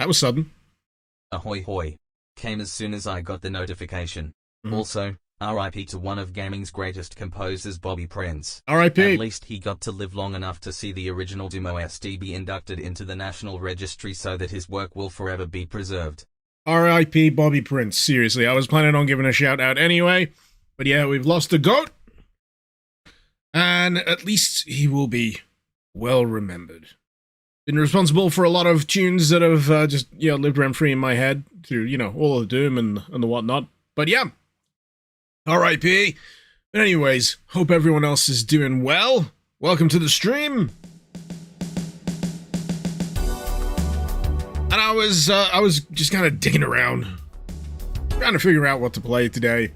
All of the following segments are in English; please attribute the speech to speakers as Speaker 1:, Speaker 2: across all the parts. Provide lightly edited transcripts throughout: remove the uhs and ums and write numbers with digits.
Speaker 1: That was sudden.
Speaker 2: Ahoy hoy. Came as soon as I got the notification. Also, RIP to one of gaming's greatest composers, Bobby Prince.
Speaker 1: RIP.
Speaker 2: At least he got to live long enough to see the original Doom OST be inducted into the National Registry so that his work will forever be preserved.
Speaker 1: RIP Bobby Prince. Seriously, I was planning on giving a shout out anyway. But yeah, we've lost a goat. And at least he will be well remembered. Been responsible for a lot of tunes that have just, lived rent free in my head through, all of the Doom and the whatnot. But yeah, R.I.P. But anyways, hope everyone else is doing well. Welcome to the stream. And I was just kind of digging around, trying to figure out what to play today.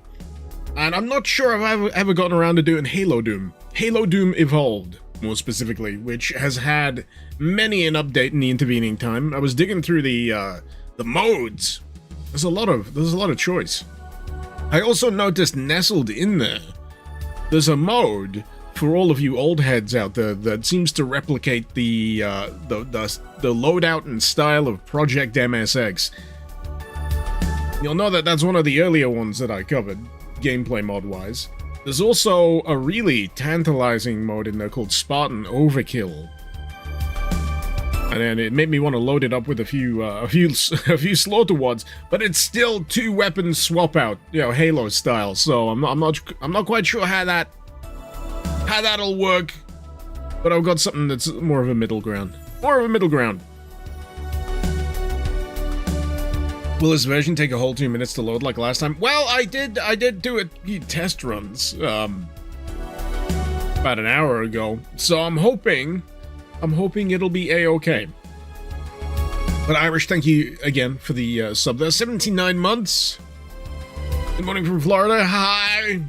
Speaker 1: And I'm not sure if I've ever gotten around to doing Halo Doom. Halo Doom Evolved, more specifically, which has had many an update in the intervening time. I was digging through the modes. There's a lot of choice. I also noticed nestled in there's a mode for all of you old heads out there that seems to replicate the loadout and style of Project MSX. You'll know that that's one of the earlier ones that I covered, gameplay mod-wise. There's also a really tantalizing mode in there called Spartan Overkill. And then it made me want to load it up with a few slaughter wads, but it's still 2 weapons swap out, Halo style. So I'm not quite sure how that'll work. But I've got something that's more of a middle ground. Will this version take a whole 2 minutes to load like last time? Well, I did do a few test runs about an hour ago, so I'm hoping it'll be a-okay. But Irish, thank you again for the sub there. 79 months. Good morning from Florida. Hi.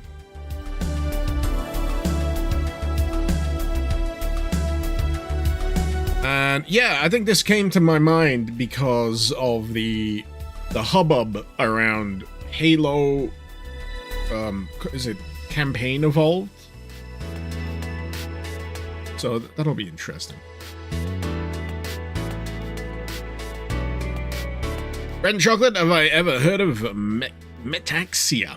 Speaker 1: And yeah, I think this came to my mind because of the hubbub around Halo, is it Campaign Evolved? So that'll be interesting. Bread and chocolate, have I ever heard of Metaxia?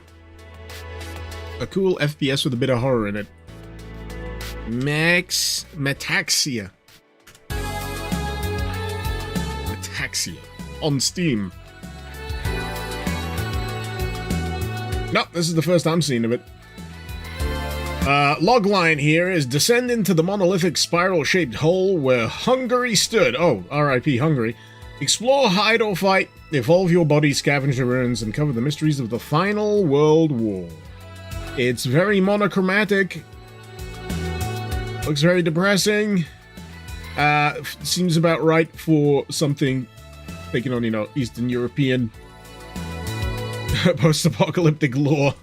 Speaker 1: A cool FPS with a bit of horror in it. Metaxia. Metaxia. On Steam. No, this is the first I'm seeing of it. Logline here is descend into the monolithic spiral-shaped hole where Hungary stood. Oh, R.I.P. Hungary. Explore, hide or fight, evolve your body, scavenge the ruins, and cover the mysteries of the final World War. It's very monochromatic. Looks very depressing. Seems about right for something taking on, Eastern European post-apocalyptic lore.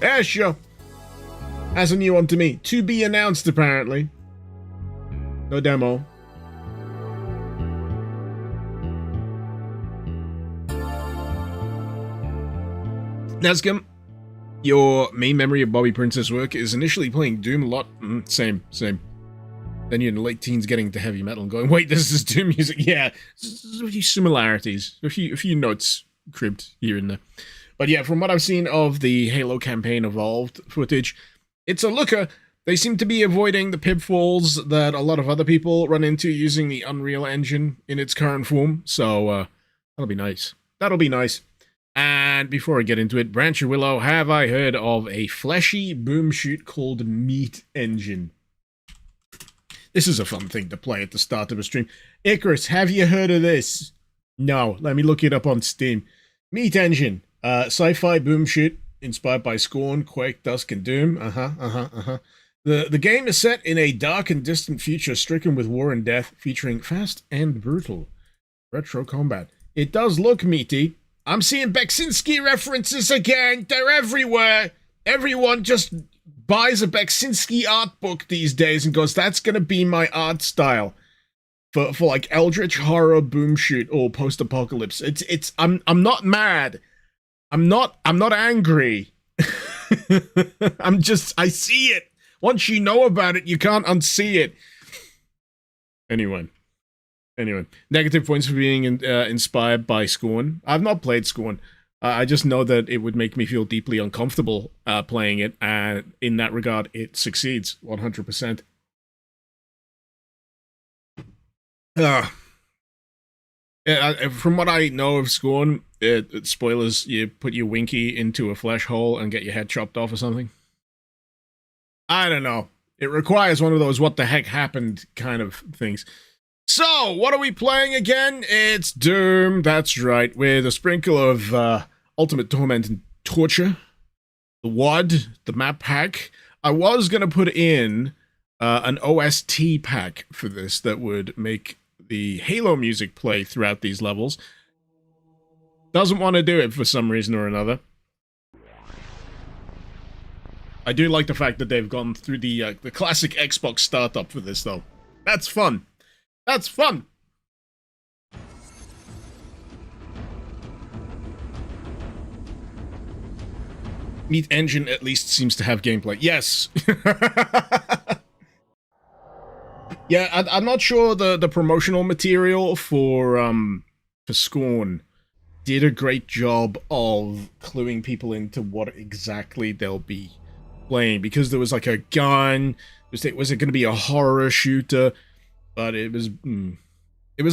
Speaker 1: Yeah, sure. That's a new one to me. To be announced, apparently. No demo. Nescom, your main memory of Bobby Prince's work is initially playing Doom a lot. Same. Then you're in the late teens getting into heavy metal and going, wait, this is Doom music. Yeah, there's a few similarities. A few notes cribbed here and there. But yeah, from what I've seen of the Halo Campaign Evolved footage, it's a looker. They seem to be avoiding the pitfalls that a lot of other people run into using the Unreal Engine in its current form. So that'll be nice. And before I get into it, Branch of Willow, have I heard of a fleshy boom shoot called Meat Engine? This is a fun thing to play at the start of a stream. Icarus, have you heard of this? No, let me look it up on Steam. Meat Engine, sci-fi boom shoot, inspired by Scorn, Quake, Dusk, and Doom. The game is set in a dark and distant future stricken with war and death, featuring fast and brutal retro combat. It does look meaty. I'm seeing Beksinski references again. They're everywhere. Everyone just buys a Beksinski art book these days and goes, that's going to be my art style for like eldritch horror boom shoot or post-apocalypse. I'm not mad. I'm not angry. I see it. Once you know about it, you can't unsee it. Anyway. Anyway, negative points for being inspired by Scorn. I've not played Scorn. I just know that it would make me feel deeply uncomfortable playing it, and in that regard, it succeeds 100%. From what I know of Scorn, spoilers, you put your winky into a flesh hole and get your head chopped off or something. I don't know. It requires one of those what the heck happened kind of things. So, what are we playing again? It's Doom, that's right, with a sprinkle of Ultimate Torment and Torture, the WOD, the map pack. I was going to put in an OST pack for this that would make the Halo music play throughout these levels. Doesn't want to do it for some reason or another. I do like the fact that they've gone through the classic Xbox startup for this, though. That's fun. That's fun! Meat Engine at least seems to have gameplay. Yes! Yeah, I'm not sure the promotional material for Scorn did a great job of cluing people into what exactly they'll be playing, because there was like a gun, was it going to be a horror shooter? But it was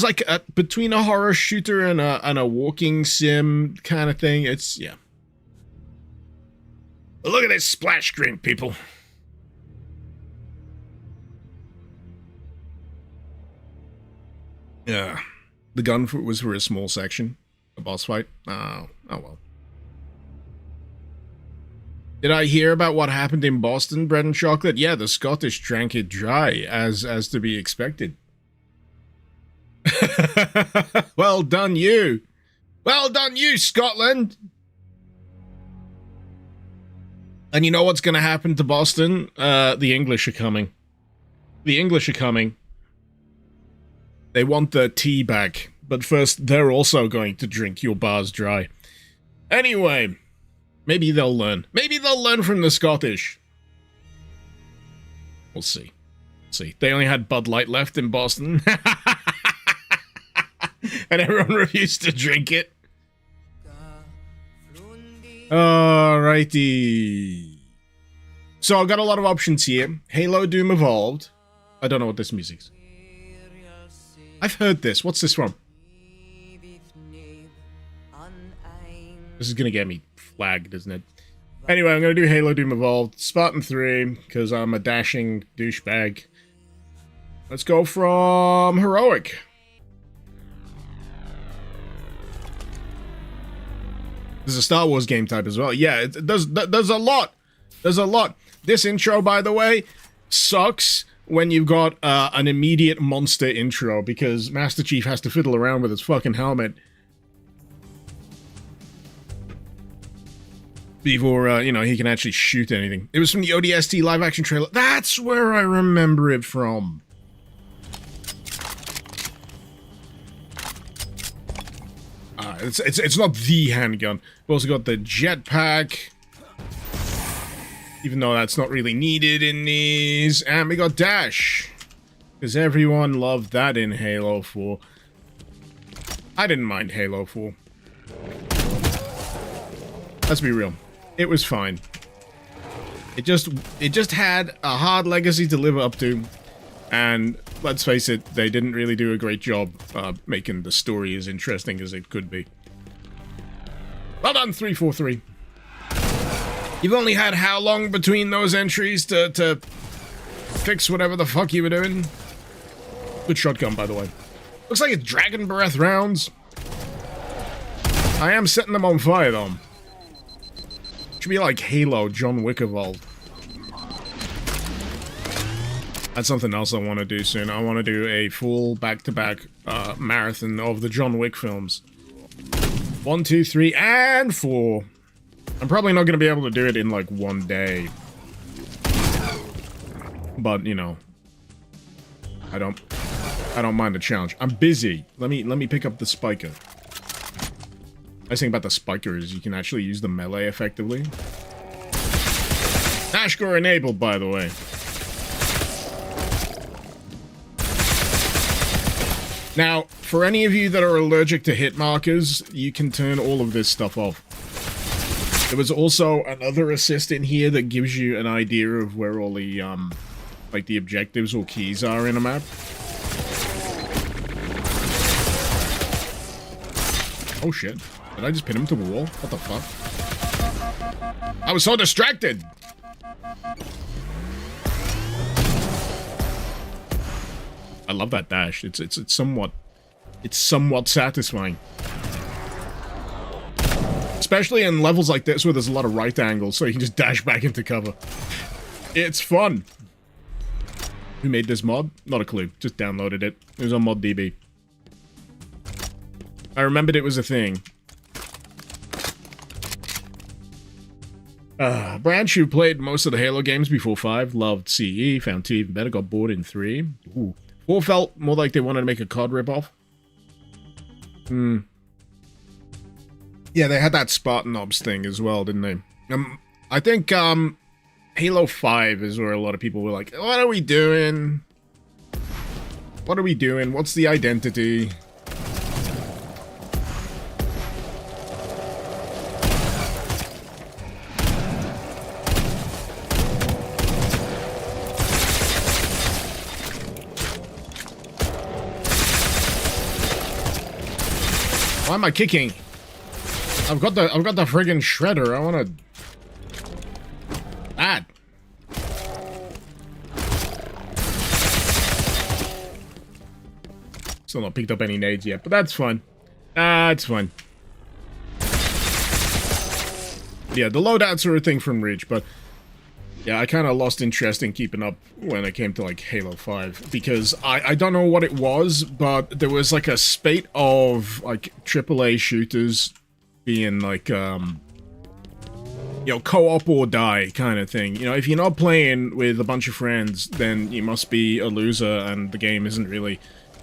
Speaker 1: like between a horror shooter and a walking sim kind of thing. It's, yeah. Look at this splash screen, people. Yeah. The gun was for a small section. A boss fight. Oh well. Did I hear about what happened in Boston, Bread and Chocolate? Yeah, the Scottish drank it dry, as to be expected. Well done, you. Well done, you, Scotland. And you know what's going to happen to Boston? The English are coming. The English are coming. They want their tea back, but first they're also going to drink your bars dry. Anyway... maybe they'll learn. Maybe they'll learn from the Scottish. We'll see. See. They only had Bud Light left in Boston. And everyone refused to drink it. Alrighty. So I've got a lot of options here. Halo, Doom Evolved. I don't know what this music is. I've heard this. What's this from? This is gonna get me flagged, isn't it? Anyway, I'm gonna do Halo Doom Evolved, Spartan 3, because I'm a dashing douchebag. Let's go from Heroic. There's a Star Wars game type as well. Yeah, there's a lot. There's a lot. This intro, by the way, sucks when you've got an immediate monster intro, because Master Chief has to fiddle around with his fucking helmet before, you know, he can actually shoot anything. It was from the ODST live-action trailer. That's where I remember it from. It's not the handgun. We've also got the jetpack, even though that's not really needed in these. And we got dash, because everyone loved that in Halo 4. I didn't mind Halo 4. Let's be real. It was fine. It just had a hard legacy to live up to, and let's face it, they didn't really do a great job making the story as interesting as it could be. Well done, 343. You've only had how long between those entries to fix whatever the fuck you were doing? Good shotgun, by the way. Looks like it's Dragon Breath rounds. I am setting them on fire, though. Should be like Halo, John Wick Evolved. That's something else I want to do soon. I want to do a full back-to-back marathon of the John Wick films. 1, 2, 3, and 4. I'm probably not going to be able to do it in, like, one day. But, you know, I don't mind the challenge. I'm busy. Let me pick up the spiker. Nice thing about the spiker is you can actually use the melee effectively. Ashcore enabled, by the way. Now, for any of you that are allergic to hit markers, you can turn all of this stuff off. There was also another assist in here that gives you an idea of where all the, like the objectives or keys are in a map. Oh shit. Did I just pin him to the wall? What the fuck? I was so distracted! I love that dash. It's somewhat satisfying. Especially in levels like this where there's a lot of right angles, so you can just dash back into cover. It's fun. Who made this mod? Not a clue. Just downloaded it. It was on ModDB. I remembered it was a thing. Branch, who played most of the Halo games before 5, loved CE, found 2 even better, got bored in 3. Ooh. 4 felt more like they wanted to make a COD ripoff. Yeah, they had that Spartan Ops thing as well, didn't they? I think, Halo 5 is where a lot of people were like, what are we doing? What are we doing? What's the identity? Why am I kicking? I've got the friggin' shredder. I wanna... That. Still not picked up any nades yet, but that's fun. It's fun. Yeah, the loadouts are a thing from Reach, but... Yeah, I kind of lost interest in keeping up when it came to, like, Halo 5, because I don't know what it was, but there was, like, a spate of, like, AAA shooters being, like, you know, co-op or die kind of thing. You know, if you're not playing with a bunch of friends, then you must be a loser, and the game isn't really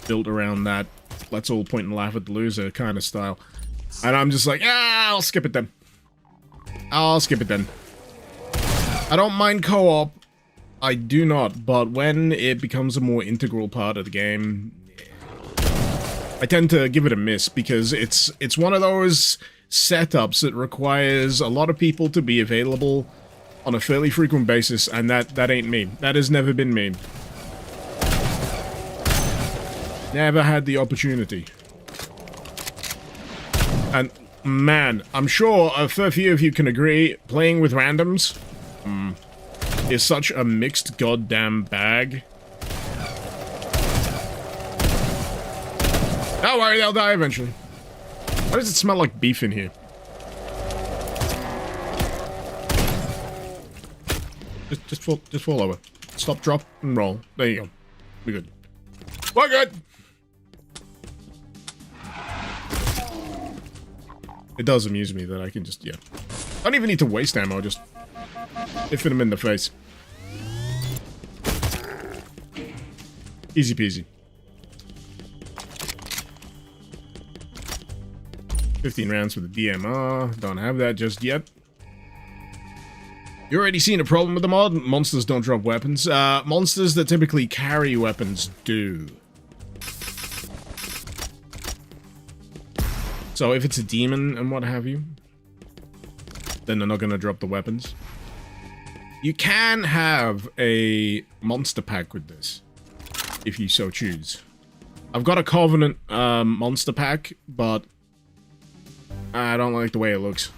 Speaker 1: built around that let's all point and laugh at the loser kind of style. And I'm just like, I'll skip it then. I'll skip it then. I don't mind co-op, I do not, but when it becomes a more integral part of the game, I tend to give it a miss, because it's one of those setups that requires a lot of people to be available on a fairly frequent basis, and that ain't me. That has never been me. Never had the opportunity. And, man, I'm sure a fair few of you can agree, playing with randoms is such a mixed goddamn bag. Don't worry, they'll die eventually. Why does it smell like beef in here? Just fall over. Stop, drop, and roll. There you go. We're good. We're good! It does amuse me that I can just, yeah. I don't even need to waste ammo, just hit him in the face. Easy peasy. 15 rounds for the DMR. Don't have that just yet. You already seen a problem with the mod? Monsters don't drop weapons. Monsters that typically carry weapons do. So if it's a demon and what have you, then they're not gonna drop the weapons. You can have a monster pack with this, if you so choose. I've got a Covenant monster pack, but I don't like the way it looks.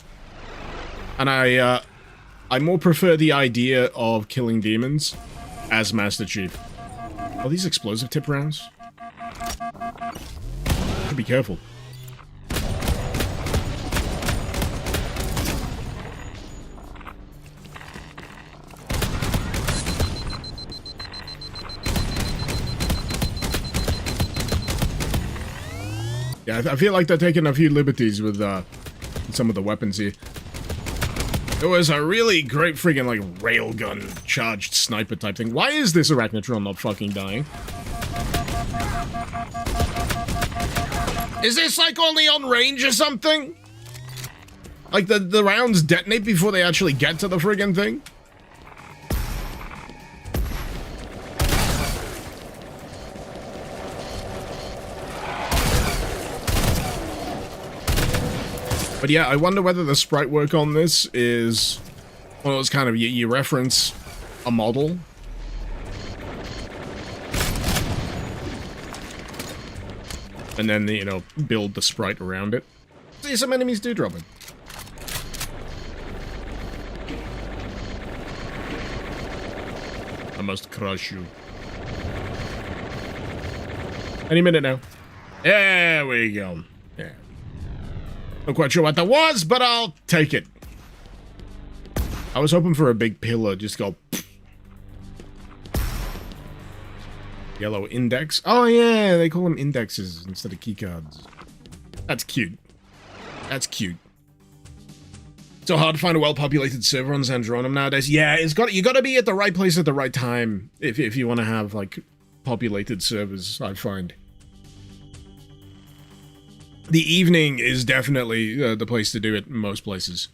Speaker 1: And I more prefer the idea of killing demons as Master Chief. Are these explosive tip rounds? Be careful. Yeah, I feel like they're taking a few liberties with some of the weapons here. There was a really great friggin' like railgun charged sniper type thing. Why is this Arachnotron not fucking dying? Is this like only on range or something? Like the rounds detonate before they actually get to the friggin' thing? But yeah, I wonder whether the sprite work on this is one of those kind of, you reference a model. And then, you know, build the sprite around it. See, some enemies do drop it. I must crush you. Any minute now. There we go. Yeah. Not quite sure what that was, but I'll take it. I was hoping for a big pillar, just go... Yellow index. Oh yeah, they call them indexes instead of keycards. That's cute. That's cute. So hard to find a well-populated server on Zandronum nowadays. Yeah, you gotta be at the right place at the right time if you want to have like populated servers, I find. The evening is definitely the place to do it in most places.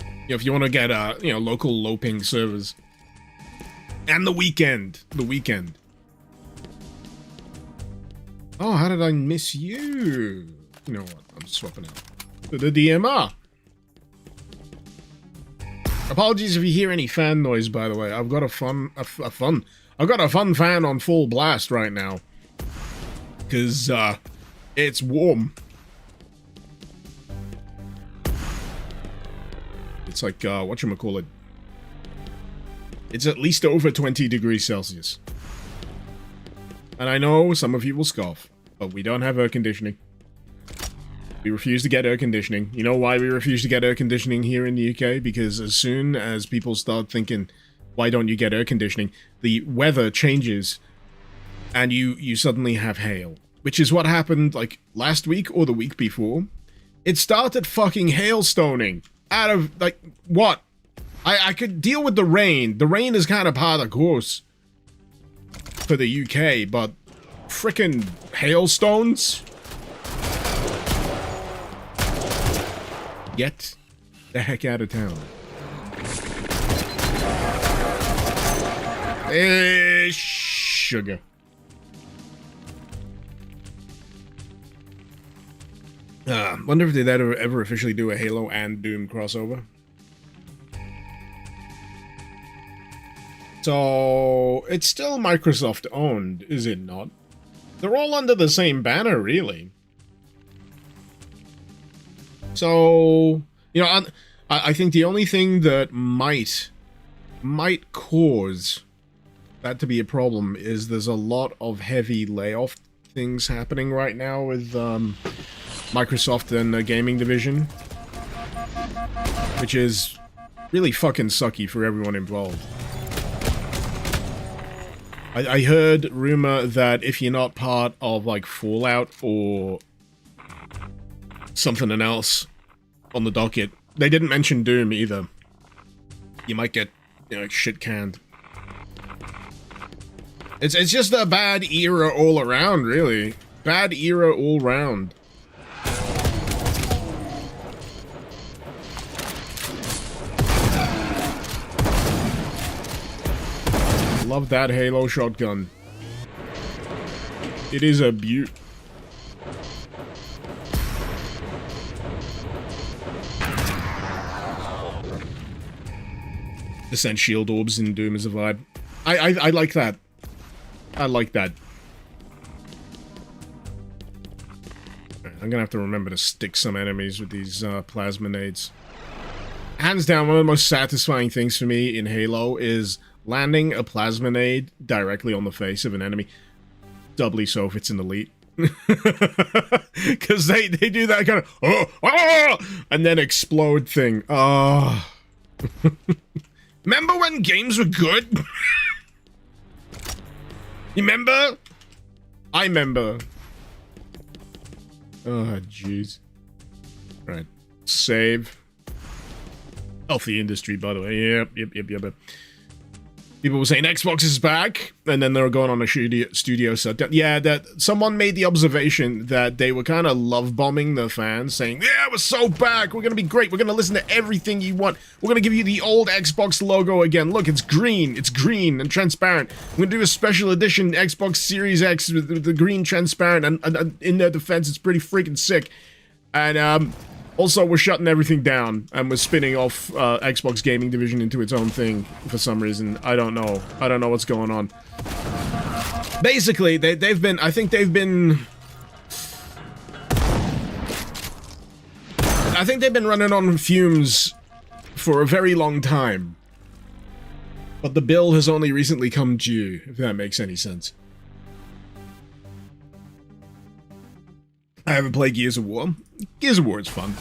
Speaker 1: You know, if you want to get you know, local low-ping servers. And the weekend. The weekend. Oh, how did I miss you? You know what? I'm swapping out to the DMR. Apologies if you hear any fan noise, by the way. I've got I've got a fun fan on full blast right now. Cause it's warm. It's like whatchamacallit. It's at least over 20 degrees Celsius. And I know some of you will scoff, but we don't have air conditioning. We refuse to get air conditioning. You know why we refuse to get air conditioning here in the UK? Because as soon as people start thinking, why don't you get air conditioning? The weather changes, and you suddenly have hail. Which is what happened, like, last week or the week before. It started fucking hailstoning. Out of, like, what? I could deal with the rain. The rain is kind of par the course for the UK, but frickin' hailstones? Get the heck out of town. Sugar. Wonder if they'd ever officially do a Halo and Doom crossover. So, it's still Microsoft owned, is it not? They're all under the same banner, really. So, you know, I think the only thing that might cause that to be a problem is there's a lot of heavy layoff things happening right now with Microsoft and the gaming division, which is really fucking sucky for everyone involved. I heard rumor that if you're not part of like Fallout or something else on the docket, they didn't mention Doom either, you might get, you know, shit canned. It's just a bad era all around, really. Bad era all round. Love that Halo shotgun. It is a beaut. Descent shield orbs in Doom is a vibe. I like that. I like that. I'm gonna have to remember to stick some enemies with these plasma nades. Hands down, one of the most satisfying things for me in Halo is landing a plasma nade directly on the face of an enemy. Doubly so if it's an elite. Because they do that kind of and then explode thing. Oh. Remember when games were good? You remember? I remember. Oh, jeez. Right. Save. Healthy industry, by the way. Yep. People were saying Xbox is back, and then they were going on a studio shutdown. Yeah, that someone made the observation that they were kind of love-bombing the fans, saying, yeah, we're so back, we're gonna be great, we're gonna listen to everything you want, we're gonna give you the old Xbox logo again, look, it's green and transparent, we're gonna do a special edition Xbox Series X with the green transparent, and in their defense, it's pretty freaking sick. And, Also, we're shutting everything down, and we're spinning off Xbox Gaming Division into its own thing for some reason. I don't know. I don't know what's going on. Basically, they've been... I think they've been running on fumes for a very long time. But the bill has only recently come due, if that makes any sense. I haven't played Gears of War. Gears of War is fun.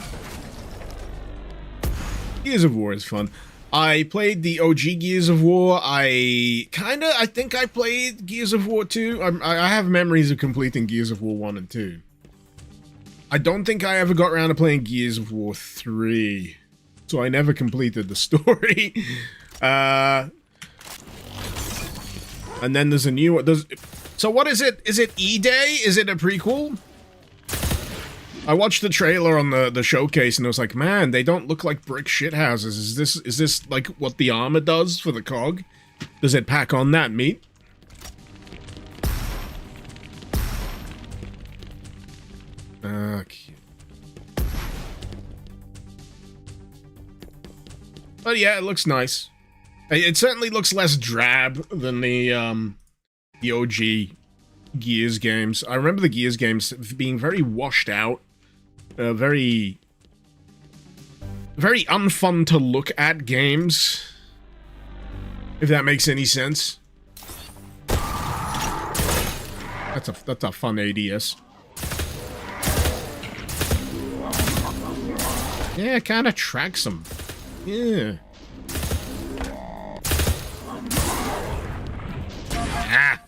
Speaker 1: Gears of War is fun. I played the OG Gears of War. I think I played Gears of War 2. I have memories of completing Gears of War 1 and 2. I don't think I ever got around to playing Gears of War 3. So I never completed the story. And then there's a new one. So what is it? Is it E-Day? Is it a prequel? I watched the trailer on the showcase and I was like, man, they don't look like brick shithouses. Is this like what the armor does for the cog? Does it pack on that meat? Okay. But yeah, it looks nice. It certainly looks less drab than the OG Gears games. I remember the Gears games being very washed out, very unfun to look at games, if that makes any sense. That's a fun ADS. Yeah, it kind of tracks them. Yeah. Ah.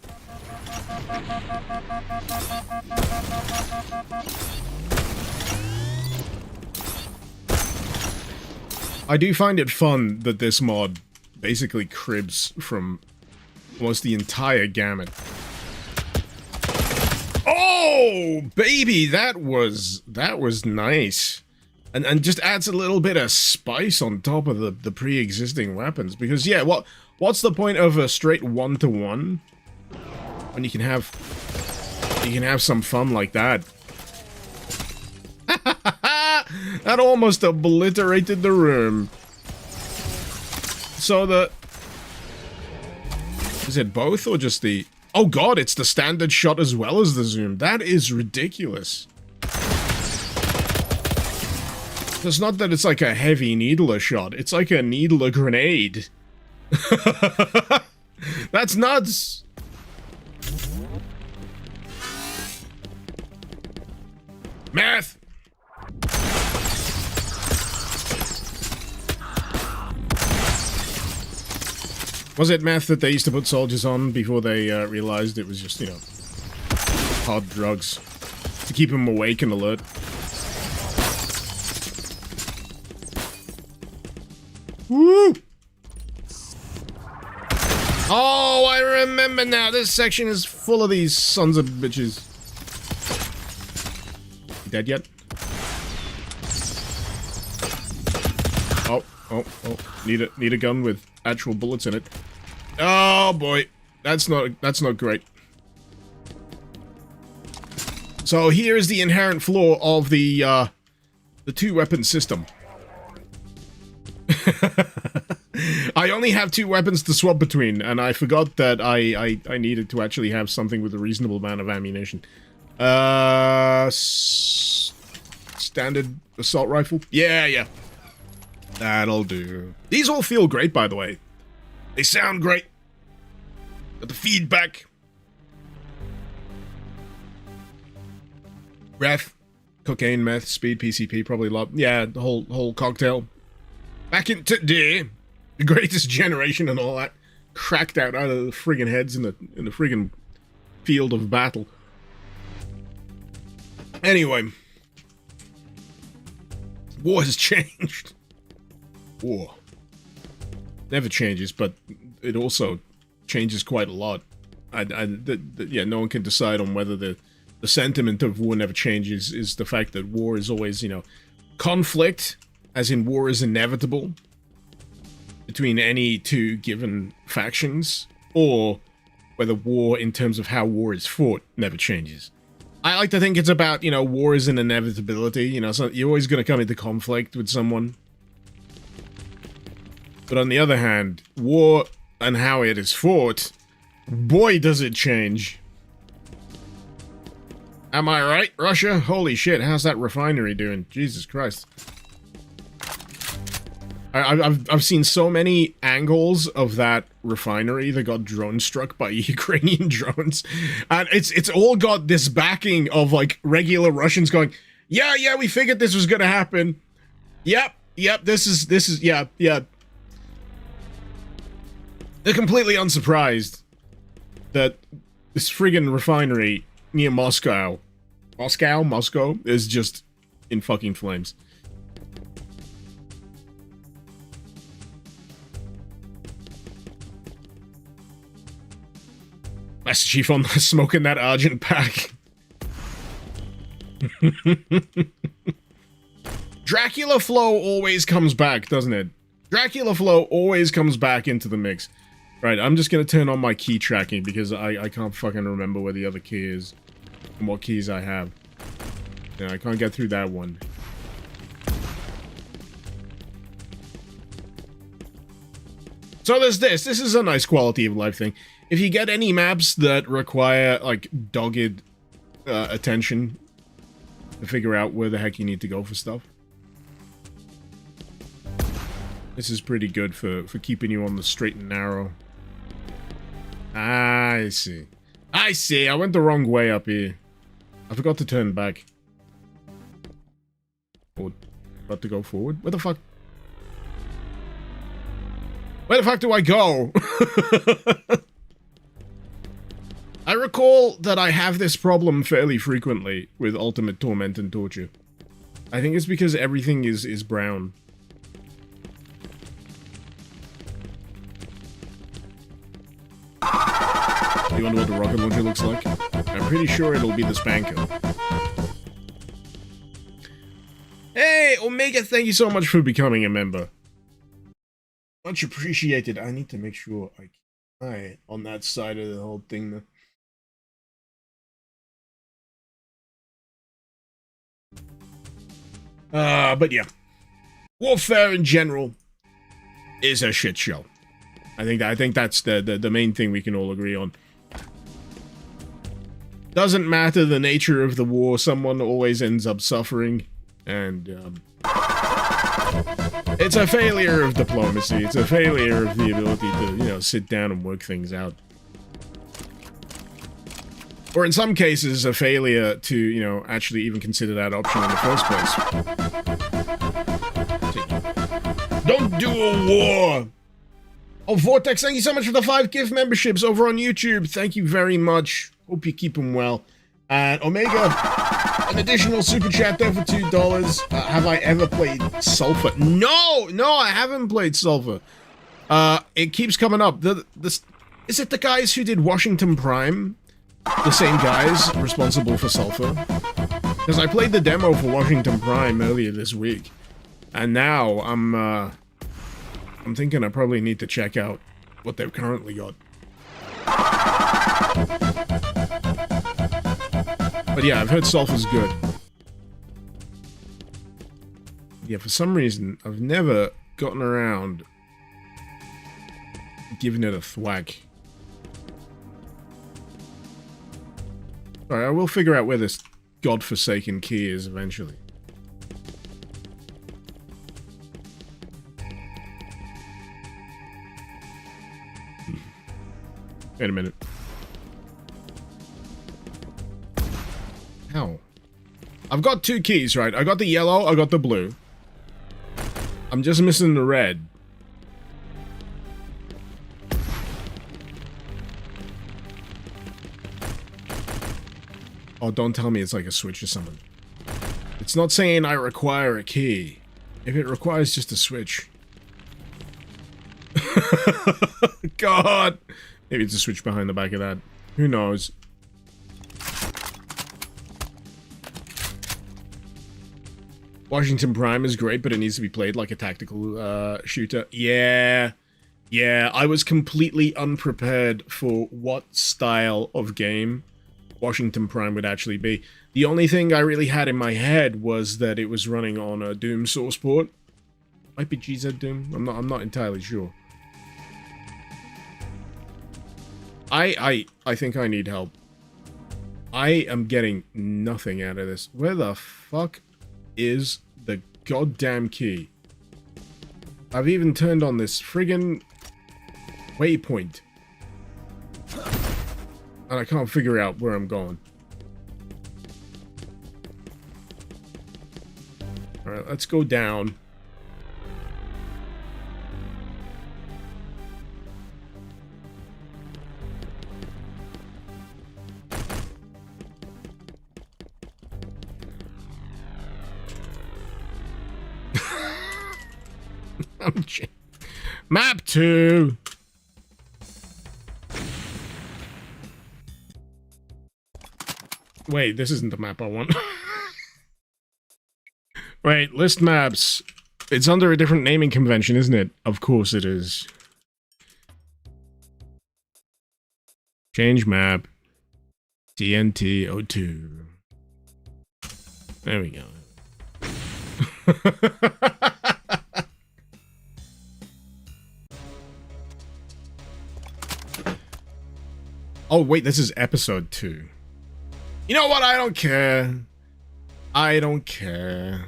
Speaker 1: I do find it fun that this mod basically cribs from almost the entire gamut. Oh, baby, that was nice. And just adds a little bit of spice on top of the pre-existing weapons. Because, yeah, what's the point of a straight 1-to-1 when you can have some fun like that? That almost obliterated the room. So is it both or just the... Oh god, it's the standard shot as well as the zoom. That is ridiculous. It's not that it's like a heavy needler shot. It's like a needler grenade. That's nuts. Math. Was it meth that they used to put soldiers on before they realized it was just, you know, hard drugs to keep them awake and alert? Woo! Oh, I remember now. This section is full of these sons of bitches. Dead yet? Oh. Need a gun with actual bullets in it. Oh boy, that's not great. So here's the inherent flaw of the two-weapon system. I only have 2 weapons to swap between, and I forgot that I needed to actually have something with a reasonable amount of ammunition. Standard assault rifle? Yeah. That'll do. These all feel great, by the way. They sound great. Got the feedback. Ref, cocaine, meth, speed, PCP, probably lot. Yeah, the whole cocktail. Back in today, the greatest generation and all that cracked out of the friggin' heads in the friggin' field of battle. Anyway, war has changed. War never changes, but it also changes quite a lot. Yeah, no one can decide on whether the sentiment of war never changes is the fact that war is always, you know, conflict, as in war is inevitable between any 2 given factions, or whether war in terms of how war is fought never changes. I like to think it's about, you know, war is an inevitability, you know, so you're always going to come into conflict with someone. But on the other hand, war and how it is fought, boy does it change. Am I right, Russia? Holy shit, how's that refinery doing? Jesus Christ. I've seen so many angles of that refinery that got drone struck by Ukrainian drones, and it's all got this backing of like regular Russians going, yeah, we figured this was gonna happen. Yep, this is yeah. They're completely unsurprised that this friggin' refinery near Moscow is just in fucking flames. Master Chief on smoking that Argent pack. Dracula Flow always comes back, doesn't it? Dracula Flow always comes back into the mix. Right, I'm just gonna turn on my key tracking because I can't fucking remember where the other key is and what keys I have. Yeah, I can't get through that one. So there's this. This is a nice quality of life thing. If you get any maps that require, like, dogged attention to figure out where the heck you need to go for stuff, this is pretty good for keeping you on the straight and narrow. I see. I see. I went the wrong way up here. I forgot to turn back. Forward. About to go forward? Where the fuck? Where the fuck do I go? I recall that I have this problem fairly frequently with Ultimate Torment and Torture. I think it's because everything is brown. You wonder what the rocket launcher looks like? I'm pretty sure it'll be the Spanker. Hey, Omega, thank you so much for becoming a member. Much appreciated. I need to make sure I keep an eye on that side of the whole thing. But yeah. Warfare in general is a shit show. I think that's the main thing we can all agree on. Doesn't matter the nature of the war, someone always ends up suffering, and it's a failure of diplomacy. It's a failure of the ability to, you know, sit down and work things out. Or in some cases, a failure to, you know, actually even consider that option in the first place. Don't do a war! Oh, Vortex, thank you so much for the 5 gift memberships over on YouTube. Thank you very much. Hope you keep them well. And Omega, an additional super chat there for $2. Have I ever played Sulfur? No, I haven't played Sulfur. It keeps coming up. Is it the guys who did Washington Prime? The same guys responsible for Sulfur? Because I played the demo for Washington Prime earlier this week. And now I'm thinking I probably need to check out what they've currently got. But yeah, I've heard Sulfur's good. Yeah, for some reason, I've never gotten around giving it a thwack. Sorry, I will figure out where this godforsaken key is eventually. Wait a minute. How? I've got 2 keys, right? I got the yellow, I got the blue. I'm just missing the red. Oh, don't tell me it's like a switch or something. It's not saying I require a key. If it requires just a switch. God! Maybe it's a switch behind the back of that. Who knows? Washington Prime is great, but it needs to be played like a tactical shooter. Yeah, I was completely unprepared for what style of game Washington Prime would actually be. The only thing I really had in my head was that it was running on a Doom source port. Might be GZ Doom. I'm not entirely sure. I think I need help. I am getting nothing out of this. Where the fuck is the goddamn key? I've even turned on this friggin' waypoint. And I can't figure out where I'm going. Alright, let's go down. Map 2. Wait, this isn't the map I want. Wait, list maps. It's under a different naming convention, isn't it? Of course it is. Change map. TNT 02. There we go. Oh, wait, this is episode 2. You know what? I don't care. I don't care.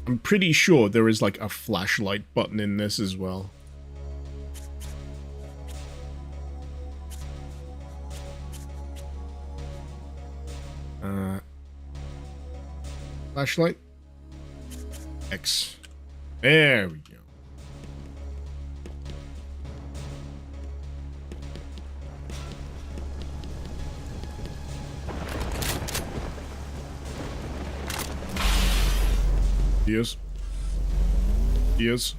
Speaker 1: I'm pretty sure there is like a flashlight button in this as well. Flashlight. X. There we go. Yes. Yes.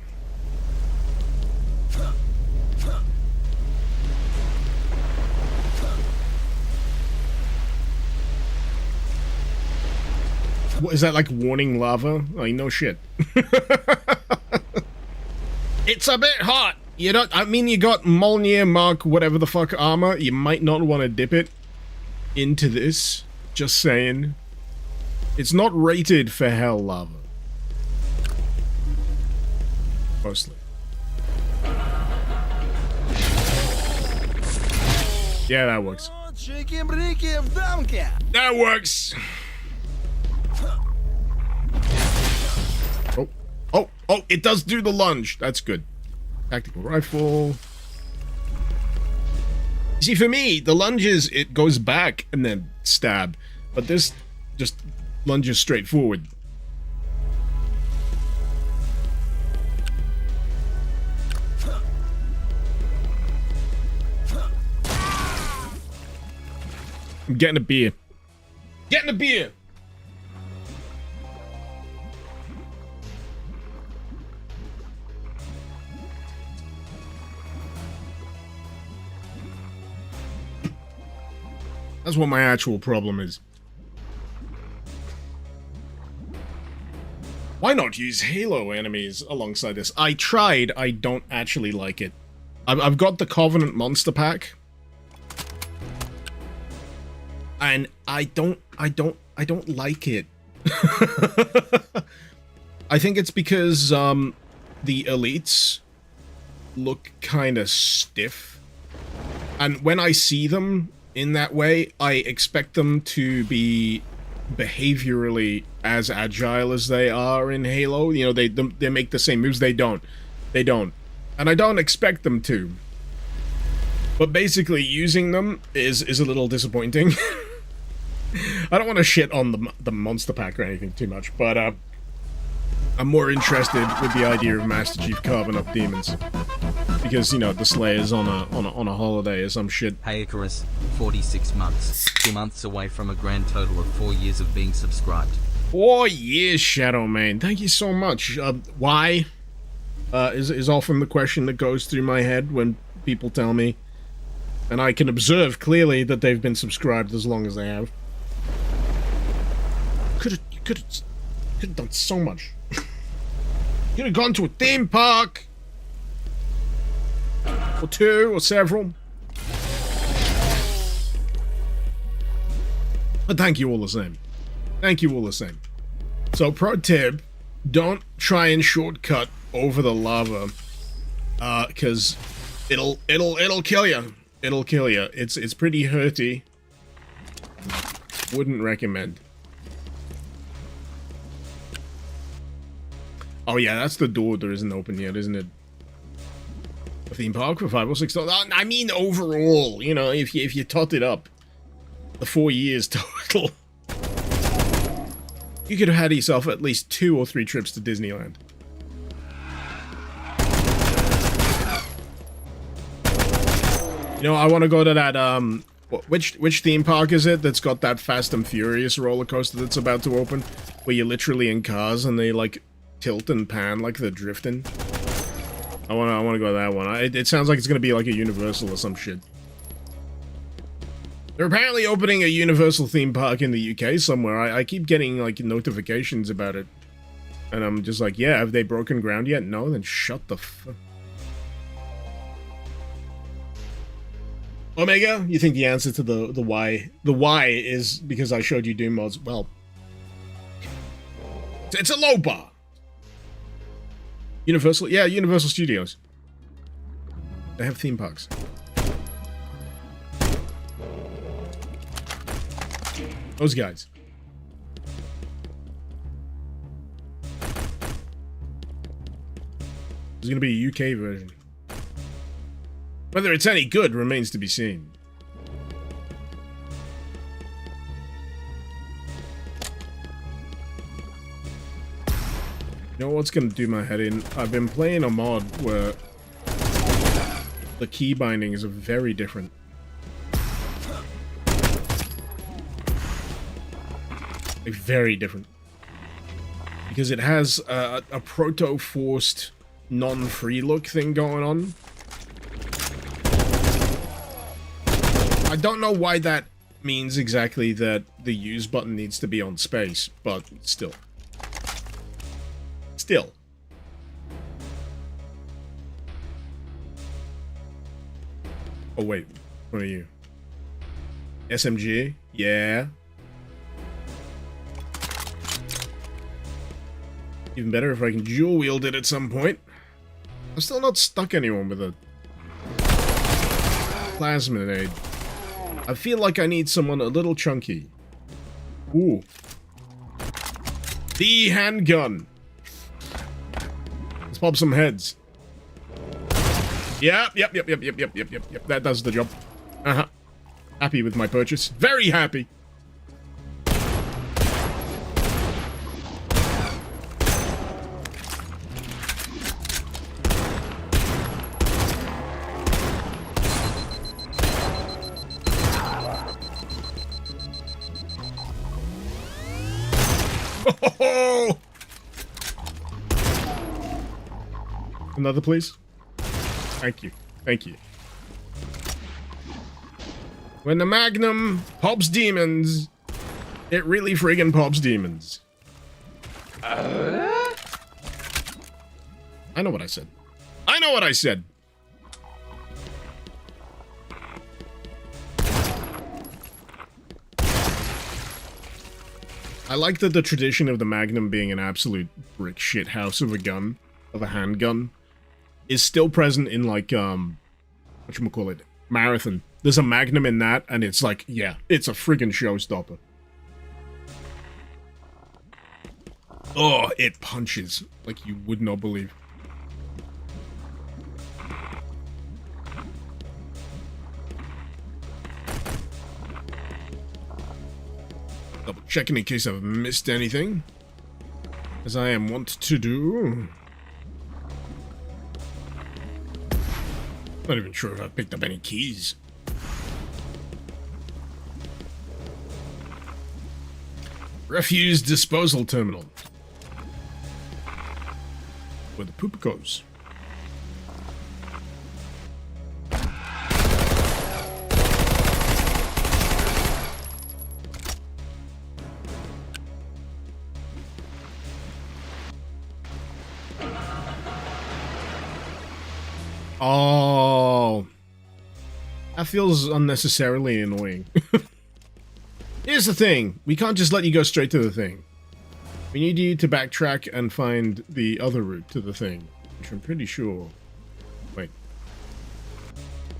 Speaker 1: What is that, like warning lava? Like, no shit. It's a bit hot. You don't. I mean, you got Molnir Mark whatever the fuck armor. You might not want to dip it into this. Just saying. It's not rated for hell lava. Mostly. Yeah, that works. That works. Oh, oh, oh, it does do the lunge. That's good. Tactical rifle. See, for me, the lunges, it goes back and then stab. But this just lunges straight forward. I'm getting a beer. Getting a beer! That's what my actual problem is. Why not use Halo enemies alongside this? I tried, I don't actually like it. I've got the Covenant Monster Pack. And I don't like it. I think it's because the elites look kind of stiff. And when I see them in that way, I expect them to be behaviorally as agile as they are in Halo. You know, they make the same moves. They don't. They don't. And I don't expect them to. But basically, using them is a little disappointing. I don't want to shit on the monster pack or anything too much, but I'm more interested with the idea of Master Chief carving up demons. Because, you know, the Slayer's on a holiday or some shit.
Speaker 2: Hey Icarus, 46 months. 2 months away from a grand total of 4 years of being subscribed.
Speaker 1: 4 years, Shadow Man. Thank you so much. Why? Is often the question that goes through my head when people tell me. And I can observe clearly that they've been subscribed as long as they have. Could have done so much. Could have gone to a theme park. Or two, or several. But thank you all the same. Thank you all the same. So, pro tip, don't try and shortcut over the lava, because it'll kill you. It'll kill you. It's pretty hurty. Wouldn't recommend. Oh yeah, that's the door that isn't open yet, isn't it? A theme park for $5 or $6. I mean, overall, you know, if you tot it up, the 4 years total, you could have had yourself at least 2 or 3 trips to Disneyland. You know, I want to go to that, which theme park is it that's got that Fast and Furious roller coaster that's about to open, where you're literally in cars and they, like, tilt and pan like they're drifting? I want to go to that one. It sounds like it's going to be like a Universal or some shit. They're apparently opening a Universal theme park in the UK somewhere. I keep getting, like, notifications about it. And I'm just like, yeah, have they broken ground yet? No? Then shut the fuck. Omega, you think the answer to the why is because I showed you Doom mods? Well, it's a low bar. Universal, yeah, Universal Studios. They have theme parks. Those guys. There's gonna be a UK version. Whether it's any good remains to be seen. You know what's gonna do my head in? I've been playing a mod where the key bindings are very different. Like, very different. Because it has a proto-forced, non-free look thing going on. I don't know why that means exactly that the use button needs to be on space, but still. Still. Oh wait, what are you? SMG? Yeah. Even better if I can dual wield it at some point. I've still not stuck anyone with a plasma grenade. I feel like I need someone a little chunky. Ooh. The handgun. Let's pop some heads. Yep. That does the job. Uh-huh. Happy with my purchase. Very happy. Another, please. Thank you. Thank you. When the Magnum pops demons, it really friggin' pops demons. I know what I said. I know what I said. I like that the tradition of the Magnum being an absolute brick shit house of a gun, of a handgun, is still present in, like, whatchamacallit, Marathon. There's a Magnum in that, and it's like, yeah, it's a friggin' showstopper. Oh, it punches like you would not believe. Double checking in case I've missed anything, as I am wont to do. Not even sure if I've picked up any keys. Refuse disposal terminal. Where the poop goes. Oh. That feels unnecessarily annoying. Here's the thing. We can't just let you go straight to the thing. We need you to backtrack and find the other route to the thing. Which I'm pretty sure... Wait.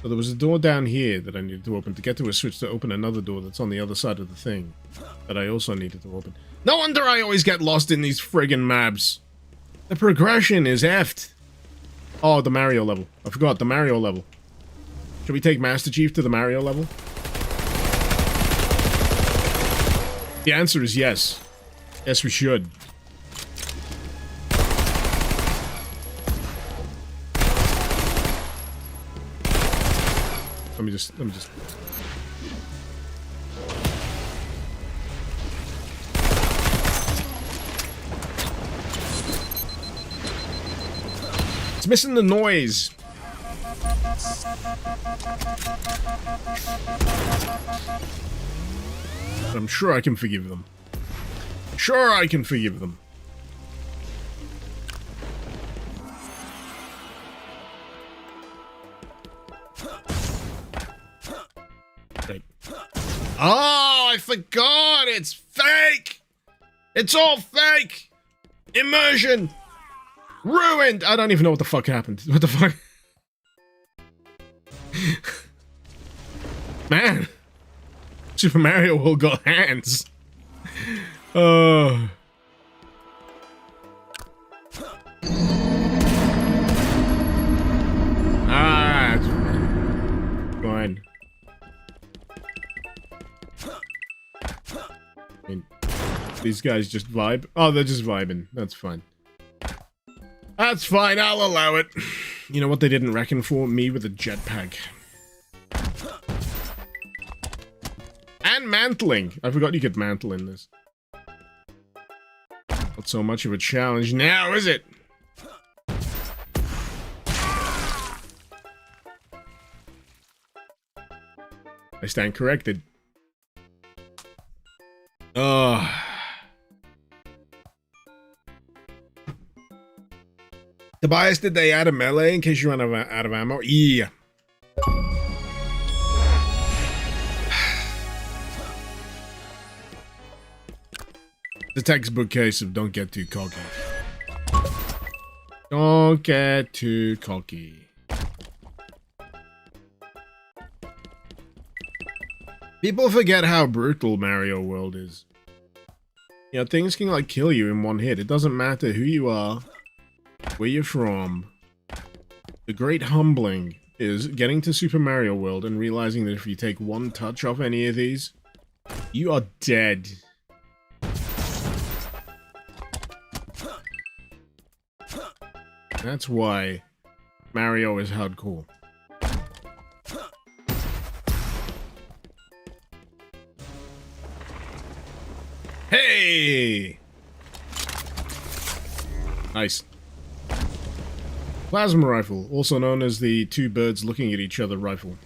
Speaker 1: So there was a door down here that I needed to open to get to a switch to open another door that's on the other side of the thing. That I also needed to open. No wonder I always get lost in these friggin' maps. The progression is effed. Oh, the Mario level. I forgot, the Mario level. Should we take Master Chief to the Mario level? The answer is yes. Yes, we should. Let me just... It's missing the noise. But I'm sure I can forgive them. Sure I can forgive them. Right. Oh, I forgot! It's fake! It's all fake! Immersion! Ruined! I don't even know what the fuck happened. What the fuck? Man! Super Mario World got hands. Ah, it's fine. I mean, these guys just vibe. Oh, they're just vibing. That's fine. That's fine, I'll allow it. You know what they didn't reckon for? Me with a jetpack. And mantling. I forgot you could mantle in this. Not so much of a challenge now, is it? I stand corrected. Tobias, did they add a melee in case you run out of ammo? Yeah. The textbook case of don't get too cocky. Don't get too cocky. People forget how brutal Mario World is. You know, things can like kill you in one hit. It doesn't matter who you are, where you're from. The great humbling is getting to Super Mario World and realizing that if you take one touch off any of these, you are dead. That's why Mario is hardcore. Hey! Nice. Plasma rifle, also known as the two birds looking at each other rifle.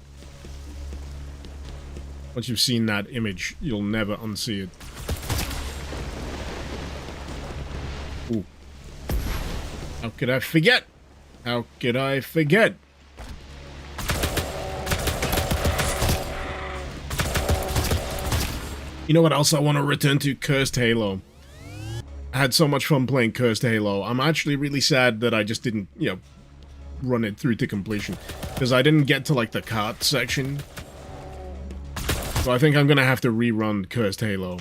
Speaker 1: Once you've seen that image, you'll never unsee it. Ooh. How could I forget? How could I forget? You know what else I want to return to? Cursed Halo. I had so much fun playing Cursed Halo. I'm actually really sad that I just didn't, you know, run it through to completion. Because I didn't get to, like, the cart section. So I think I'm gonna have to rerun Cursed Halo.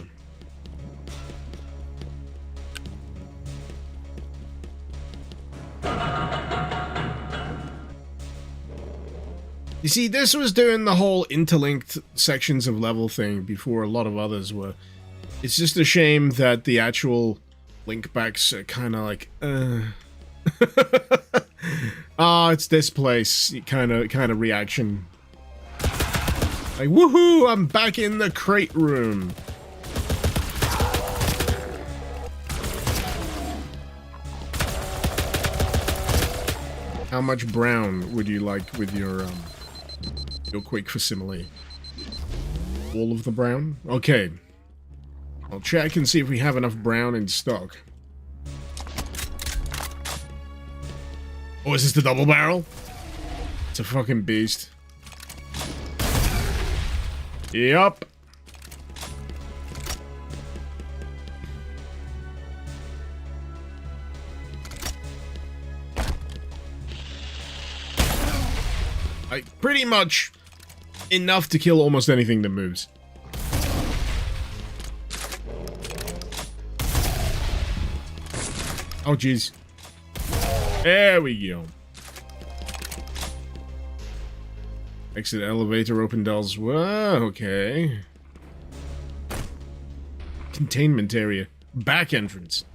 Speaker 1: You see, this was doing the whole interlinked sections of level thing before a lot of others were. It's just a shame that the actual linkbacks are kind of like, ah, it's this place kind of reaction. Like, woohoo! I'm back in the crate room. How much brown would you like with your quick facsimile? All of the brown? Okay. I'll check and see if we have enough brown in stock. Oh, is this the double barrel? It's a fucking beast. Yup. Pretty much enough to kill almost anything that moves. Oh, jeez. There we go. Exit elevator, open doors. Whoa, okay. Containment area. Back entrance.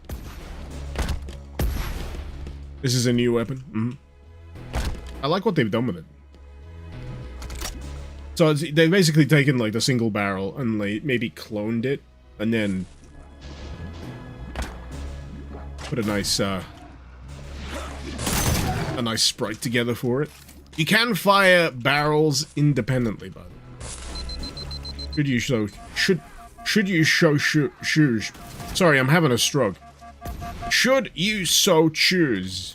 Speaker 1: This is a new weapon. I like what they've done with it. So they've basically taken like the single barrel and like maybe cloned it, and then put a nice sprite together for it. You can fire barrels independently, by the way. Should you choose? Sorry, I'm having a stroke. Should you so choose?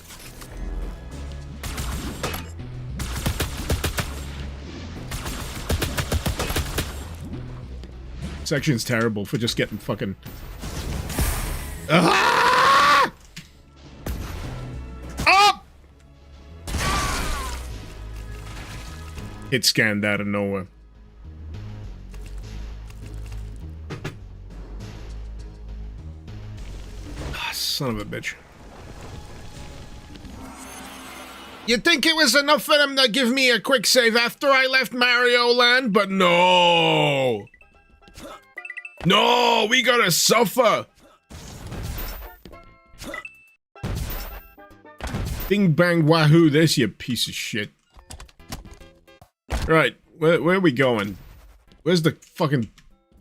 Speaker 1: Section's terrible for just getting fucking... Ah! Up! It scanned out of nowhere. Ah, son of a bitch. You'd think it was enough for them to give me a quick save after I left Mario Land, but no! No, we gotta suffer! Bing bang wahoo this, you piece of shit. Right, where are we going? Where's the fucking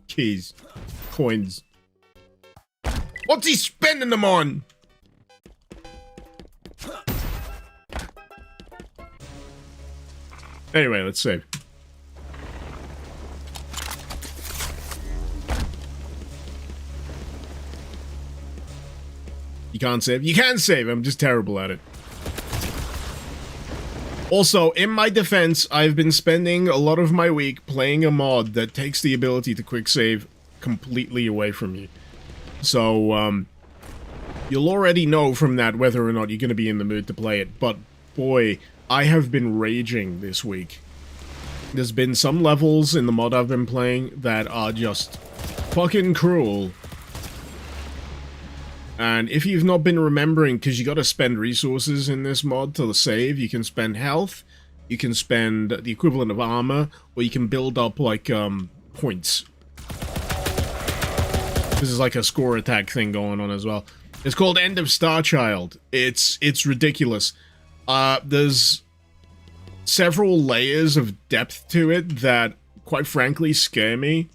Speaker 1: keys? Coins. What's he spending them on? Anyway, let's save. You can't save? You can save, I'm just terrible at it. Also, in my defense, I've been spending a lot of my week playing a mod that takes the ability to quick save completely away from you. So, you'll already know from that whether or not you're going to be in the mood to play it, but boy, I have been raging this week. There's been some levels in the mod I've been playing that are just fucking cruel. And if you've not been remembering, because you gotta spend resources in this mod to save, you can spend health, you can spend the equivalent of armor, or you can build up, like, points. This is like a score attack thing going on as well. It's called End of Star Child. It's ridiculous. There's several layers of depth to it that, quite frankly, scare me.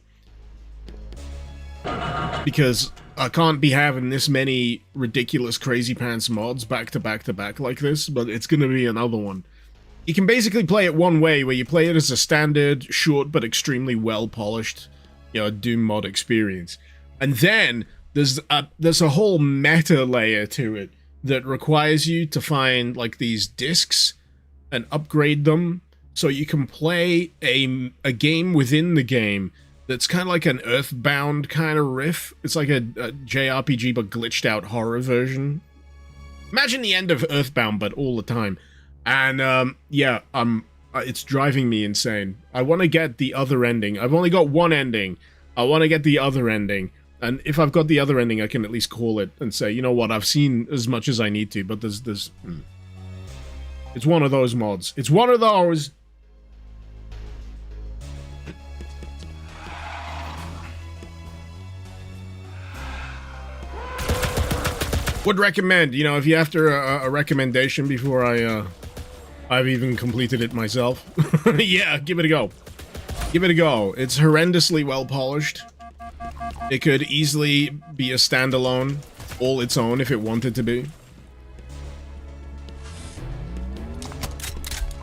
Speaker 1: Because I can't be having this many ridiculous crazy pants mods back to back to back like this, but it's gonna be another one. You can basically play it one way, where you play it as a standard, short, but extremely well-polished, you know, Doom mod experience. And then, there's a whole meta layer to it that requires you to find, like, these discs and upgrade them, so you can play a game within the game that's kind of like an Earthbound kind of riff. It's like a JRPG but glitched out horror version. Imagine the end of Earthbound but all the time. And yeah, it's driving me insane. I want to get the other ending. I've only got one ending. I want to get the other ending. And if I've got the other ending, I can at least call it and say, you know what, I've seen as much as I need to, but there's it's one of those mods. It's one of those. Would recommend, you know, if you're after a recommendation before I've even completed it myself. Yeah, give it a go. Give it a go. It's horrendously well polished. It could easily be a standalone, all its own if it wanted to be.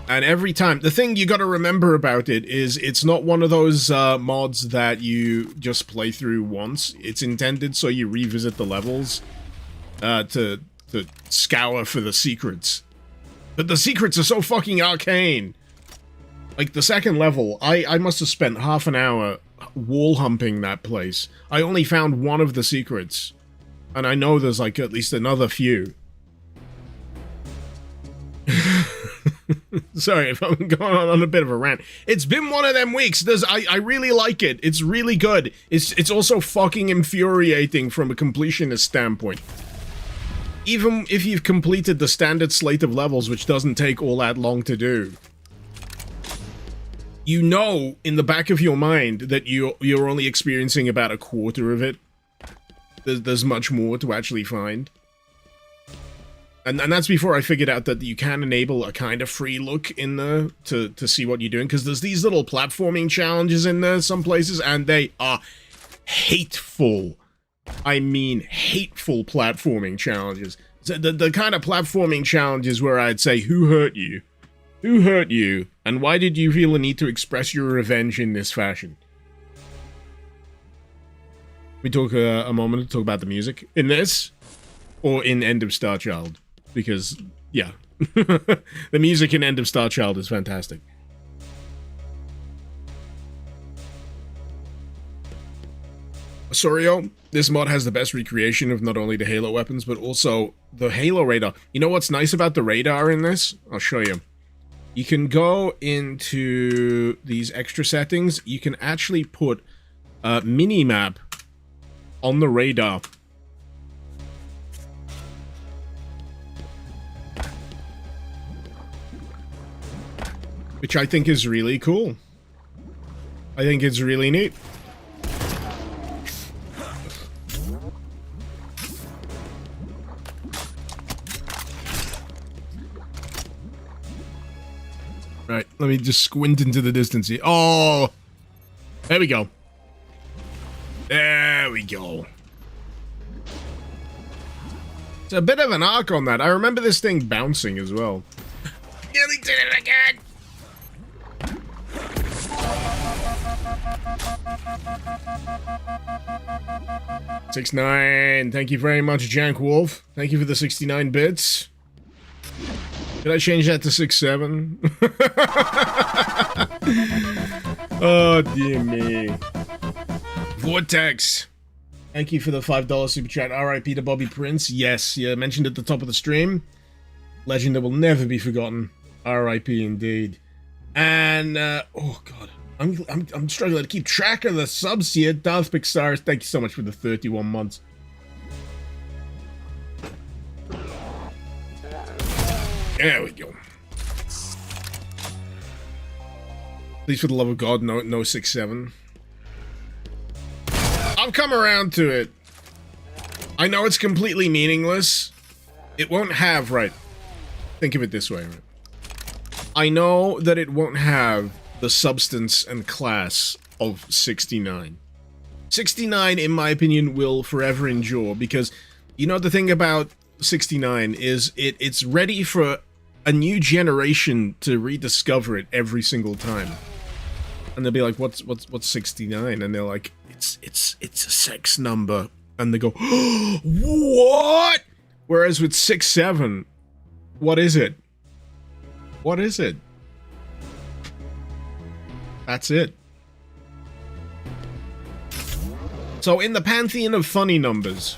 Speaker 1: And every time, the thing you gotta remember about it is it's not one of those mods that you just play through once. It's intended so you revisit the levels to scour for the secrets. But the secrets are so fucking arcane. Like, the second level, I must have spent half an hour wall humping that place. I only found one of the secrets. And I know there's, like, at least another few. Sorry if I'm going on a bit of a rant. It's been one of them weeks. I really like it. It's really good. It's also fucking infuriating from a completionist standpoint. Even if you've completed the standard slate of levels, which doesn't take all that long to do, you know in the back of your mind that you're only experiencing about a quarter of it. There's much more to actually find. And that's before I figured out that you can enable a kind of free look in there to see what you're doing, because there's these little platforming challenges in there some places, and they are hateful. I mean hateful platforming challenges. The kind of platforming challenges where I'd say, who hurt you? Who hurt you? And why did you feel the need to express your revenge in this fashion? We talk a moment to talk about the music in this, or in End of Star Child. Because, yeah, the music in End of Star Child is fantastic. Sorio, this mod has the best recreation of not only the Halo weapons, but also the Halo radar. You know what's nice about the radar in this? I'll show you. You can go into these extra settings. You can actually put a mini-map on the radar. Which I think is really cool. I think it's really neat. Right, let me just squint into the distance here. Oh! There we go. There we go. It's a bit of an arc on that. I remember this thing bouncing as well. Nearly did it again! 6-9. Thank you very much, Jank Wolf. Thank you for the 69 bits. Could I change that to 6-7? Oh, dear me. Vortex. Thank you for the $5 super chat. RIP to Bobby Prince. Yes, yeah, mentioned at the top of the stream. Legend that will never be forgotten. RIP indeed. And, oh god. I'm struggling to keep track of the subs here. Darth Pixars, thank you so much for the 31 months. There we go. Please, for the love of God, no 6-7. I'll come around to it. I know it's completely meaningless. It won't have, right. Think of it this way, right? I know that it won't have the substance and class of 69. 69, in my opinion, will forever endure, because you know the thing about 69 is it's ready for a new generation to rediscover it every single time. And they'll be like, what's 69? And they're like, it's a sex number. And they go, what? Whereas with 6-7, what is it? What is it? That's it. So in the pantheon of funny numbers,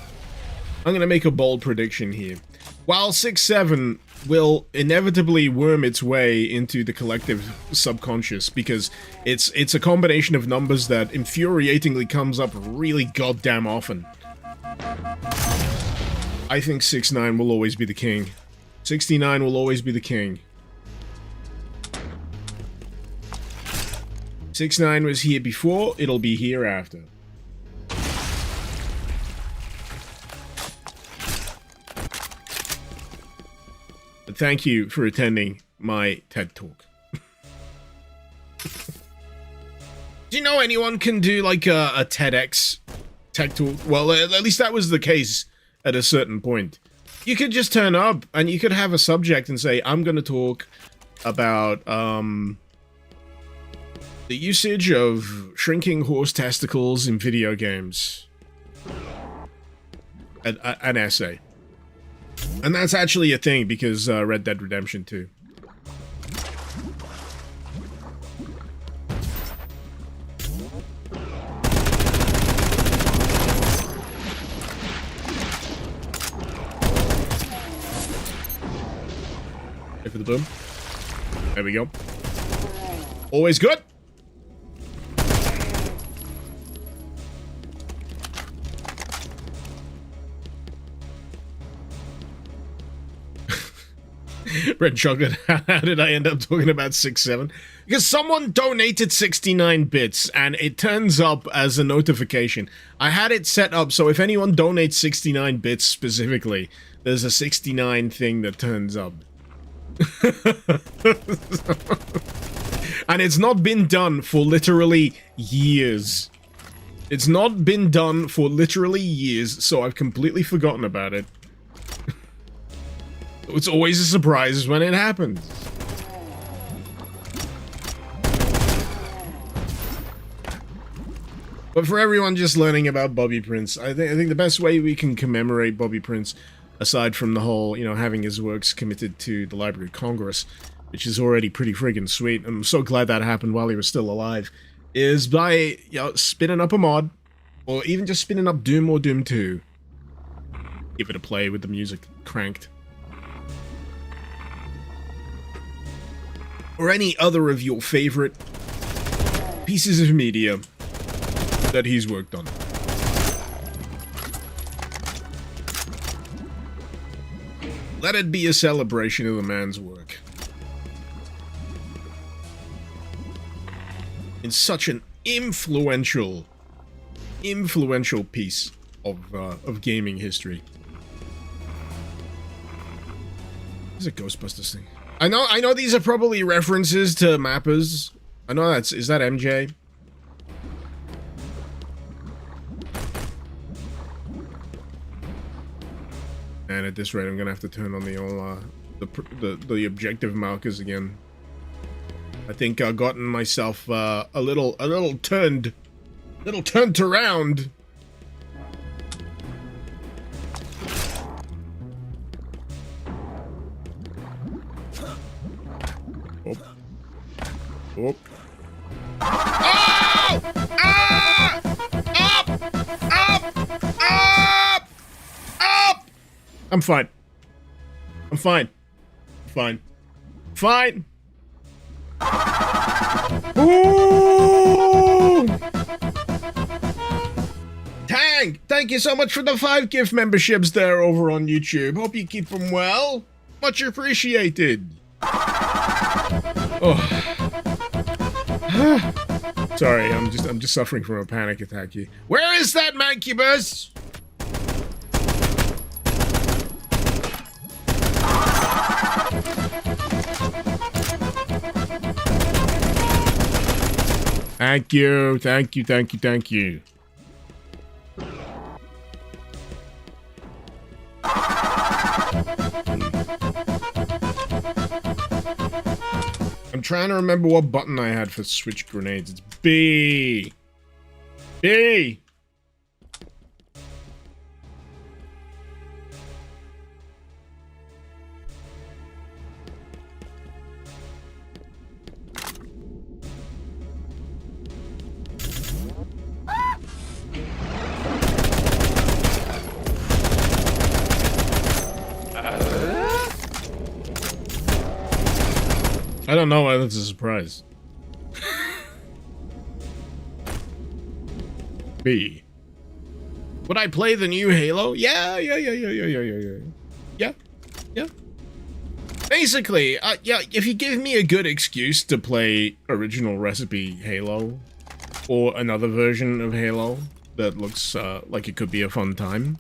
Speaker 1: I'm going to make a bold prediction here. While 6-7 will inevitably worm its way into the collective subconscious, because it's a combination of numbers that infuriatingly comes up really goddamn often. I think 6-9 will always be the king. 69 will always be the king. 6-9 was here before, it'll be here after. But thank you for attending my TED Talk. Do you know anyone can do like a TEDx TED Talk? Well, at least that was the case at a certain point. You could just turn up and you could have a subject and say, I'm going to talk about the usage of shrinking horse testicles in video games. An essay. And that's actually a thing because Red Dead Redemption 2. Wait for the boom. There we go. Always good. Red chocolate. How did I end up talking about 6-7? Because someone donated 69 bits and it turns up as a notification. I had it set up so if anyone donates 69 bits specifically, there's a 69 thing that turns up. And it's not been done for literally years. It's not been done for literally years, so I've completely forgotten about it. It's always a surprise when it happens. But for everyone just learning about Bobby Prince, I think the best way we can commemorate Bobby Prince, aside from the whole, you know, having his works committed to the Library of Congress, which is already pretty friggin' sweet, I'm so glad that happened while he was still alive, is by, you know, spinning up a mod, or even just spinning up Doom or Doom 2. Give it a play with the music cranked. Or any other of your favorite pieces of media that he's worked on. Let it be a celebration of the man's work. In such an influential piece of gaming history. There's a Ghostbusters thing. I know these are probably references to mappers. I know is that MJ? And at this rate, I'm gonna have to turn on the all the objective markers again. I think I've gotten myself a little turned around. Oh. Oh. Oh! Ah! Up! Up! Up! Up! I'm fine. I'm fine. Fine. Fine. Ooh! Tang! Thank you so much for the 5 gift memberships there over on YouTube. Hope you keep them well. Much appreciated. Oh. Sorry, I'm just suffering from a panic attack here. Where is that mancubus? Thank you, thank you, thank you, thank you. I'm trying to remember what button I had for switch grenades. It's B. B. I don't know why that's a surprise. B. Would I play the new Halo? Yeah. Basically, yeah, if you give me a good excuse to play original recipe Halo, or another version of Halo that looks like it could be a fun time,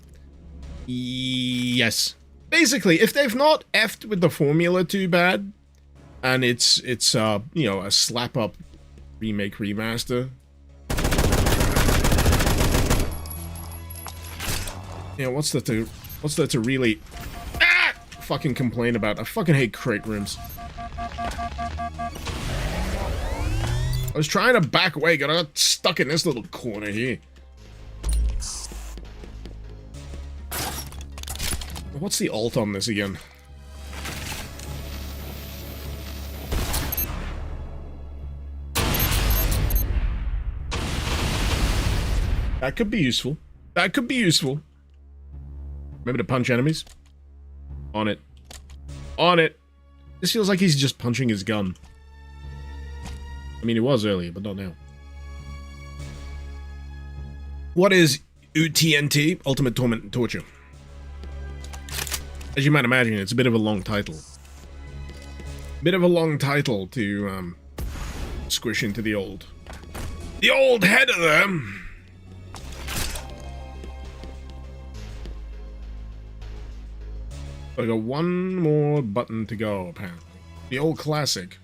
Speaker 1: yes. Basically, if they've not effed with the formula too bad, and it's you know, a slap-up remake remaster. Yeah, what's there to really fucking complain about? I fucking hate crate rooms. I was trying to back away, but I got stuck in this little corner here. What's the alt on this again? That could be useful. That could be useful. Remember to punch enemies? On it. On it. This feels like he's just punching his gun. I mean, he was earlier, but not now. What is UTNT? Ultimate Torment and Torture. As you might imagine, it's a bit of a long title. Bit of a long title to squish into the old head of them. I got one more button to go, apparently. The old classic.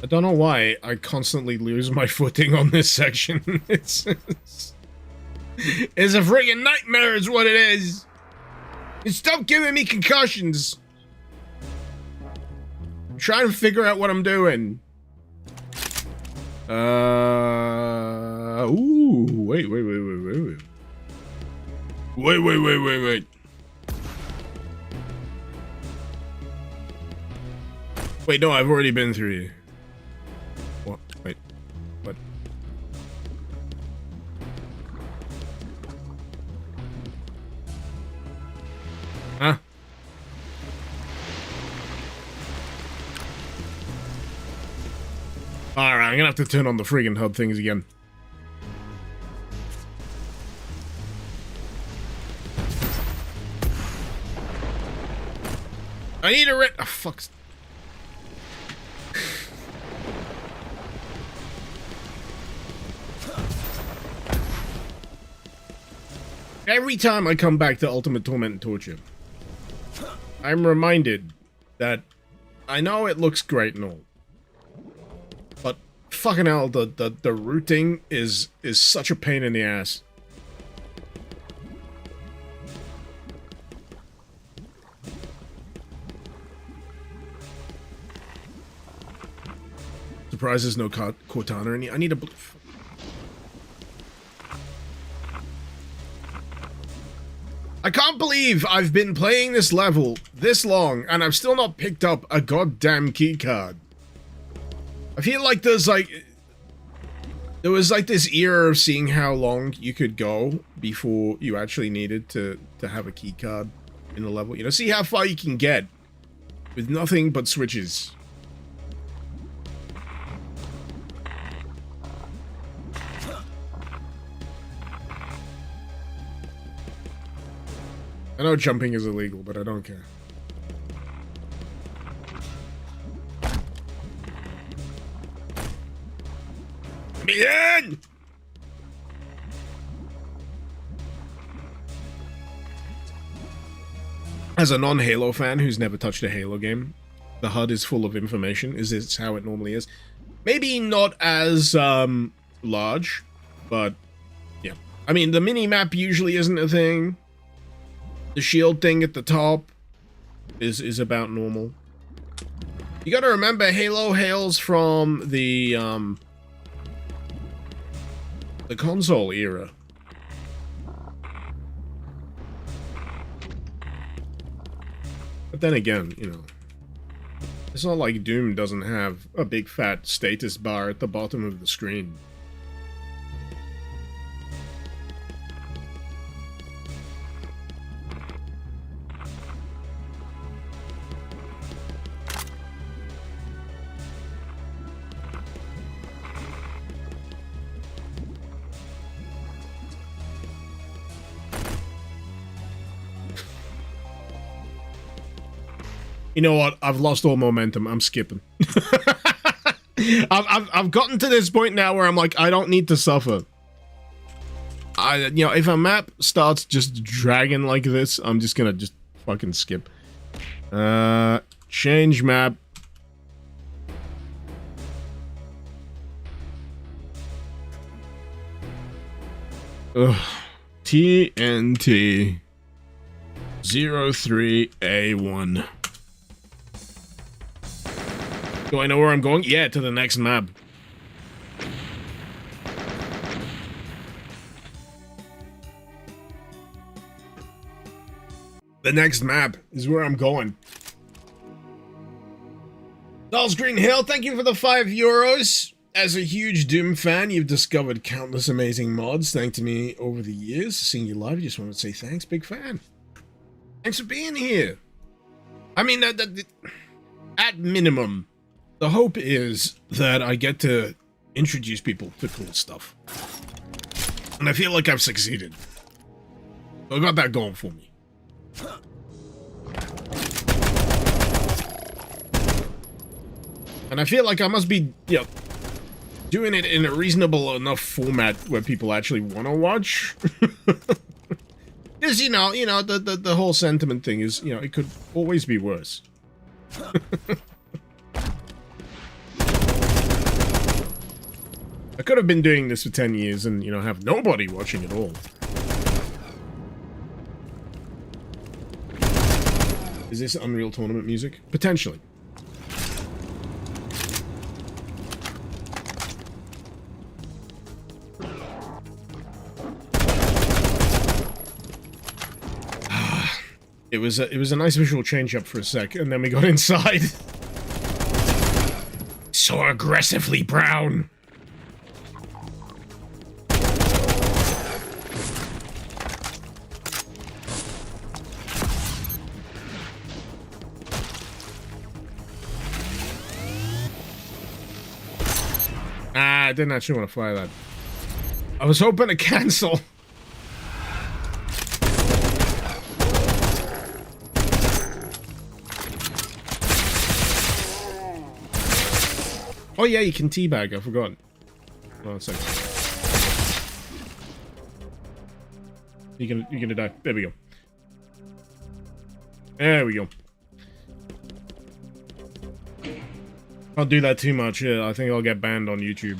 Speaker 1: I don't know why I constantly lose my footing on this section. It's a friggin' nightmare is what it is. And stop giving me concussions. I'm trying to figure out what I'm doing. Ooh, wait. Wait. Wait, no, I've already been through here. What? Wait. What? Huh? Alright, I'm gonna have to turn on the friggin' HUD things again. I need a oh, fuck. Every time I come back to Ultimate Torment and Torture, I'm reminded that I know it looks great and all, but fucking hell, the routing is such a pain in the ass. Surprised there's no Cortana in here. I need a blue. I can't believe I've been playing this level this long and I've still not picked up a goddamn keycard. I feel like there was like this era of seeing how long you could go before you actually needed to have a keycard in the level. You know, see how far you can get with nothing but switches. I know jumping is illegal, but I don't care. Man! As a non-Halo fan who's never touched a Halo game, the HUD is full of information. Is this how it normally is? Maybe not as large, but yeah. I mean, the mini-map usually isn't a thing. The shield thing at the top is about normal. You gotta remember, Halo hails from the console era. But then again, you know, it's not like Doom doesn't have a big fat status bar at the bottom of the screen. You know what? I've lost all momentum. I'm skipping. I've gotten to this point now where I'm like, I don't need to suffer. You know, if a map starts just dragging like this, I'm just gonna just fucking skip. Change map. Ugh. TNT 03A1. Do I know where I'm going? Yeah, to the next map. The next map is where I'm going. Dolls Green Hill, thank you for the €5. As a huge Doom fan, you've discovered countless amazing mods thanks to me over the years. Seeing you live, I just want to say thanks, big fan. Thanks for being here. I mean, at minimum, the hope is that I get to introduce people to cool stuff. And I feel like I've succeeded. I got that going for me. And I feel like I must be, doing it in a reasonable enough format where people actually want to watch. Because, the whole sentiment thing is, it could always be worse. I could have been doing this for 10 years and, have nobody watching at all. Is this Unreal Tournament music? Potentially. It was a nice visual change up for a sec, and then we got inside. So aggressively brown. I didn't actually want to fire that. I was hoping to cancel. Oh yeah, you can teabag, I forgot. Oh, sorry. You're gonna die. There we go. There we go. I'll do that too much, yeah, I think I'll get banned on YouTube.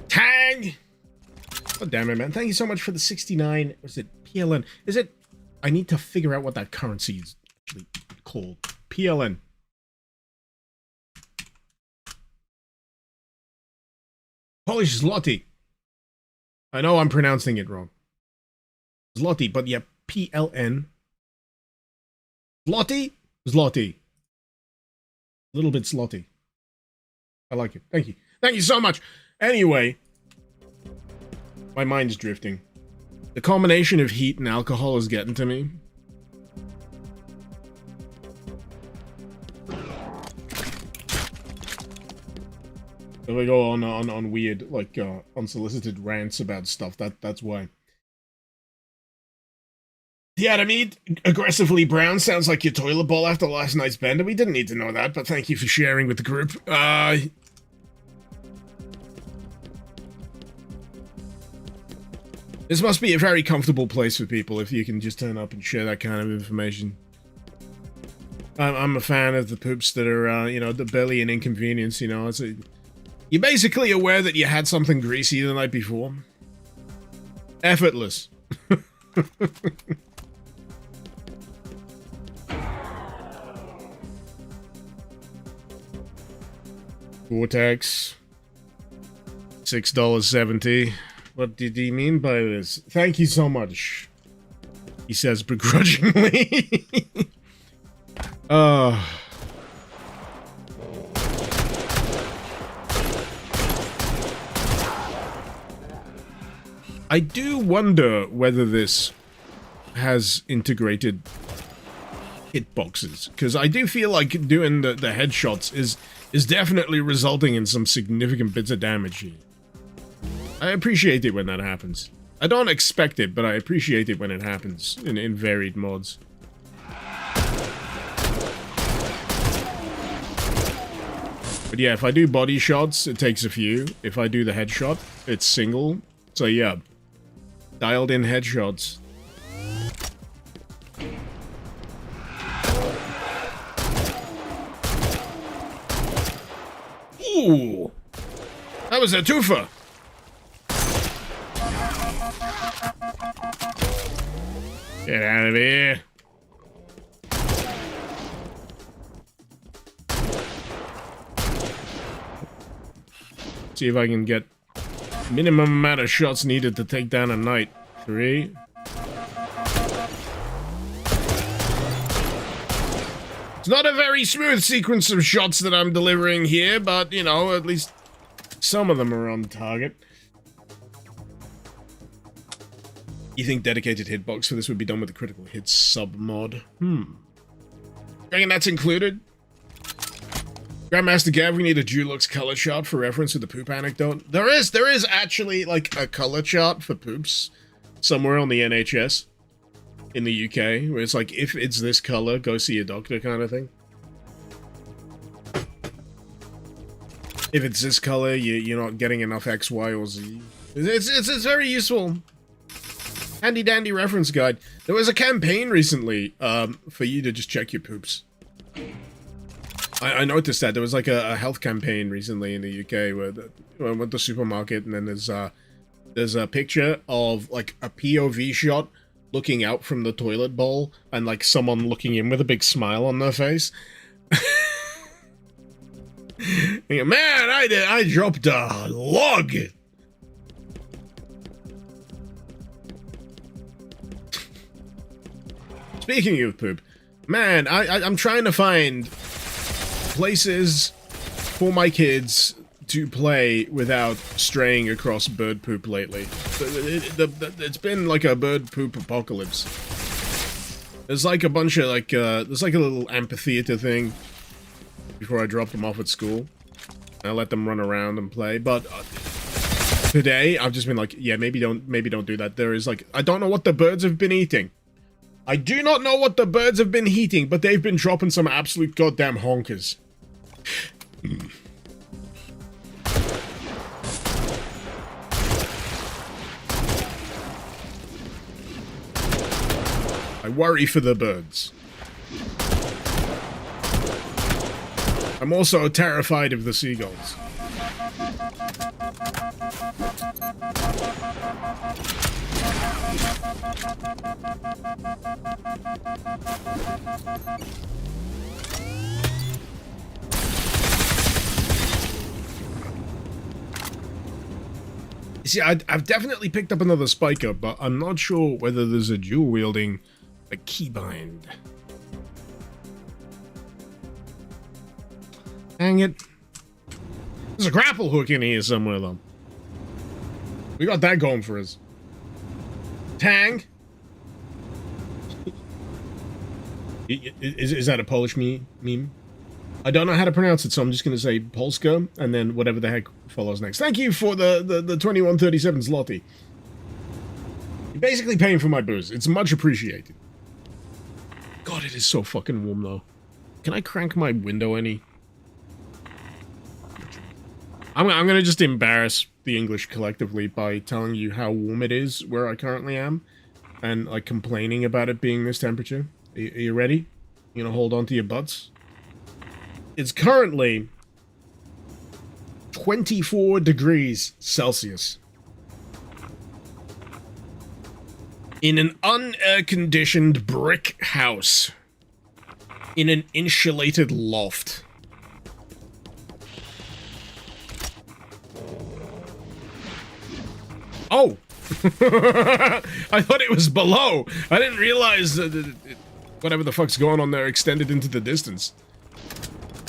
Speaker 1: Tag! Oh, damn it, man. Thank you so much for the 69. Was it PLN? Is it... I need to figure out what that currency is actually called. PLN. Polish zloty. I know I'm pronouncing it wrong. Zloty, but yeah, PLN. Zloty? Zloty. A little bit slotty. I like it. Thank you. Thank you so much. Anyway, my mind's drifting. The combination of heat and alcohol is getting to me. If I go on weird, like, unsolicited rants about stuff, that's why. Yeah, to me, aggressively brown sounds like your toilet bowl after last night's bender. We didn't need to know that, but thank you for sharing with the group. This must be a very comfortable place for people if you can just turn up and share that kind of information. I'm a fan of the poops that are, the barely an inconvenience, It's you're basically aware that you had something greasy the night before. Effortless. Vortex. $6.70. What did he mean by this? Thank you so much. He says begrudgingly. I do wonder whether this has integrated hitboxes, because I do feel like doing the headshots is definitely resulting in some significant bits of damage here. I appreciate it when that happens. I don't expect it, but I appreciate it when it happens in varied mods. But yeah, if I do body shots, it takes a few. If I do the headshot, it's single. So yeah, dialed in headshots. Ooh! That was a twofer! Get out of here. See if I can get Minimum amount of shots needed to take down a knight. 3. It's not a very smooth sequence of shots that I'm delivering here, but, you know, at least some of them are on target. You think dedicated hitbox for this would be done with the critical hits sub-mod? Reckon that's included? Grandmaster Gav, we need a Dulux color chart for reference to the poop anecdote. There is actually, like, a color chart for poops somewhere on the NHS in the UK, where it's like, if it's this color, go see a doctor kind of thing. If it's this color, you're not getting enough X, Y, or Z. It's very useful. Handy dandy reference guide. There was a campaign recently for you to just check your poops. I noticed that there was like a health campaign recently in the UK where I went to the supermarket and then there's a picture of like a POV shot looking out from the toilet bowl and like someone looking in with a big smile on their face. Man, I dropped a log. Speaking of poop, man, I'm trying to find places for my kids to play without straying across bird poop lately. It's been like a bird poop apocalypse. There's like a bunch of like, there's like a little amphitheater thing before I drop them off at school. I let them run around and play, but today I've just been like, yeah, maybe don't do that. There is like, I don't know what the birds have been eating. I do not know what the birds have been eating, but they've been dropping some absolute goddamn honkers. I worry for the birds. I'm also terrified of the seagulls. See, I've definitely picked up another spiker, but I'm not sure whether there's a dual-wielding keybind. Hang it. There's a grapple hook in here somewhere, though. We got that going for us. Tang? Is that a Polish meme? I don't know how to pronounce it, so I'm just going to say Polska, and then whatever the heck follows next. Thank you for the 2137 zloty. You're basically paying for my booze. It's much appreciated. God, it is so fucking warm, though. Can I crank my window any? I'm going to just embarrass the English collectively by telling you how warm it is where I currently am, and, like, complaining about it being this temperature. Are you ready? You gonna hold on to your butts? It's currently 24 degrees Celsius. In an unair-conditioned brick house. In an insulated loft. Oh! I thought it was below. I didn't realize that whatever the fuck's going on there extended into the distance.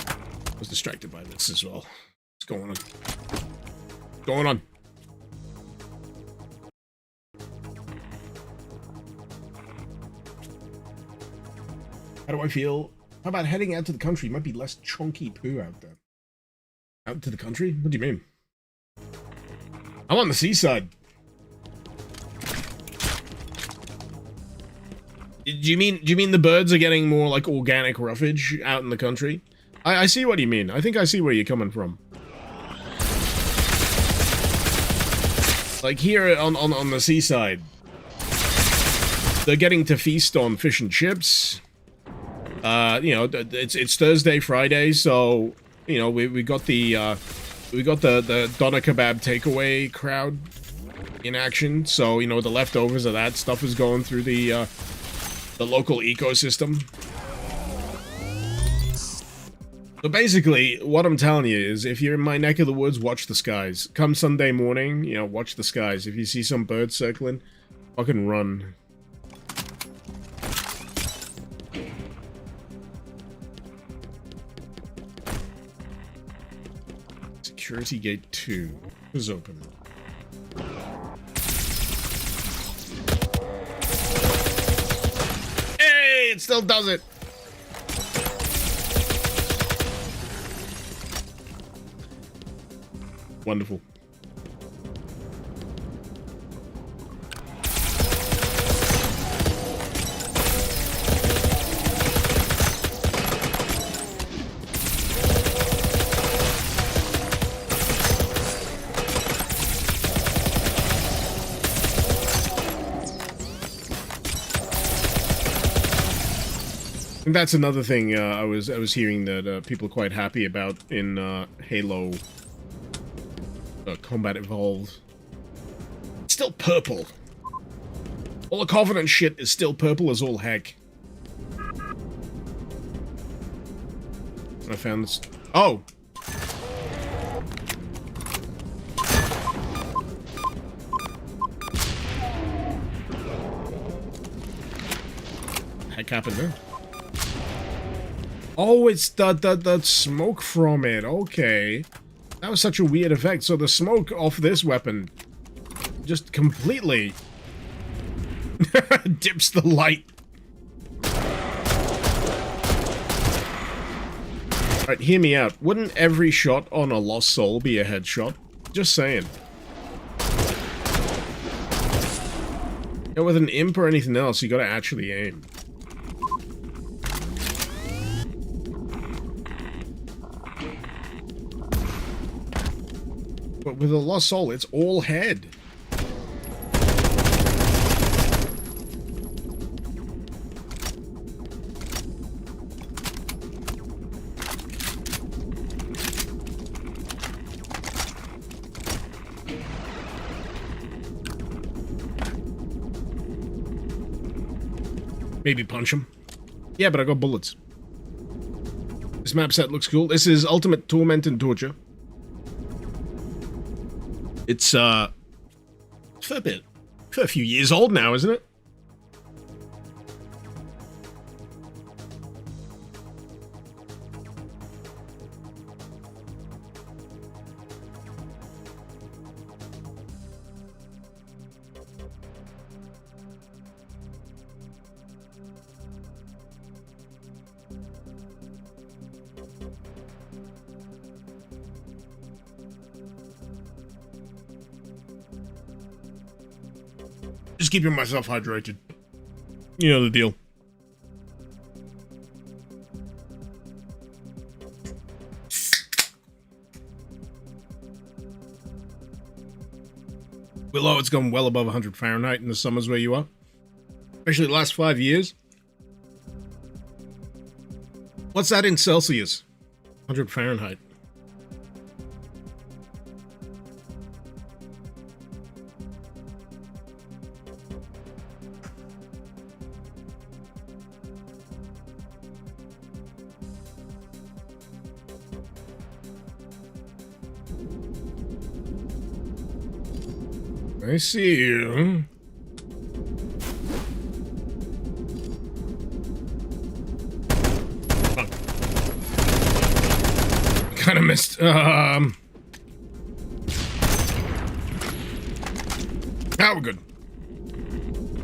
Speaker 1: I was distracted by this as well. What's going on? What's going on? How do I feel? How about heading out to the country? Might be less chunky poo out there. Out to the country? What do you mean? I'm on the seaside. Do you mean the birds are getting more like organic roughage out in the country? I see what you mean. I think I see where you're coming from. Like here on the seaside, they're getting to feast on fish and chips. You know, it's Thursday, Friday, so you know we got the doner kebab takeaway crowd in action. So you know the leftovers of that stuff is going through the local ecosystem. So basically, what I'm telling you is, if you're in my neck of the woods, watch the skies. Come Sunday morning, you know, watch the skies. If you see some birds circling, fucking run. Security gate 2 is open. Hey, it still does it. Wonderful. And that's another thing I was hearing that people are quite happy about in Halo Combat Evolved. It's still purple. All the Covenant shit is still purple as all heck. I found this. Oh! Heck happened there? Oh, it's the smoke from it. Okay. That was such a weird effect. So the smoke off this weapon just completely dips the light. Alright, hear me out. Wouldn't every shot on a Lost Soul be a headshot? Just saying. Yeah, with an imp or anything else, you gotta actually aim. But with a Lost Soul, it's all head. Maybe punch him. Yeah, but I got bullets. This map set looks cool. This is Ultimate Torment and Torture. It's a few years old now, isn't it? Just keeping myself hydrated. You know the deal. Below, it's gone well above 100 Fahrenheit in the summers where you are. Especially the last 5 years. What's that in Celsius? 100 Fahrenheit. I see you. Fuck. Kinda missed. Now we're good.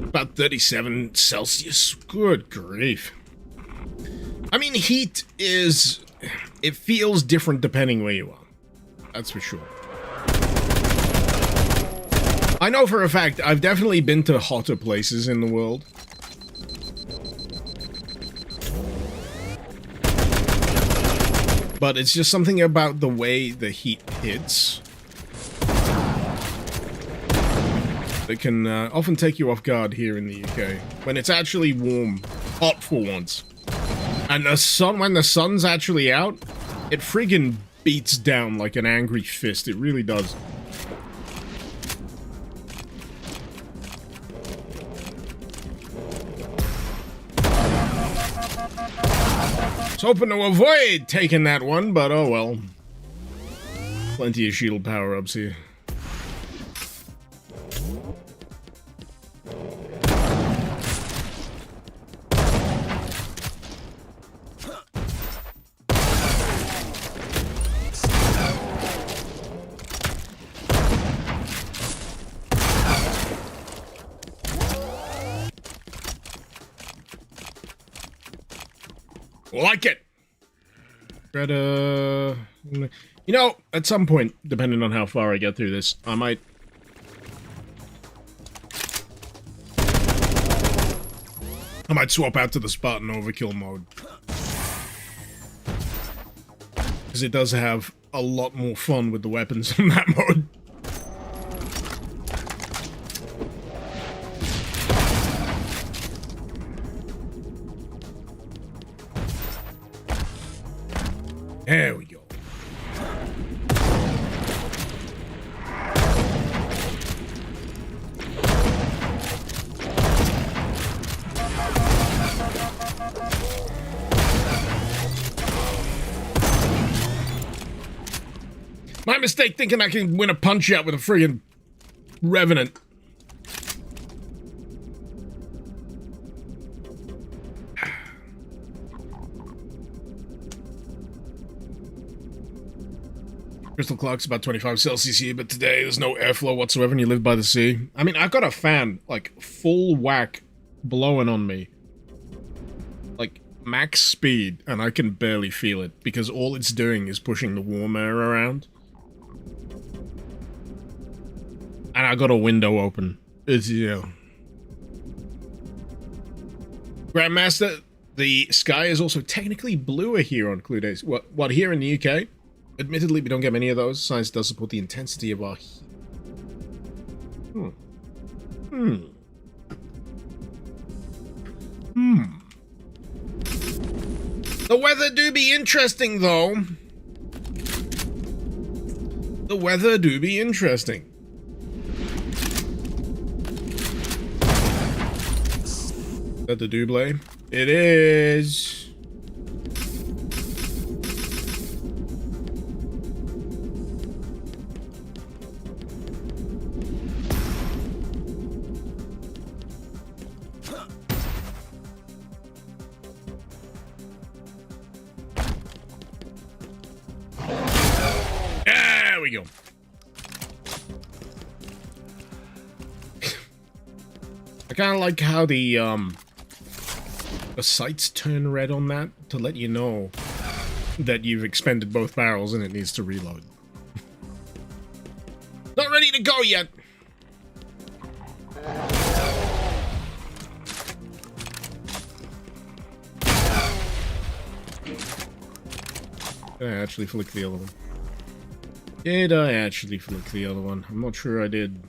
Speaker 1: About 37 Celsius. Good grief. I mean, heat is... It feels different depending where you are. That's for sure. I know for a fact, I've definitely been to hotter places in the world. But it's just something about the way the heat hits that can often take you off guard here in the UK. When it's actually warm, hot for once. And the sun, when the sun's actually out, it friggin' beats down like an angry fist. It really does. hoping to avoid taking that one, but oh well. Plenty of shield power-ups here. Like it. You know, at some point, depending on how far I get through this, I might swap out to the Spartan Overkill mode. Because it does have a lot more fun with the weapons in that mode. There we go. My mistake thinking I can win a punch-out with a friggin' Revenant. Crystal clock's about 25 Celsius here, but today there's no airflow whatsoever and you live by the sea. I mean, I've got a fan, like, full whack blowing on me. Like, max speed, and I can barely feel it, because all it's doing is pushing the warm air around. And I got a window open. It's, yeah. Grandmaster, the sky is also technically bluer here on clear days. What here in the UK? Admittedly, we don't get many of those. Science does support the intensity of our heat. The weather do be interesting, though. The weather do be interesting. Is that the double? It is. There we go. I kind of like how the sights turn red on that to let you know that you've expended both barrels and it needs to reload. Not ready to go yet. Did I actually flick the other one? Did I actually flick the other one? I'm not sure I did.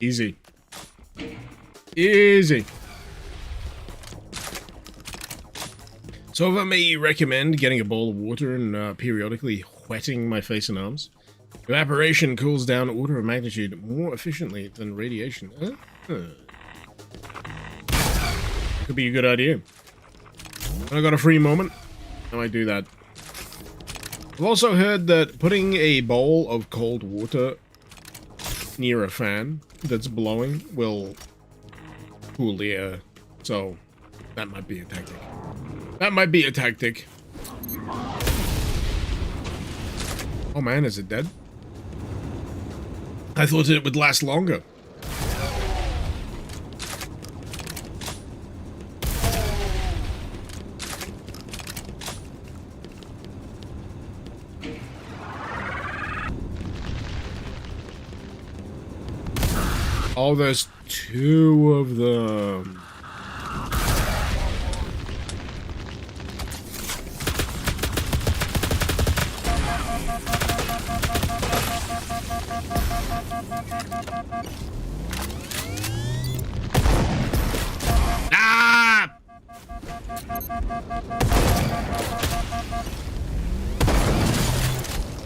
Speaker 1: Easy. Easy. So if I may recommend getting a bowl of water and periodically wetting my face and arms. Evaporation cools down order of magnitude more efficiently than radiation. Could be a good idea. When I got a free moment, I might do that. I've also heard that putting a bowl of cold water near a fan that's blowing will cool the air. So that might be a tactic. That might be a tactic. Oh man, is it dead? I thought it would last longer. Oh, there's two of them.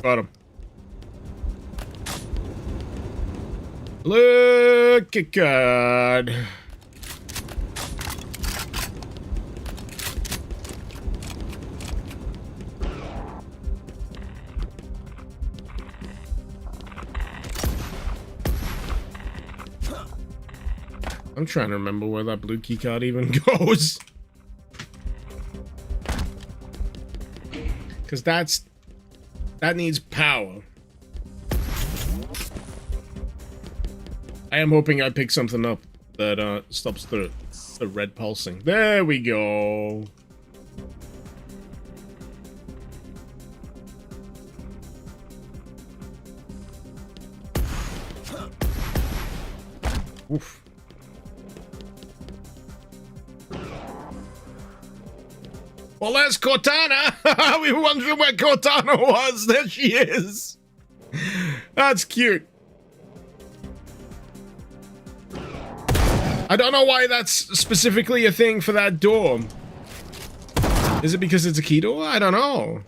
Speaker 1: Got him. Look at God. I'm trying to remember where that blue key card even goes. Because that needs power. I am hoping I pick something up that stops the red pulsing. There we go. Oof. Well, there's Cortana! We were wondering where Cortana was. There she is. That's cute. I don't know why that's specifically a thing for that door. Is it because it's a key door? I don't know.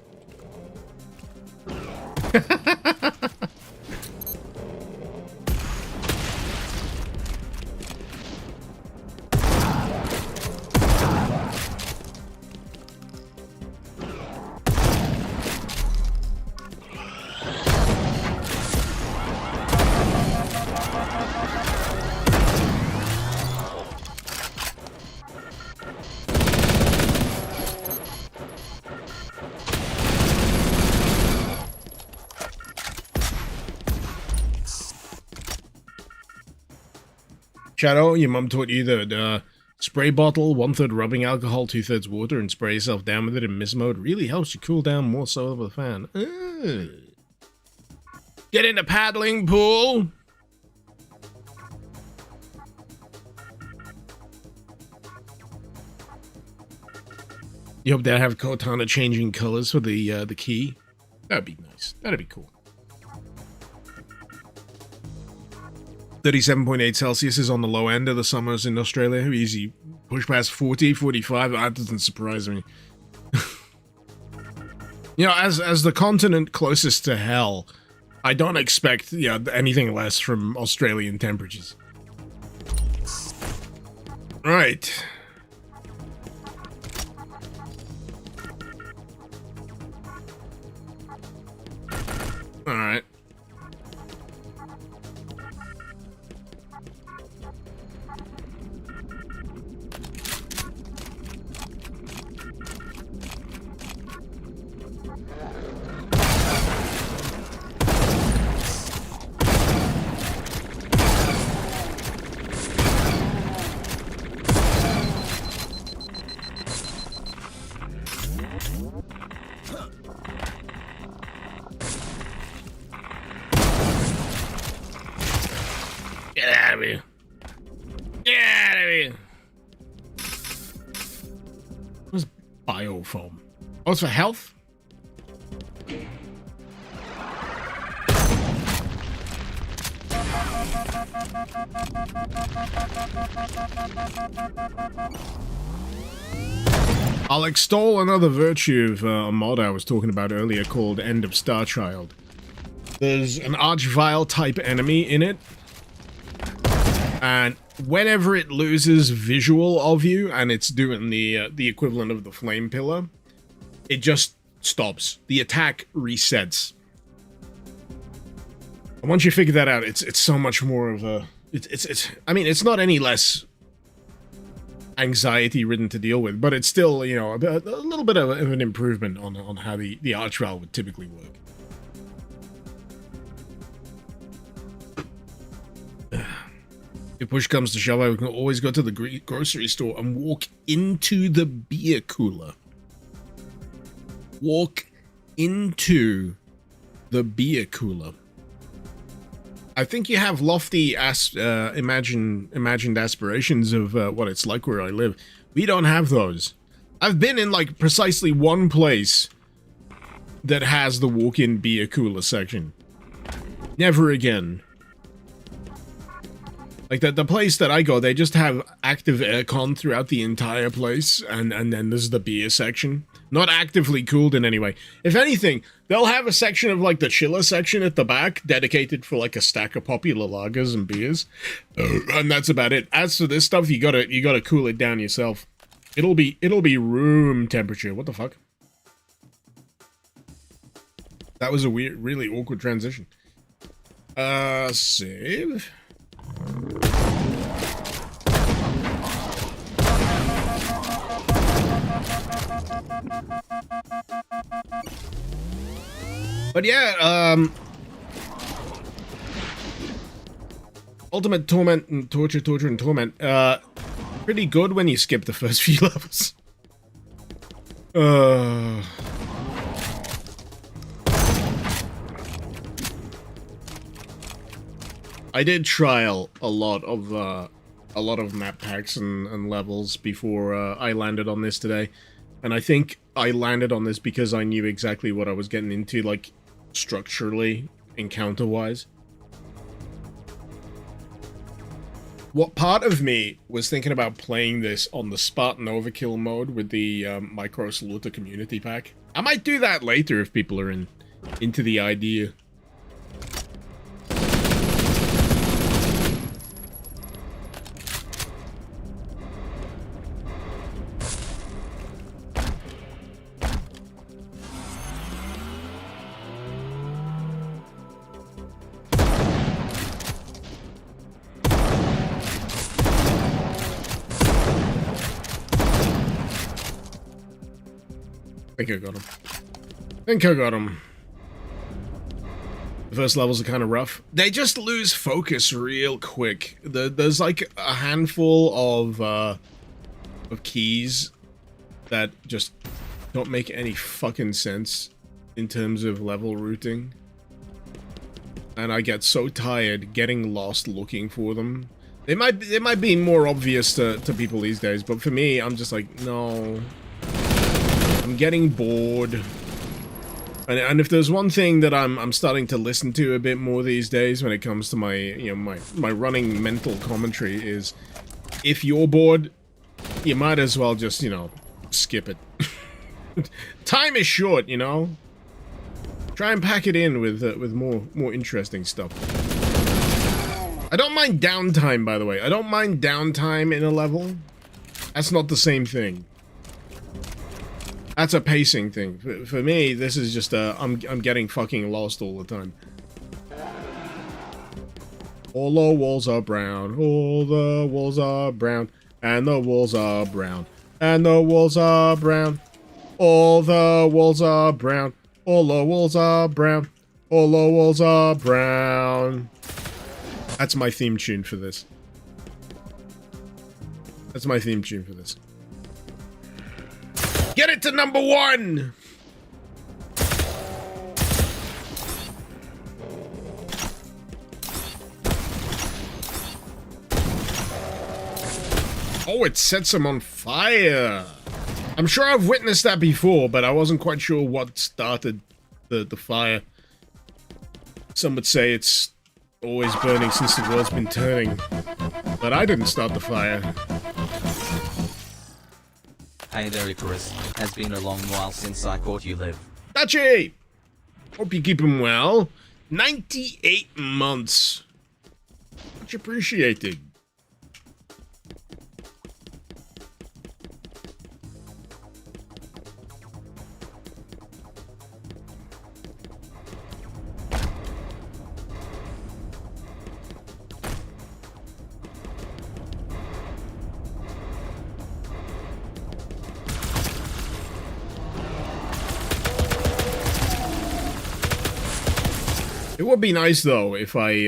Speaker 1: Shadow, your mum taught you that spray bottle, 1/3 rubbing alcohol, 2/3 water, and spray yourself down with it in mist mode really helps you cool down more so over the fan. Get in the paddling pool. You hope they have Cortana changing colors for the key. That'd be nice. That'd be cool. 37.8 Celsius is on the low end of the summers in Australia. We usually push past 40, 45. That doesn't surprise me. You know, as the continent closest to hell, I don't expect anything less from Australian temperatures. Right. All right. Get out of here. Get out of here. What's biofoam? Oh, it's for health? I'll extol another virtue of a mod I was talking about earlier called End of Star Child. There's an Archvile type enemy in it, and whenever it loses visual of you and it's doing the equivalent of the flame pillar, it just stops. The attack resets. And once you figure that out, it's so much more of a I mean, it's not any less anxiety ridden to deal with, but it's still, you know, a little bit of an improvement on how the Archvile would typically work. If push comes to shove, I can always go to the grocery store and walk into the beer cooler. Walk into the beer cooler. I think you have lofty imagined aspirations of what it's like where I live. We don't have those. I've been in like precisely one place that has the walk-in beer cooler section. Never again. Like the place that I go, they just have active aircon throughout the entire place, and then there's the beer section. Not actively cooled in any way. If anything, they'll have a section of like the chiller section at the back dedicated for like a stack of popular lagers and beers, and that's about it. As for this stuff, you gotta cool it down yourself. It'll be room temperature. What the fuck? That was a weird, really awkward transition. Save. But yeah, Ultimate Torment and Torture and Torment, pretty good when you skip the first few levels. I did trial a lot of map packs and levels before I landed on this today, and I think I landed on this because I knew exactly what I was getting into, like structurally, encounter-wise. What part of me was thinking about playing this on the Spartan Overkill mode with the Micro Slaughter community pack. I might do that later if people are into the idea. I think I got him. The first levels are kind of rough. They just lose focus real quick. There's like a handful of keys that just don't make any fucking sense in terms of level routing. And I get so tired getting lost looking for them. It might be more obvious to people these days, but for me, I'm just like, no. I'm getting bored. And if there's one thing that I'm starting to listen to a bit more these days when it comes to my my running mental commentary is, if you're bored, you might as well just, skip it. Time is short, Try and pack it in with more interesting stuff. I don't mind downtime, by the way. I don't mind downtime in a level. That's not the same thing. That's a pacing thing. For me, this is just I'm getting fucking lost all the time. All the walls are brown. All the walls are brown. And the walls are brown. And the walls are brown. All the walls are brown. All the walls are brown. All the walls are brown. That's my theme tune for this. That's my theme tune for this. Get it to number 1! Oh, it sets him on fire! I'm sure I've witnessed that before, but I wasn't quite sure what started the fire. Some would say it's always burning since the world's been turning. But I didn't start the fire.
Speaker 2: Hey there, Icarus. Has been a long while since I caught you live.
Speaker 1: Dutchy! Hope you keep him well. 98 months. Much appreciated. It would be nice, though, if I,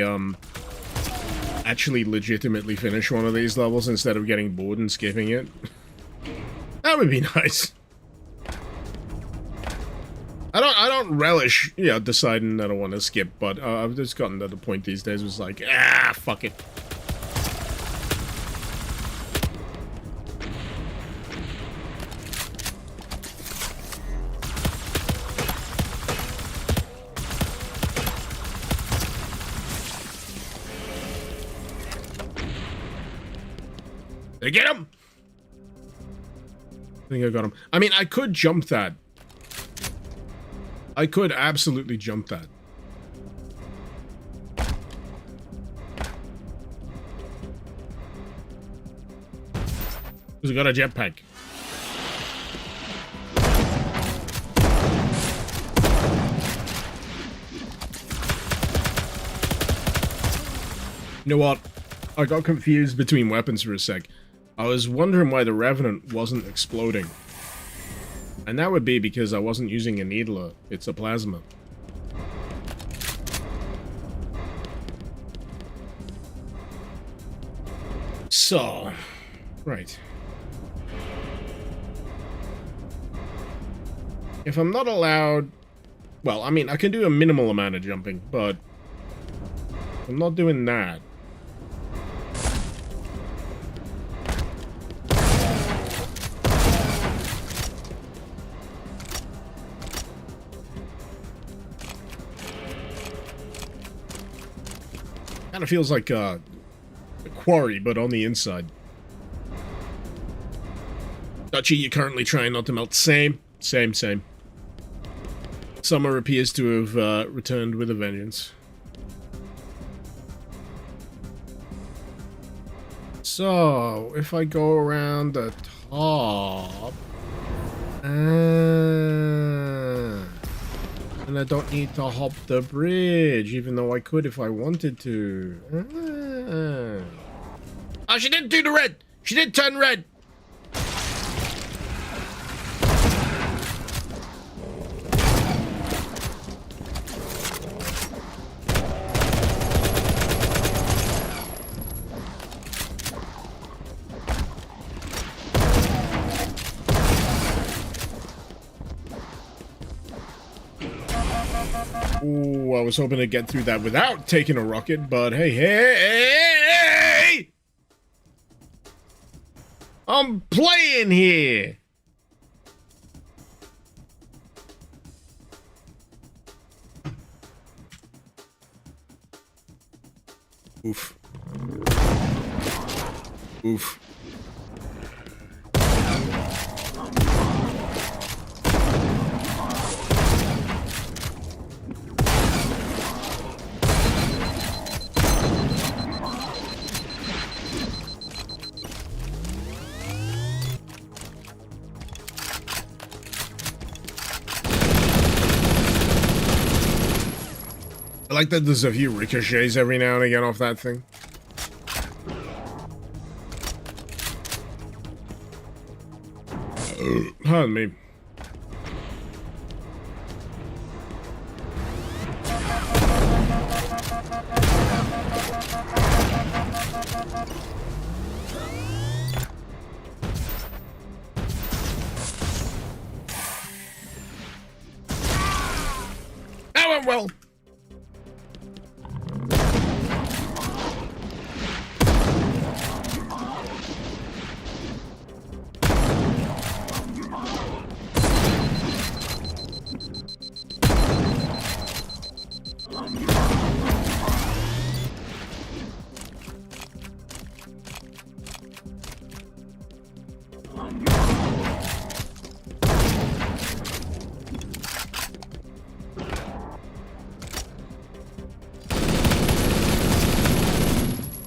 Speaker 1: actually legitimately finish one of these levels instead of getting bored and skipping it. That would be nice. I don't relish, deciding that I want to skip, but, I've just gotten to the point these days where it's like, fuck it. They get him! I think I got him. I mean, I could jump that. I could absolutely jump that. Because I got a jetpack. You know what? I got confused between weapons for a sec. I was wondering why the Revenant wasn't exploding. And that would be because I wasn't using a needler. It's a plasma. So, right. If I'm not allowed... Well, I mean, I can do a minimal amount of jumping, but... I'm not doing that. Kind of feels like a quarry, but on the inside. Dutchie, you're currently trying not to melt. Same. Summer appears to have returned with a vengeance. So, if I go around the top... and I don't need to hop the bridge, even though I could if I wanted to. Oh, she didn't do the red! She did turn red! Ooh, I was hoping to get through that without taking a rocket, but hey! I'm playing here! Oof. Oof. I like that there's a few ricochets every now and again off that thing. Pardon me. That went well.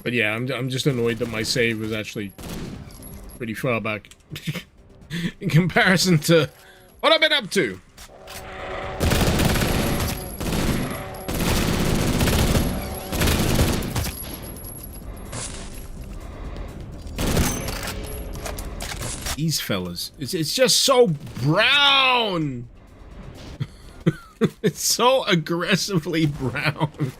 Speaker 1: But yeah, I'm just annoyed that my save was actually pretty far back in comparison to what I've been up to. These fellas, it's just so brown. It's so aggressively brown.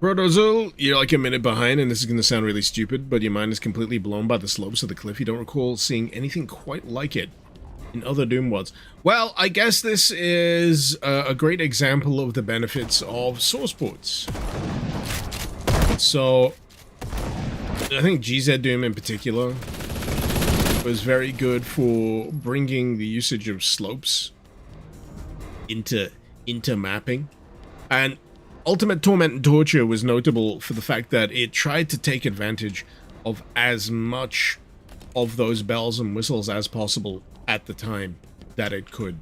Speaker 1: Protozul, you're like a minute behind, and this is going to sound really stupid, but your mind is completely blown by the slopes of the cliff. You don't recall seeing anything quite like it in other Doom worlds. Well, I guess this is a great example of the benefits of source ports. So, I think GZ Doom in particular was very good for bringing the usage of slopes into mapping. And Ultimate Torment and Torture was notable for the fact that it tried to take advantage of as much of those bells and whistles as possible at the time that it could.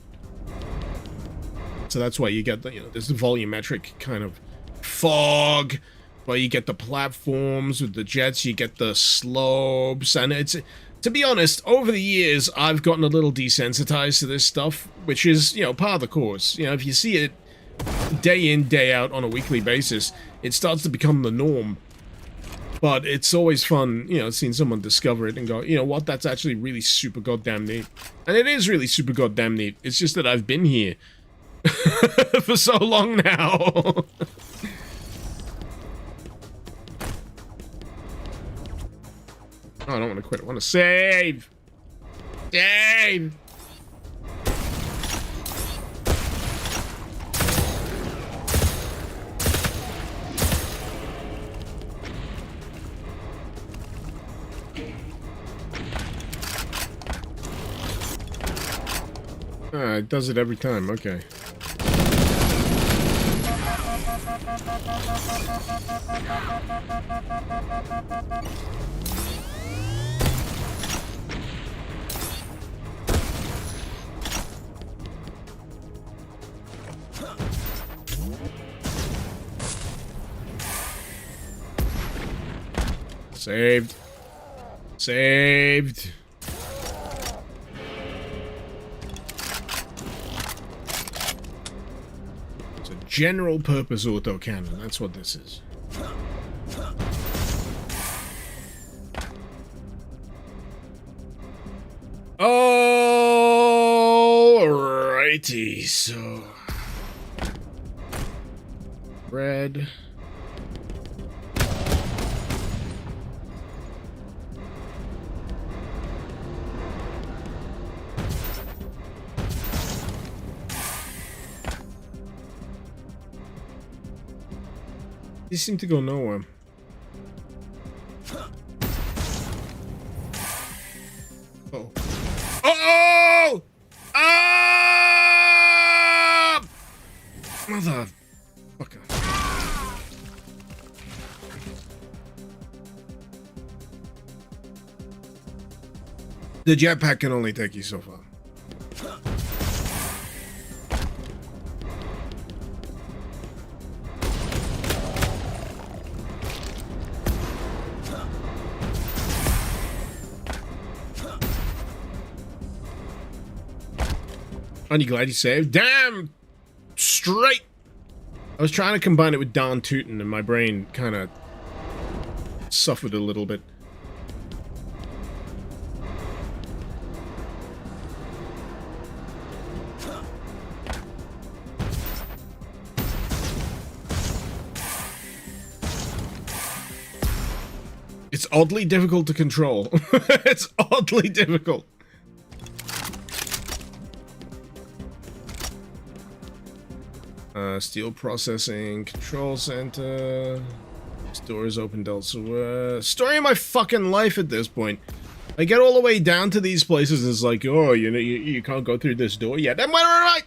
Speaker 1: So that's why you get the, this volumetric kind of fog, where you get the platforms with the jets, you get the slopes, and it's, to be honest, over the years, I've gotten a little desensitized to this stuff, which is, part of the course. If you see it day in, day out on a weekly basis, it starts to become the norm. But it's always fun, seeing someone discover it and go, what, that's actually really super goddamn neat. And it is really super goddamn neat. It's just that I've been here for so long now. Oh, I don't want to quit. I want to save. Save. It does it every time. Okay. Saved. Saved. It's a general purpose autocannon. That's what this is. Alrighty, so red. These seem to go nowhere. Oh. Oh! Ah! Motherfucker. The jetpack can only take you so far. Aren't you glad you saved? Damn! Straight! I was trying to combine it with Darn Tootin' and my brain kind of suffered a little bit. It's oddly difficult to control. It's oddly difficult. Steel processing, control center. This door is opened elsewhere. Story of my fucking life at this point. I get all the way down to these places and it's like, oh, you can't go through this door yet. Then where am I?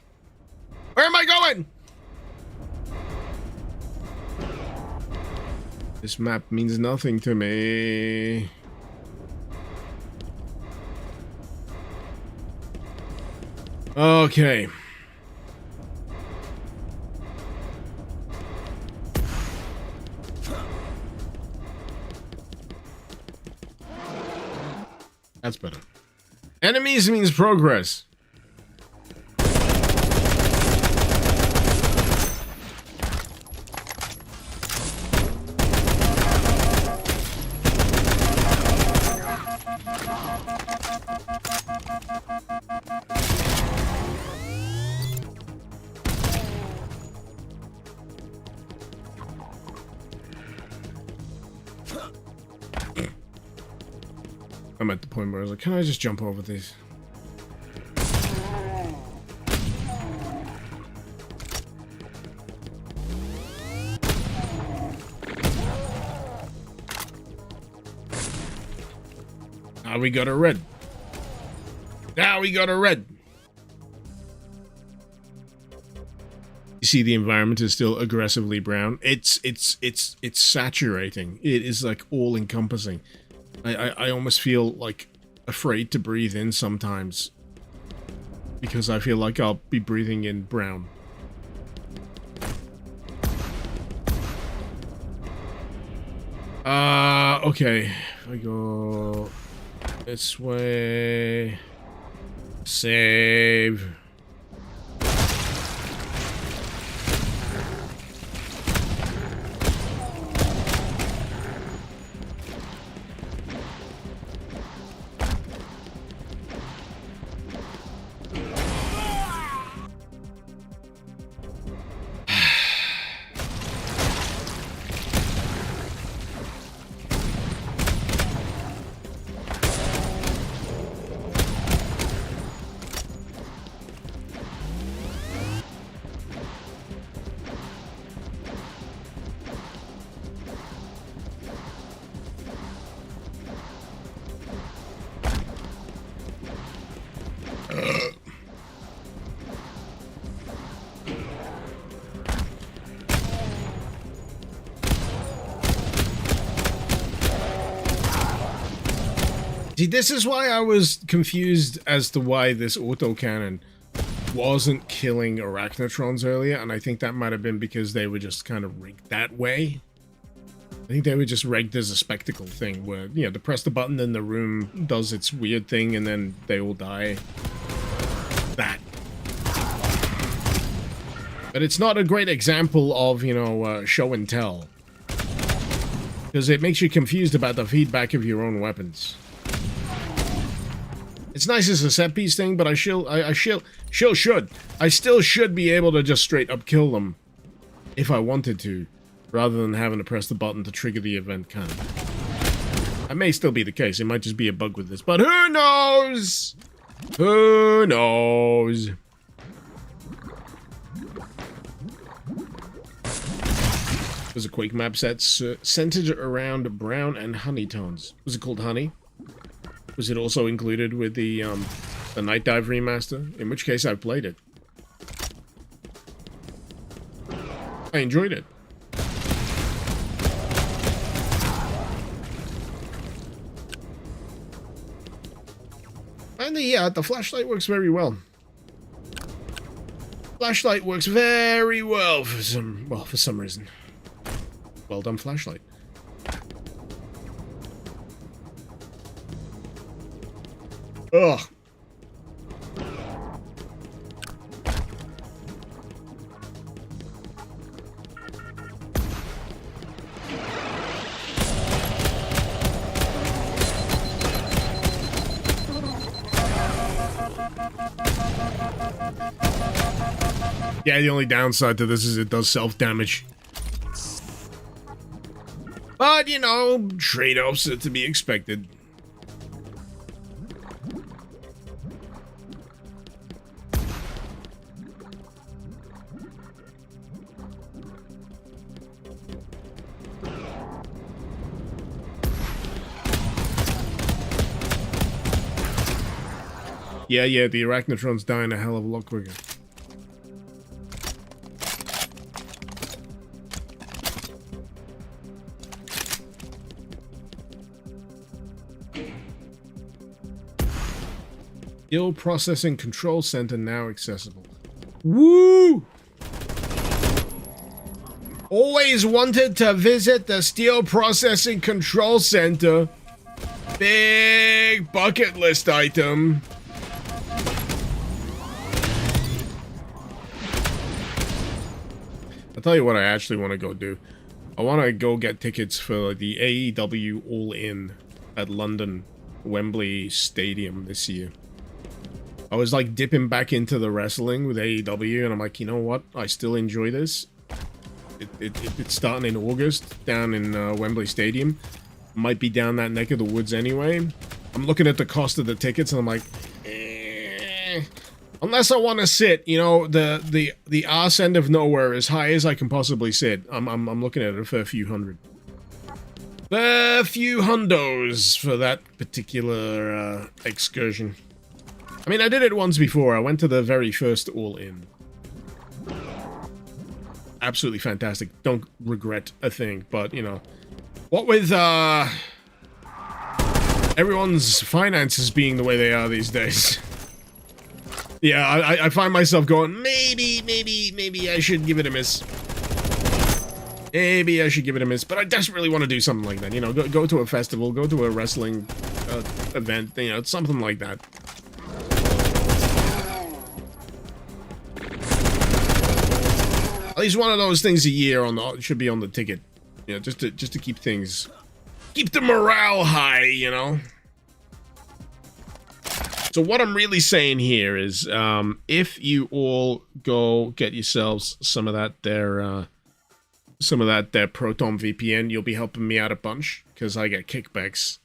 Speaker 1: Where am I going? This map means nothing to me. Okay. That's better. Enemies means progress. I'm at the point where I was like, can I just jump over these? Ah, we got a red. Now we got a red. You see the environment is still aggressively brown. It's saturating. It is like all encompassing. I almost feel like afraid to breathe in sometimes because I feel like I'll be breathing in brown. Okay. If I go this way, save. See, this is why I was confused as to why this autocannon wasn't killing arachnotrons earlier, and I think that might have been because they were just kind of rigged that way. I think they were just rigged as a spectacle thing, where, you know, to press the button and the room does its weird thing, and then they all die. That. But it's not a great example of, you know, show and tell. Because it makes you confused about the feedback of your own weapons. It's nice as a set piece thing, but I still should be able to just straight up kill them if I wanted to, rather than having to press the button to trigger the event kind of. That may still be the case. It might just be a bug with this, but who knows? Who knows? There's a Quake map set centered around brown and honey tones. Was it called Honey? Was it also included with the Night Dive remaster? In which case I've played it. I enjoyed it. And the flashlight works very well. Flashlight works very well for some reason. Well done, flashlight. Ugh. Yeah, the only downside to this is it does self-damage. But, you know, trade-offs are to be expected. Yeah, the arachnotrons dying a hell of a lot quicker. Steel Processing Control Center now accessible. Woo! Always wanted to visit the Steel Processing Control Center. Big bucket list item. I'll tell you what I actually want to go do. I want to go get tickets for the AEW All-In at London Wembley Stadium this year. I was like dipping back into the wrestling with AEW, and I'm like, you know what? I still enjoy this. It's starting in August down in Wembley Stadium. Might be down that neck of the woods anyway. I'm looking at the cost of the tickets, and I'm like, unless I want to sit, you know, the arse end of nowhere as high as I can possibly sit. I'm looking at it for a few hundred. A few hundos for that particular excursion. I mean, I did it once before. I went to the very first all-in. Absolutely fantastic. Don't regret a thing, but, you know. What with, everyone's finances being the way they are these days. Yeah, I find myself going, maybe I should give it a miss. Maybe I should give it a miss, but I desperately want to do something like that. You know, go to a festival, go to a wrestling event, you know, something like that. At least one of those things a year should be on the ticket. You know, just to keep things, keep the morale high, you know. So what I'm really saying here is, if you all go get yourselves some of that there Proton VPN, you'll be helping me out a bunch because I get kickbacks.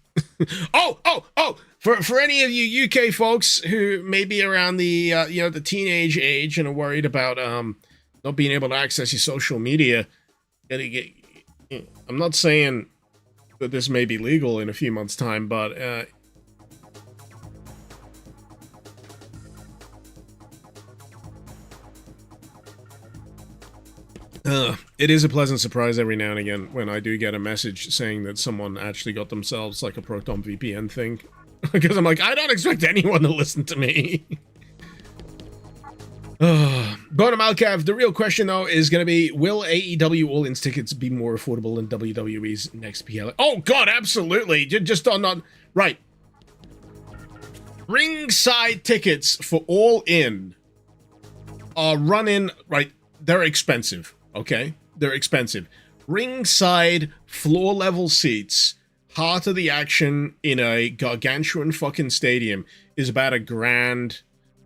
Speaker 1: oh! For any of you UK folks who may be around the the teenage age and are worried about not being able to access your social media, I'm not saying that this may be legal in a few months' time, but it is a pleasant surprise every now and again when I do get a message saying that someone actually got themselves like a Proton VPN thing. Because I'm like, I don't expect anyone to listen to me. Bonum Alcav, the real question though is going to be, will AEW All-In's tickets be more affordable than WWE's next PLA? Oh god, absolutely. Just on not right. Ringside tickets for All-In are running, right, they're expensive. Okay, they're expensive. Ringside floor level seats, heart of the action in a gargantuan fucking stadium is about $1,000,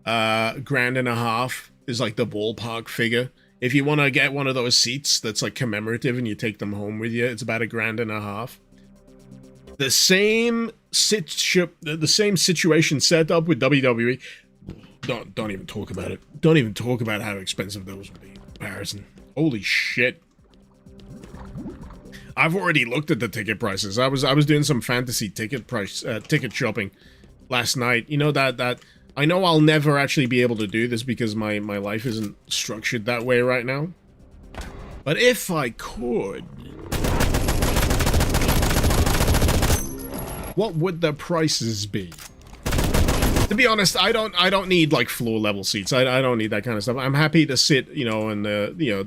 Speaker 1: $1,500 is like the ballpark figure. If you want to get one of those seats that's like commemorative and you take them home with you, it's about $1,500. The same situation set up with WWE. Don't even talk about it. Don't even talk about how expensive those would be in comparison. Holy shit. I've already looked at the ticket prices. I was doing some fantasy ticket shopping last night. You know that I know I'll never actually be able to do this because my life isn't structured that way right now. But if I could, what would the prices be? To be honest, I don't need like floor level seats. I don't need that kind of stuff. I'm happy to sit, you know, in the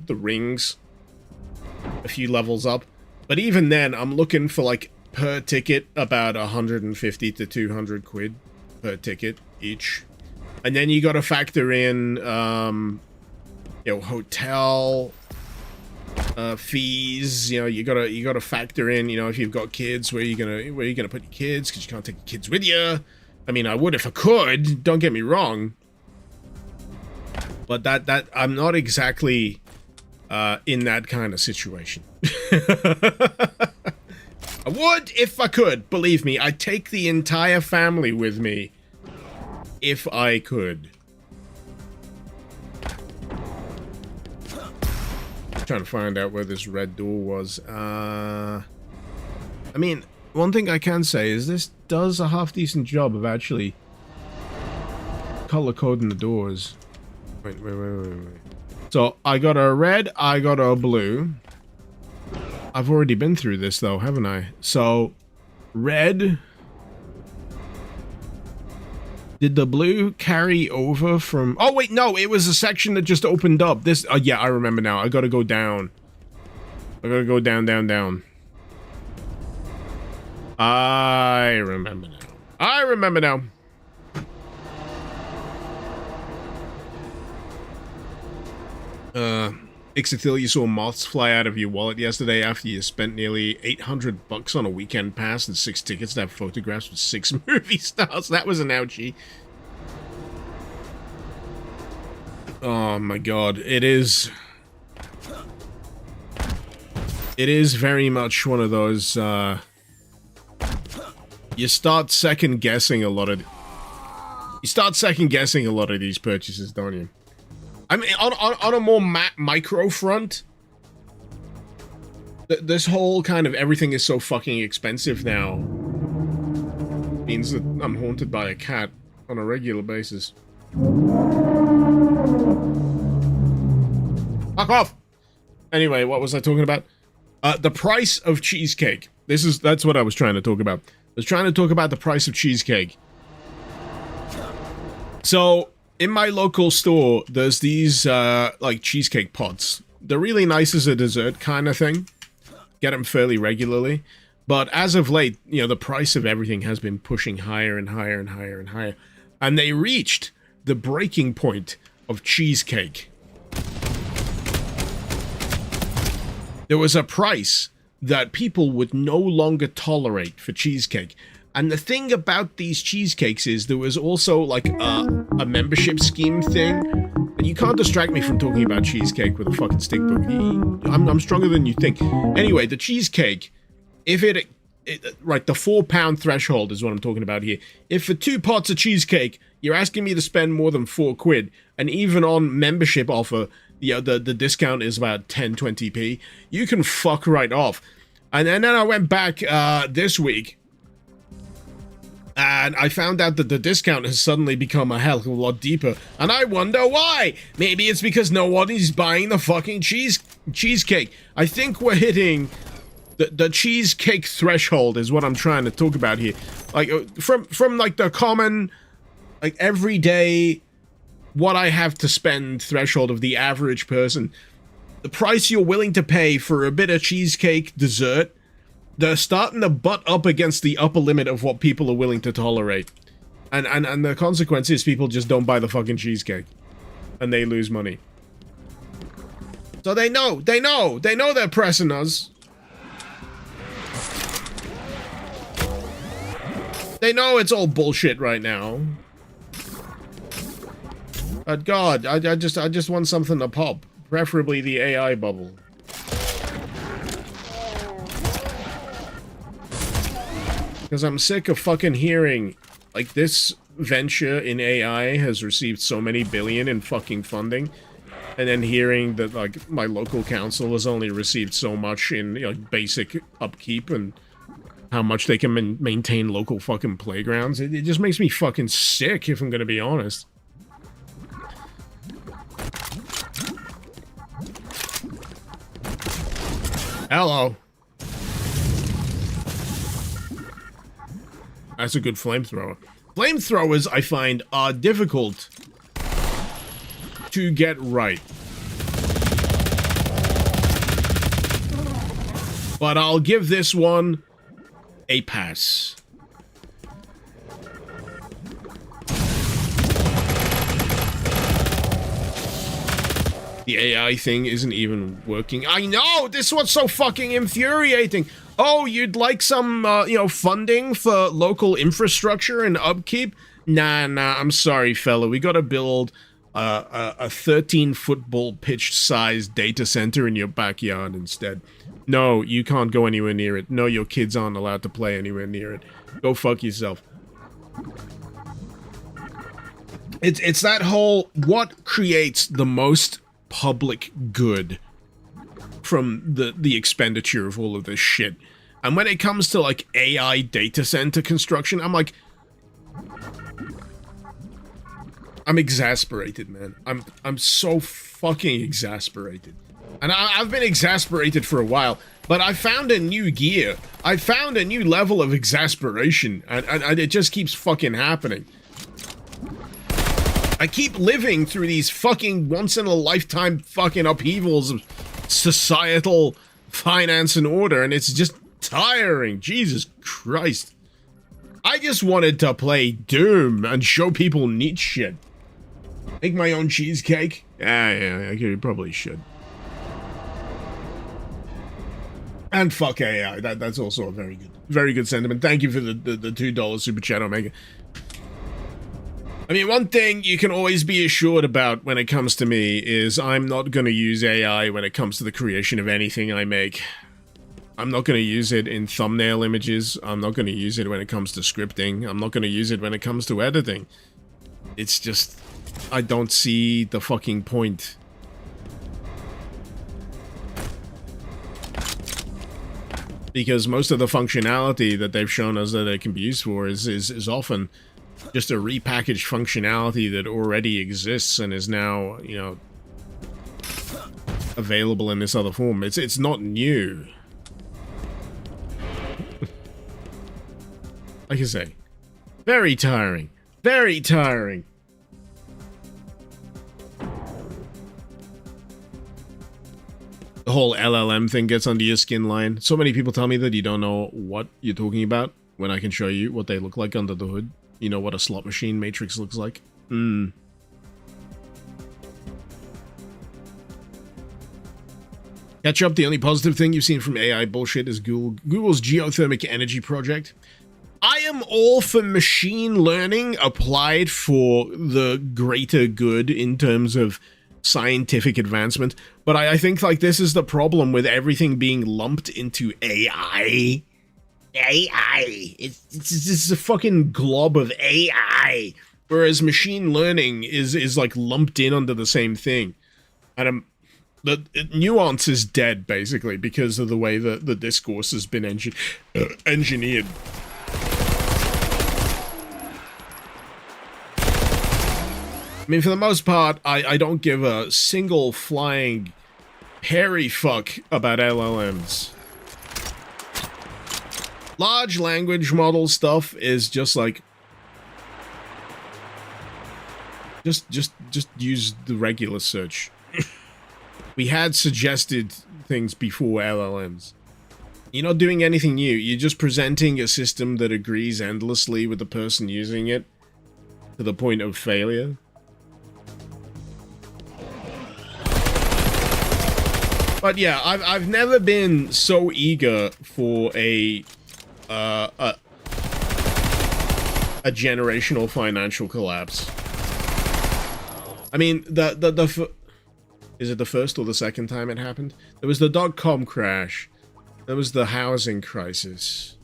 Speaker 1: rings a few levels up. But even then, I'm looking for like per ticket about 150 to 200 quid per ticket each. And then you got to factor in hotel fees. You know, you gotta factor in, you know, if you've got kids, where you gonna put your kids, because you can't take your kids with you. I mean, I would if I could, don't get me wrong, but that I'm not exactly in that kind of situation. I would if I could, believe me. I'd take the entire family with me if I could. Trying to find out where this red door was. I mean, one thing I can say is this does a half decent job of actually color coding the doors. Wait. So I got a red, I got a blue. I've already been through this though, haven't I? So red. Did the blue carry over from... Oh, wait, no, it was a section that just opened up. This... yeah, I remember now. I gotta go down. I gotta go down. I remember now. Ixathil, you saw moths fly out of your wallet yesterday after you spent nearly $800 on a weekend pass and 6 tickets to have photographs with 6 movie stars. That was an ouchie. Oh my god, it is very much one of those, you start second guessing a lot of these purchases, don't you? I mean, on a more micro front, this whole kind of everything is so fucking expensive now. means that I'm haunted by a cat on a regular basis. Fuck off! Anyway, what was I talking about? The price of cheesecake. That's what I was trying to talk about. I was trying to talk about the price of cheesecake. So, in my local store, there's these, like, cheesecake pots. They're really nice as a dessert kind of thing. Get them fairly regularly. But as of late, you know, the price of everything has been pushing higher and higher and higher and higher. And they reached the breaking point of cheesecake. There was a price that people would no longer tolerate for cheesecake. And the thing about these cheesecakes is there was also like a membership scheme thing. And you can't distract me from talking about cheesecake with a fucking stick book. I'm stronger than you think. Anyway, the cheesecake, if right, the £4 threshold is what I'm talking about here. If for 2 pots of cheesecake, you're asking me to spend more than £4, and even on membership offer, the discount is about 10-20p, you can fuck right off. And then I went back this week, and I found out that the discount has suddenly become a hell of a lot deeper, and I wonder why. Maybe it's because nobody's buying the fucking cheesecake. I think we're hitting the cheesecake threshold is what I'm trying to talk about here. Like from like the common, like everyday, what I have to spend threshold of the average person. The price you're willing to pay for a bit of cheesecake dessert, they're starting to butt up against the upper limit of what people are willing to tolerate. And the consequence is people just don't buy the fucking cheesecake. And they lose money. So they know they're pressing us. They know it's all bullshit right now. But God, I just want something to pop. Preferably the AI bubble. Because I'm sick of fucking hearing, like, this venture in AI has received so many billion in fucking funding, and then hearing that, like, my local council has only received so much in, you know, basic upkeep and how much they can maintain local fucking playgrounds. It just makes me fucking sick, if I'm gonna be honest. Hello. That's a good flamethrower. Flamethrowers, I find, are difficult to get right. But I'll give this one a pass. The AI thing isn't even working. I know! This one's so fucking infuriating! Oh, you'd like some, you know, funding for local infrastructure and upkeep? Nah, I'm sorry, fella. We gotta build a 13 football pitch-sized data center in your backyard instead. No, you can't go anywhere near it. No, your kids aren't allowed to play anywhere near it. Go fuck yourself. It's that whole, what creates the most public good from the expenditure of all of this shit. And when it comes to, like, AI data center construction, I'm like, I'm exasperated, man. I'm so fucking exasperated. And I've been exasperated for a while, but I found a new gear. I found a new level of exasperation, and it just keeps fucking happening. I keep living through these fucking once-in-a-lifetime fucking upheavals of societal finance and order, and it's just tiring. Jesus Christ. I just wanted to play Doom and show people neat shit. Make my own cheesecake? Yeah, I probably should. And fuck AI. That's also a very good sentiment. Thank you for the $2 super chat, Omega. I mean, one thing you can always be assured about when it comes to me is I'm not going to use AI when it comes to the creation of anything I make. I'm not going to use it in thumbnail images. I'm not going to use it when it comes to scripting. I'm not going to use it when it comes to editing. It's just, I don't see the fucking point. Because most of the functionality that they've shown us that it can be used for is often just a repackaged functionality that already exists and is now, you know, available in this other form. It's not new. Like I say, very tiring. Very tiring. The whole LLM thing gets under your skin line. So many people tell me that you don't know what you're talking about when I can show you what they look like under the hood. You know what a slot machine matrix looks like? Catch up, the only positive thing you've seen from AI bullshit is Google's geothermic energy project. I am all for machine learning applied for the greater good in terms of scientific advancement, but I think like this is the problem with everything being lumped into AI. It's just a fucking glob of AI, whereas machine learning is like lumped in under the same thing, and the nuance is dead basically because of the way that the discourse has been engineered. I mean, for the most part, I don't give a single flying hairy fuck about LLMs. Large language model stuff is just like... Just use the regular search. We had suggested things before LLMs. You're not doing anything new. You're just presenting a system that agrees endlessly with the person using it to the point of failure. But yeah, I've never been so eager for a generational financial collapse. I mean, is it the first or the second time it happened? There was the dot-com crash. There was the housing crisis.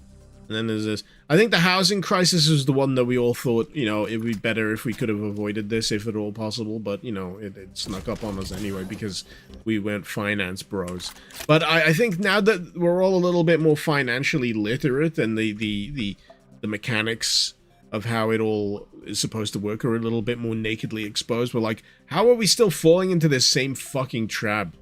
Speaker 1: And then there's this. I think the housing crisis is the one that we all thought, you know, it would be better if we could have avoided this if at all possible. But, you know, it snuck up on us anyway because we weren't finance bros. But I think now that we're all a little bit more financially literate and the mechanics of how it all is supposed to work are a little bit more nakedly exposed, we're like, how are we still falling into this same fucking trap?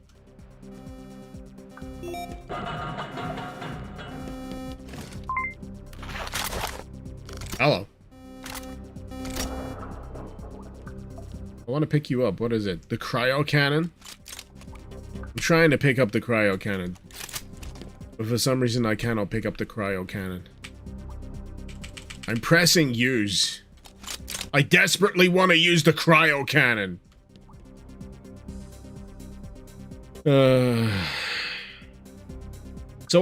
Speaker 1: Hello. I want to pick you up. What is it? The cryo cannon? I'm trying to pick up the cryo cannon. But for some reason I cannot pick up the cryo cannon. I'm pressing use. I desperately want to use the cryo cannon. So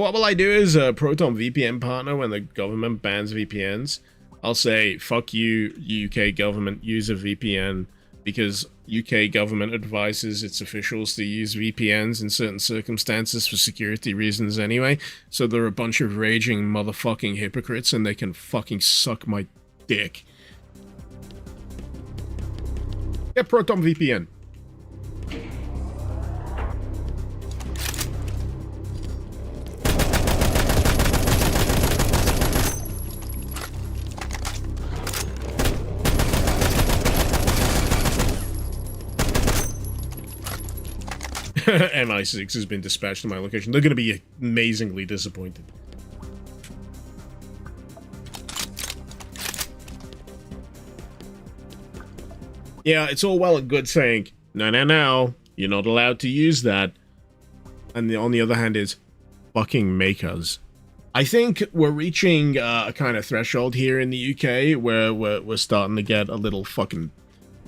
Speaker 1: what will I do as a Proton VPN partner when the government bans VPNs? I'll say, fuck you, UK government, use a VPN, because UK government advises its officials to use VPNs in certain circumstances for security reasons anyway, so they're a bunch of raging motherfucking hypocrites and they can fucking suck my dick. Get Proton VPN. MI6 has been dispatched to my location. They're going to be amazingly disappointed. Yeah, it's all well and good saying, no, you're not allowed to use that. And on the other hand is, fucking make us. I think we're reaching a kind of threshold here in the UK where we're starting to get a little fucking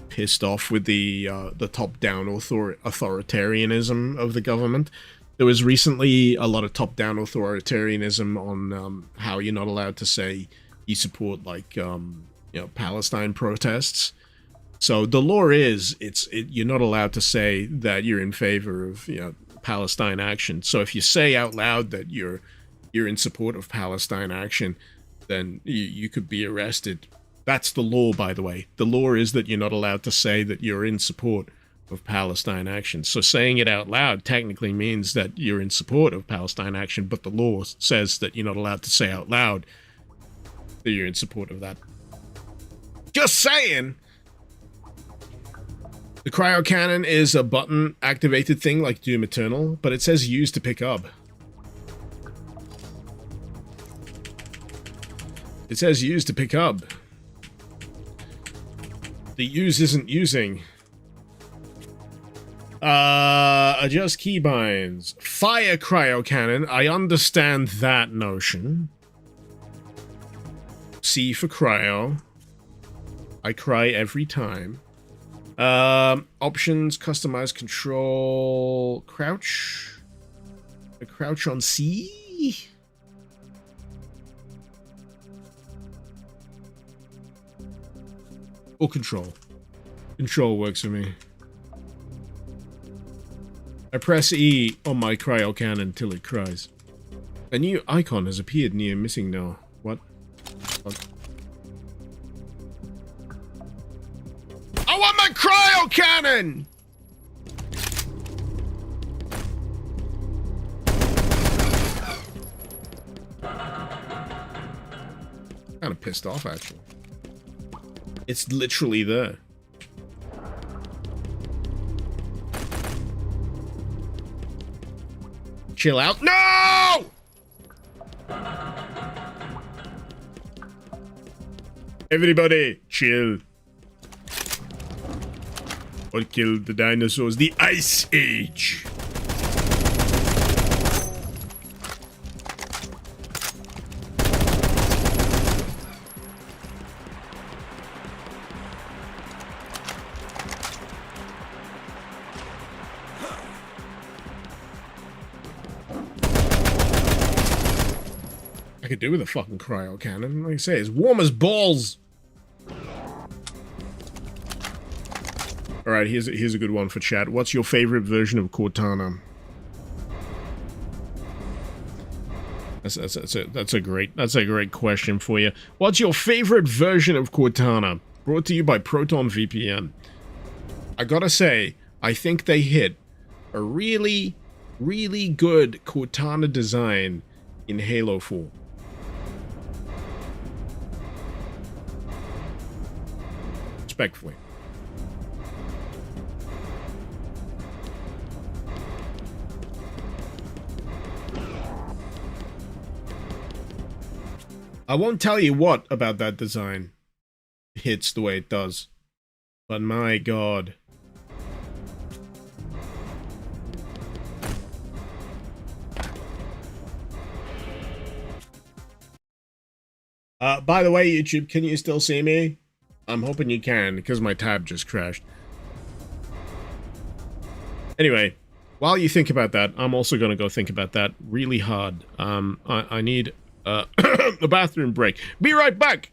Speaker 1: pissed off with the top-down authoritarianism of the government. There was recently a lot of top-down authoritarianism on how you're not allowed to say you support, like, you know, Palestine protests. So the law is, you're not allowed to say that you're in favor of, you know, Palestine action. So if you say out loud that you're in support of Palestine action, then you could be arrested. That's the law, by the way. The law is that you're not allowed to say that you're in support of Palestine action. So saying it out loud technically means that you're in support of Palestine action, but the law says that you're not allowed to say out loud that you're in support of that. Just saying! The cryo cannon is a button activated thing like Doom Eternal, but it says use to pick up. It says use to pick up. The use isn't using. Adjust keybinds. Fire cryo cannon. I understand that notion. C for cryo. I cry every time. Options, customize control, crouch. A crouch on C. Or control. Control works for me. I press E on my cryo cannon till it cries. A new icon has appeared near missing now. What? I want my cryo cannon! Kind of pissed off, actually. It's literally there. Chill out. No! Everybody, chill. What killed the dinosaurs? The Ice Age. I could do with a fucking cryo cannon. Like I say, it's warm as balls. Alright, here's a good one for chat. What's your favorite version of Cortana? That's a great question for you. What's your favorite version of Cortana? Brought to you by Proton VPN. I gotta say, I think they hit a really, really good Cortana design in Halo 4. Respectfully. I won't tell you what about that design hits the way it does, but my god. By the way, YouTube, can you still see me? I'm hoping you can, because my tab just crashed. Anyway, while you think about that, I'm also going to go think about that really hard. I need a bathroom break. Be right back!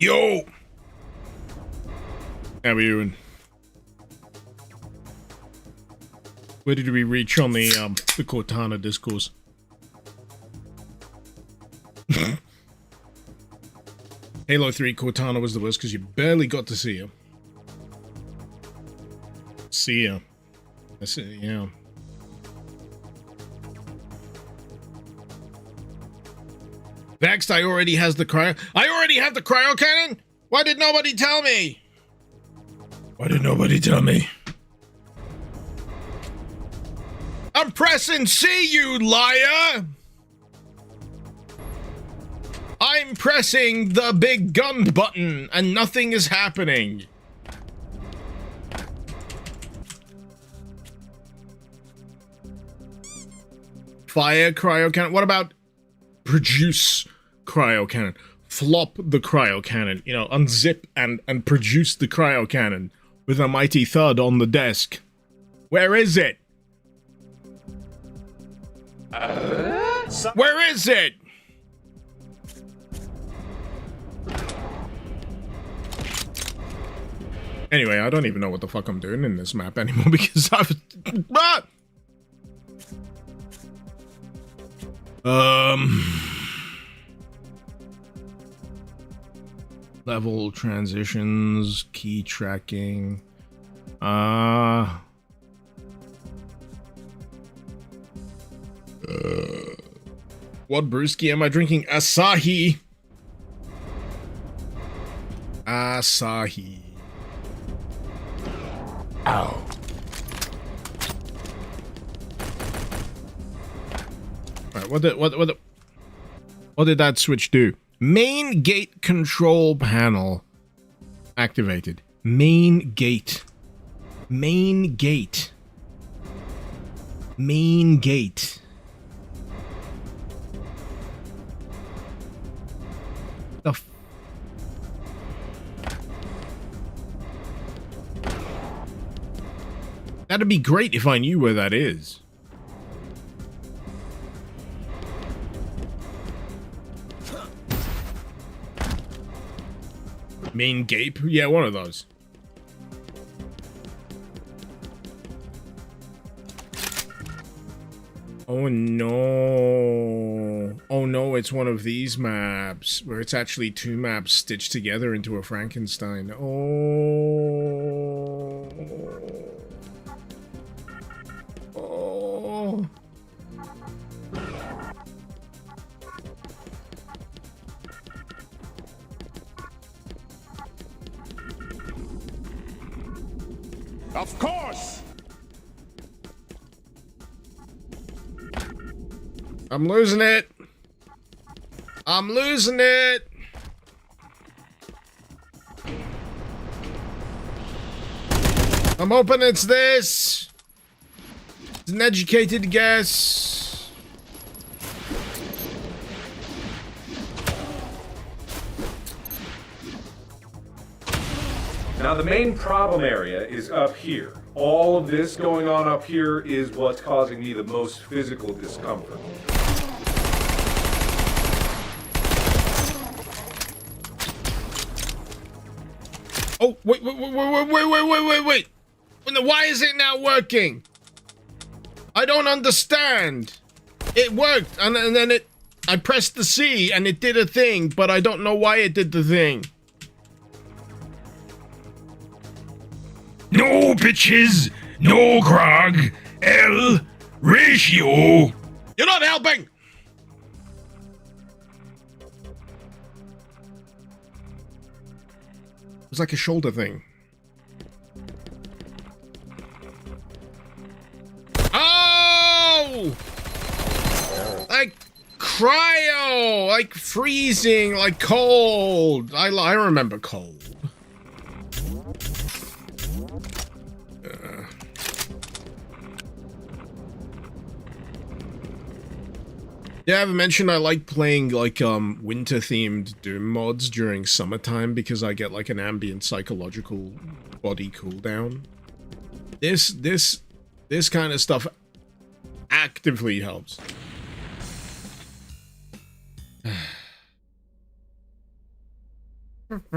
Speaker 1: Yo! How we doing? Where did we reach on the Cortana discourse? Halo 3 Cortana was the worst because you barely got to see her. See her. That's it, yeah. Vexed, I already have the cryo cannon? Why did nobody tell me? Why did nobody tell me? I'm pressing C, you liar! I'm pressing the big gun button and nothing is happening. Fire cryo cannon. What about produce cryo cannon? Flop the cryo cannon. You know, unzip and produce the cryo cannon with a mighty thud on the desk. Where is it? Where is it? Anyway, I don't even know what the fuck I'm doing in this map anymore because I've... Level transitions, key tracking. What brewski am I drinking? Asahi. Asahi. Ow. Alright, what did that switch do? Main gate control panel activated. Main gate. Main gate. Main gate. The f- That'd be great if I knew where that is. Main gape? Yeah, one of those. Oh no. Oh no, it's one of these maps where it's actually two maps stitched together into a Frankenstein. Oh. Oh.
Speaker 3: Of course!
Speaker 1: I'm losing it. I'm losing it. I'm hoping it's this. It's an educated guess.
Speaker 3: Now the main problem area is up here. All of this going on up here is what's causing me the most physical discomfort.
Speaker 1: Oh, wait. Why is it not working? I don't understand. It worked, and then I pressed the C, and it did a thing, but I don't know why it did the thing.
Speaker 4: No, bitches! No, grog! L ratio!
Speaker 1: You're not helping! It was like a shoulder thing. Oh! Like cryo! Like freezing, like cold. I remember cold. Yeah, I haven't mentioned I like playing like winter themed Doom mods during summertime because I get like an ambient psychological body cooldown. This kind of stuff actively helps.
Speaker 5: Back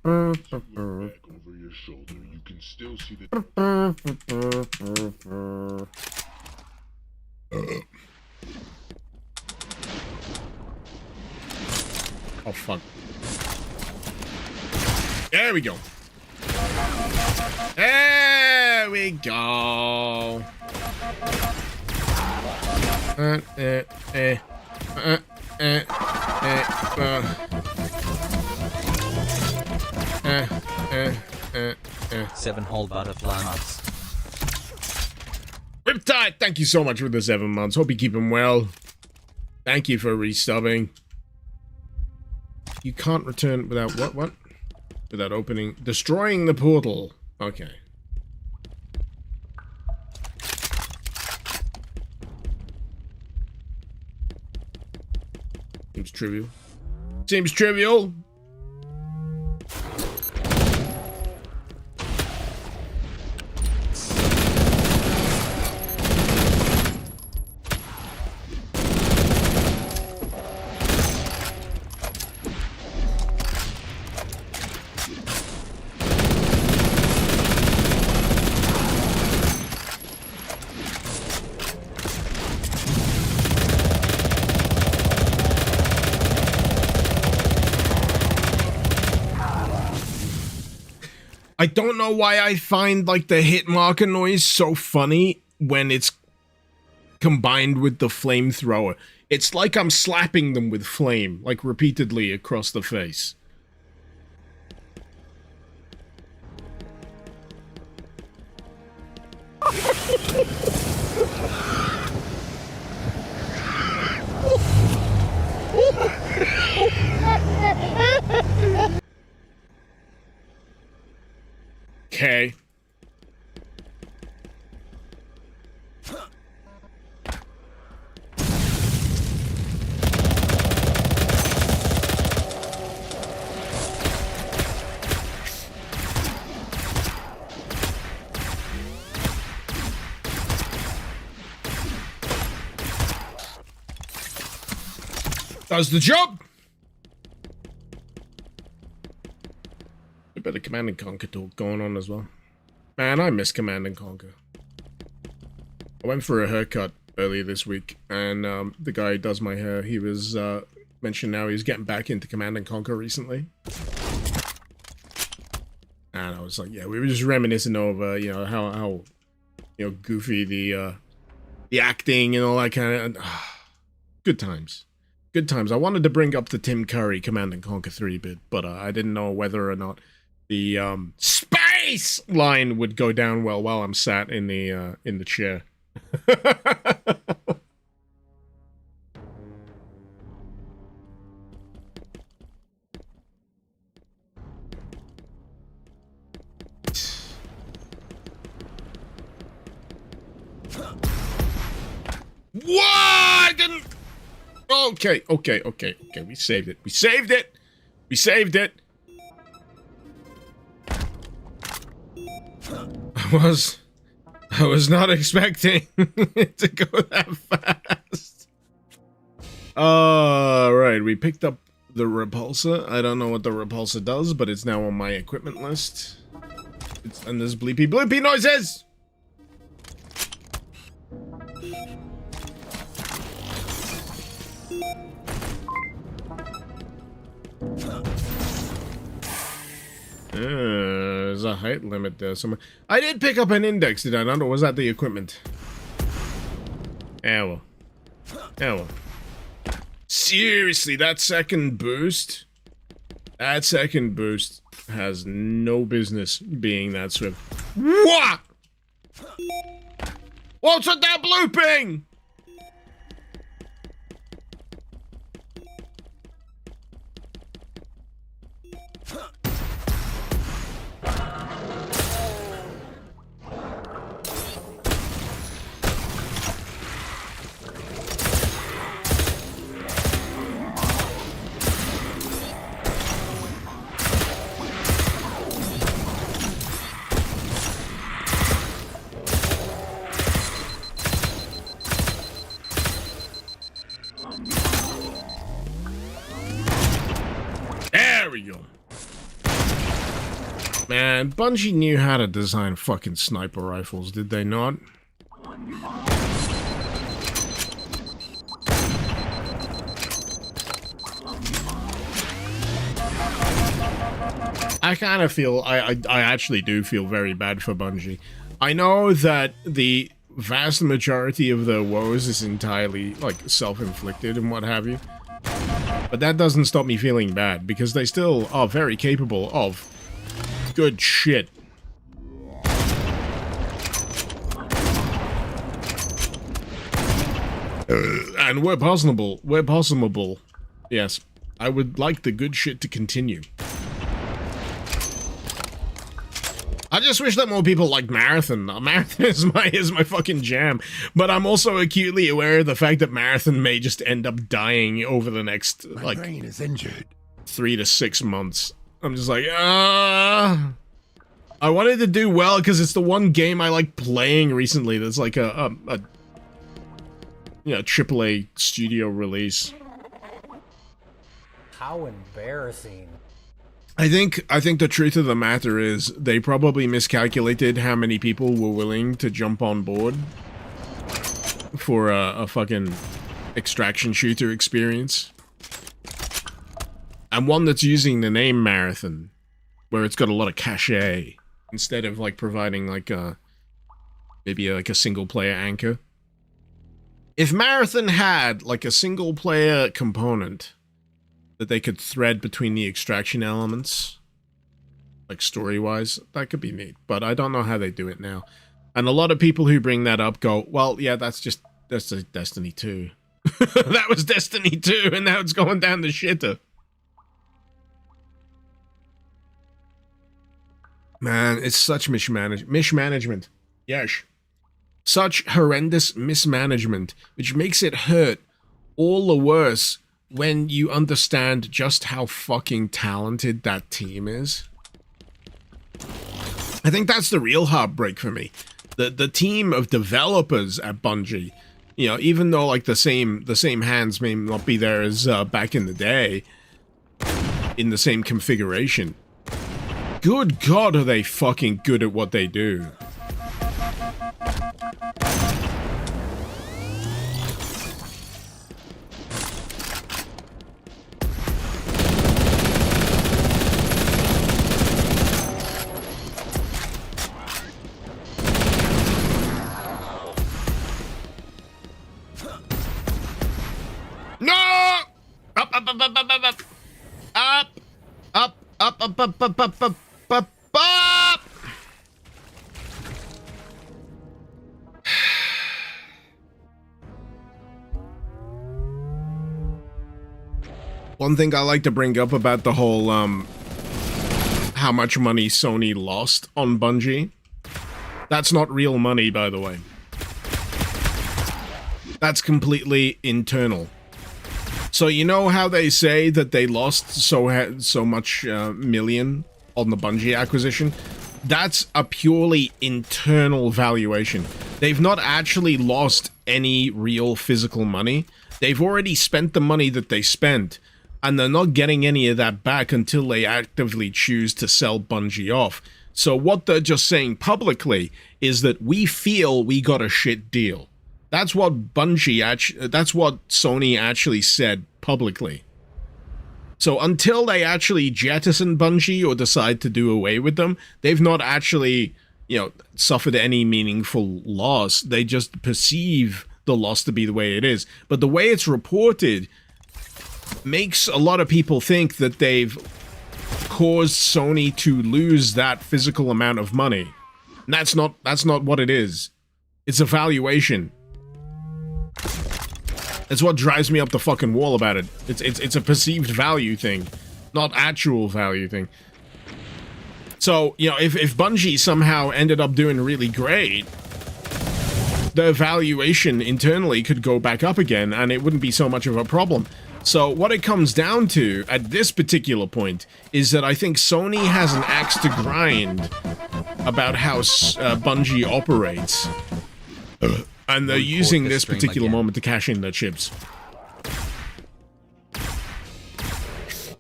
Speaker 5: over your shoulder, you can still see the.
Speaker 1: Oh, fuck. There we go. There we go.
Speaker 2: Seven-hole butterfly nuts.
Speaker 1: Riptide, thank you so much for the 7 months. Hope you keep him well. Thank you for restubbing. You can't return without what? Without opening, destroying the portal. Okay. Seems trivial. Seems trivial. I don't know why I find, like, the hit marker noise so funny when it's combined with the flamethrower. It's like I'm slapping them with flame, like, repeatedly across the face. Okay. Does the job. A bit of Command and Conquer talk going on as well. Man, I miss Command and Conquer. I went for a haircut earlier this week, and the guy who does my hair, he was mentioned now he's getting back into Command and Conquer recently. And I was like, yeah, we were just reminiscing over, you know, how you know, goofy the acting and all that kind of good times. Good times. I wanted to bring up the Tim Curry Command and Conquer 3 bit, but I didn't know whether or not the space line would go down well while I'm sat in the chair. What? I didn't. Okay. We saved it. We saved it. We saved it. I was not expecting it to go that fast. Right, we picked up the repulsor. I don't know what the repulsor does, but it's now on my equipment list. And there's bleepy bloopy noises! There's a height limit there somewhere. I did pick up an index, did I not? Or was that the equipment? Ow. Ow. Seriously, that second boost? That second boost has no business being that swift. What? What's with that blooping? There we go. Man, Bungie knew how to design fucking sniper rifles, did they not? I kind of feel, I actually do feel very bad for Bungie. I know that the vast majority of their woes is entirely, like, self-inflicted and what have you. But that doesn't stop me feeling bad, because they still are very capable of good shit. And where possible, yes, I would like the good shit to continue. I just wish that more people liked Marathon. Marathon is my fucking jam. But I'm also acutely aware of the fact that Marathon may just end up dying over the next,
Speaker 6: My brain is injured.
Speaker 1: 3 to 6 months. I'm just like, I wanted to do well because it's the one game I like playing recently that's like a AAA studio release.
Speaker 7: How embarrassing.
Speaker 1: I think the truth of the matter is they probably miscalculated how many people were willing to jump on board for a fucking extraction shooter experience. And one that's using the name Marathon, where it's got a lot of cachet, instead of like providing like maybe like a single player anchor. If Marathon had like a single player component that they could thread between the extraction elements, like story-wise, that could be neat. But I don't know how they do it now. And a lot of people who bring that up go, well, yeah, that's a Destiny 2. That was Destiny 2, and now it's going down the shitter. Man, it's such mismanagement. Yes. Such horrendous mismanagement, which makes it hurt all the worse when you understand just how fucking talented that team is. I think that's the real heartbreak for me. The team of developers at Bungie, you know, even though like the same hands may not be there as back in the day, in the same configuration. Good God, are they fucking good at what they do. No! Up! One thing I like to bring up about the whole, how much money Sony lost on Bungie. That's not real money, by the way. That's completely internal. So you know how they say that they lost so much million on the Bungie acquisition? That's a purely internal valuation. They've not actually lost any real physical money. They've already spent the money that they spent, and they're not getting any of that back until they actively choose to sell Bungie off. So what they're just saying publicly is that we feel we got a shit deal. That's what that's what Sony actually said publicly. So until they actually jettison Bungie or decide to do away with them, they've not actually, you know, suffered any meaningful loss. They just perceive the loss to be the way it is. But the way it's reported makes a lot of people think that they've caused Sony to lose that physical amount of money. And that's not what it is. It's a valuation. It's what drives me up the fucking wall about it. It's a perceived value thing, not actual value thing. So, you know, if Bungie somehow ended up doing really great, their valuation internally could go back up again, and it wouldn't be so much of a problem. So what it comes down to at this particular point is that I think Sony has an axe to grind about how Bungie operates. And they're using this particular moment to cash in their chips.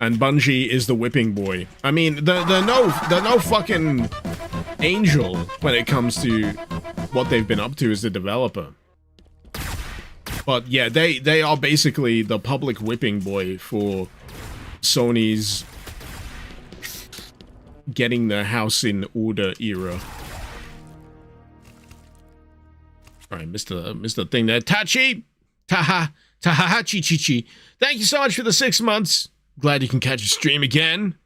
Speaker 1: and Bungie is the whipping boy. I mean, they're no fucking angel when it comes to what they've been up to as the developer. But yeah, they are basically the public whipping boy for Sony's getting their house in order era. Alright, Mr. Thing there. Tachi! Taha! Taha! Chi Chi Chi. Thank you so much for the 6 months. Glad you can catch a stream again.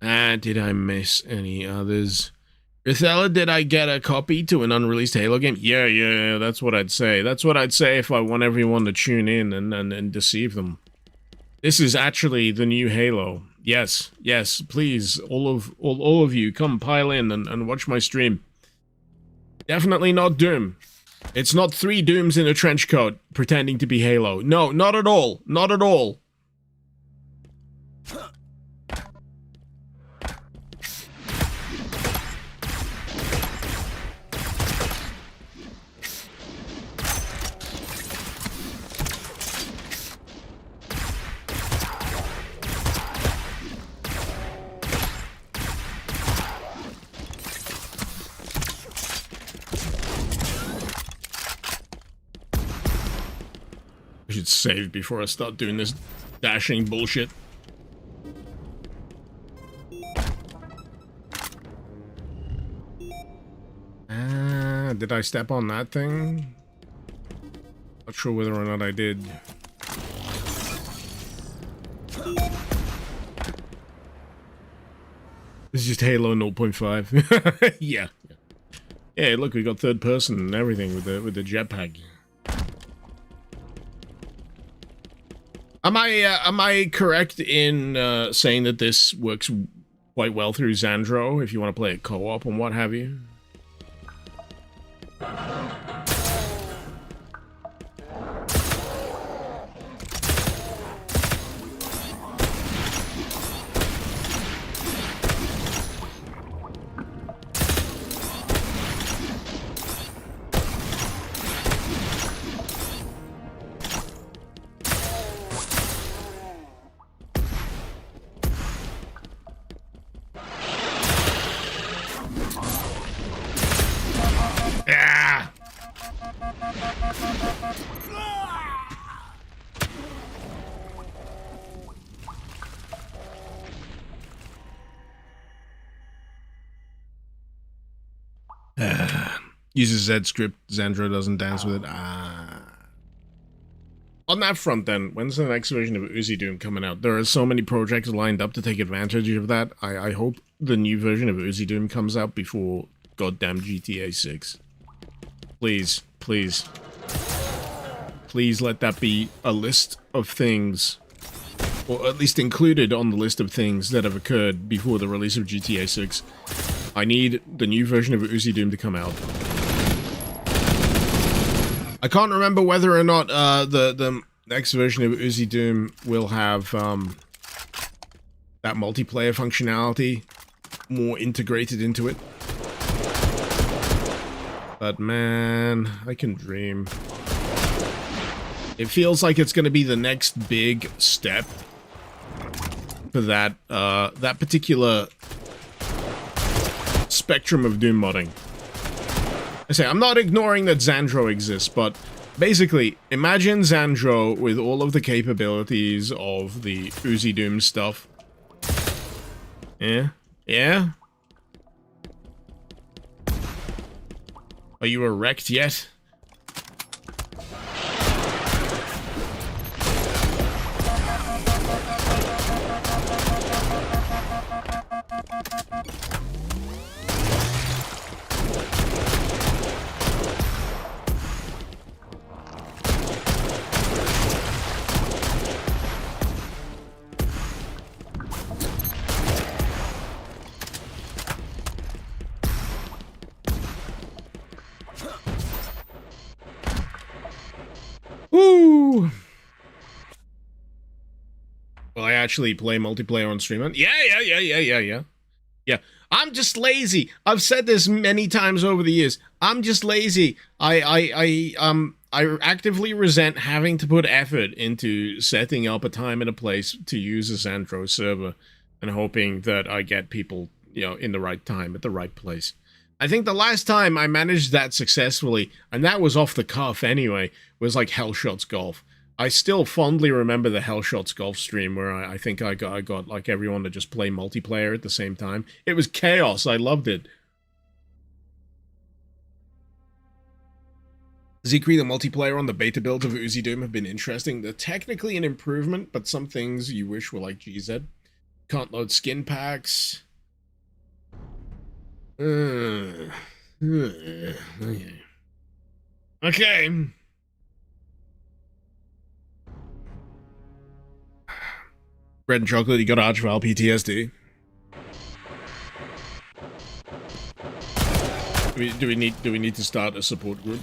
Speaker 1: Did I miss any others? Rithella, did I get a copy to an unreleased Halo game? Yeah, that's what I'd say. That's what I'd say if I want everyone to tune in and deceive them. This is actually the new Halo. Yes, please, all of you, come pile in and watch my stream. Definitely not Doom. It's not 3 Dooms in a trench coat pretending to be Halo. No, not at all. Not at all. I should save before I start doing this dashing bullshit. Did I step on that thing? Not sure whether or not I did. This is just Halo 0.5. Yeah. Yeah, look, we got third person and everything with the jetpack. Am I correct in saying that this works quite well through Xandro if you want to play it co-op and what have you? Uses Z script, Xandro doesn't dance with it. On that front then, when's the next version of Uzi Doom coming out? There are so many projects lined up to take advantage of that. I hope the new version of Uzi Doom comes out before goddamn GTA 6. Please, please. Please let that be a list of things, or at least included on the list of things that have occurred before the release of GTA 6. I need the new version of Uzi Doom to come out. I can't remember whether or not the next version of Uzi Doom will have that multiplayer functionality more integrated into it. But man, I can dream. It feels like it's going to be the next big step for that that particular spectrum of Doom modding. I say, I'm not ignoring that Xandro exists, but basically, imagine Xandro with all of the capabilities of the Uzi Doom stuff. Yeah? Yeah? Are you erect yet? Woo! Will I actually play multiplayer on stream? Yeah. I'm just lazy. I've said this many times over the years. I'm just lazy. I I actively resent having to put effort into setting up a time and a place to use a Xantro server and hoping that I get people, you know, in the right time at the right place. I think the last time I managed that successfully, and that was off the cuff anyway, was like Hellshots Golf. I still fondly remember the Hellshots Golf stream where I think I got like everyone to just play multiplayer at the same time. It was chaos. I loved it. Zekri, the multiplayer on the beta builds of Uzi Doom have been interesting. They're technically an improvement, but some things you wish were like GZ. Can't load skin packs. Okay. Bread and chocolate, you got Archvile PTSD. Do we need to start a support group?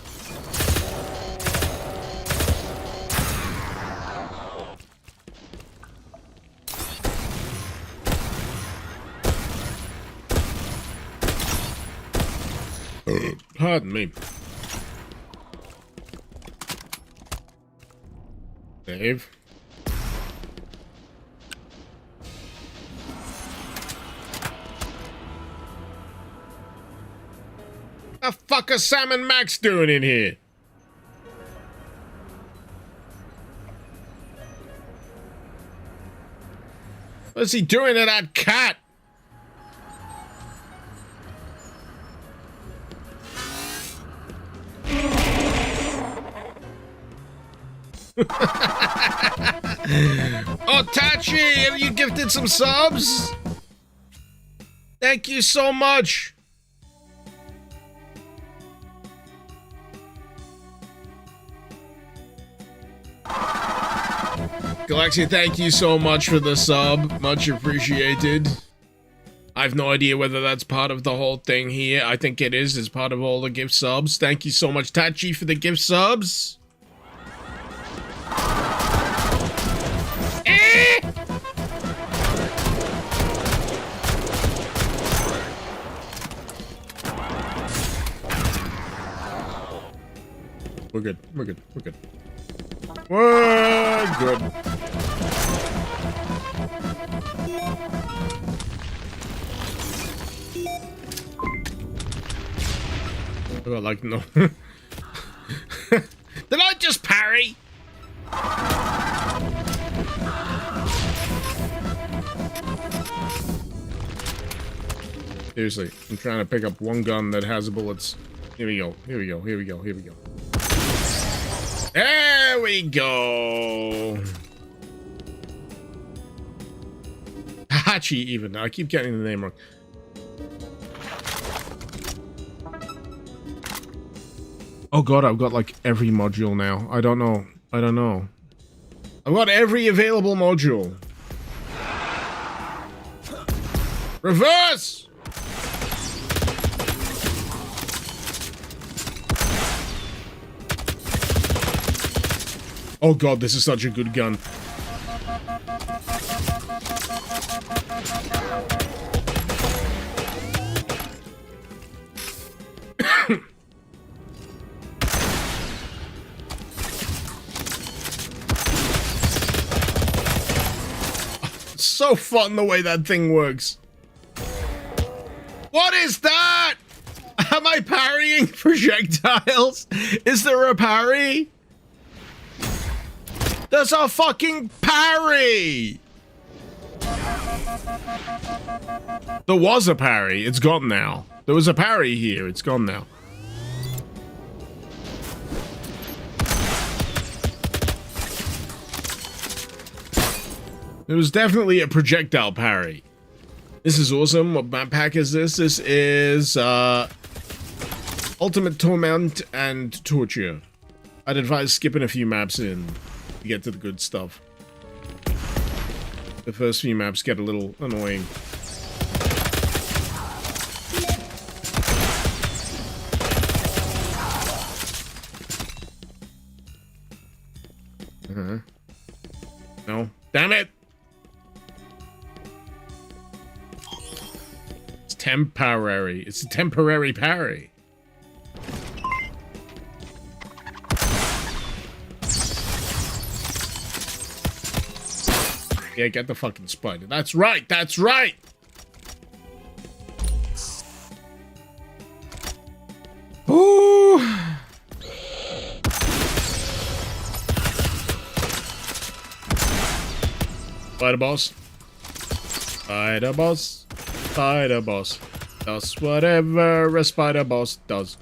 Speaker 1: Pardon me. Dave. The fuck is Sam and Max doing in here? What's he doing to that cat? Oh, Tachi, have you gifted some subs? Thank you so much. Galaxia, thank you so much for the sub. Much appreciated. I have no idea whether that's part of the whole thing here. I think it is. It's part of all the gift subs. Thank you so much, Tachi, for the gift subs. We're good. We're good. We're good. We're good. Oh, like, no. Did I just parry? Seriously, I'm trying to pick up one gun that has bullets. Here we go. Here we go. Here we go. Here we go. There we go. Hachi, even. I keep getting the name wrong. Oh god, I've got like every module now. I don't know. I don't know. I've got every available module. Reverse! Oh god, this is such a good gun. So fun the way that thing works. What is that? Am I parrying projectiles? Is there a parry? There's a fucking parry! There was a parry. It's gone now. There was a parry here. It's gone now. There was definitely a projectile parry. This is awesome. What map pack is this? This is Ultimate Torment and Torture. I'd advise skipping a few maps in to get to the good stuff. The first few maps get a little annoying. No. Damn it! It's temporary. It's a temporary parry. Yeah, get the fucking spider. That's right, that's right! Ooh! Spider boss. Spider boss. Spider boss. Does whatever a spider boss does.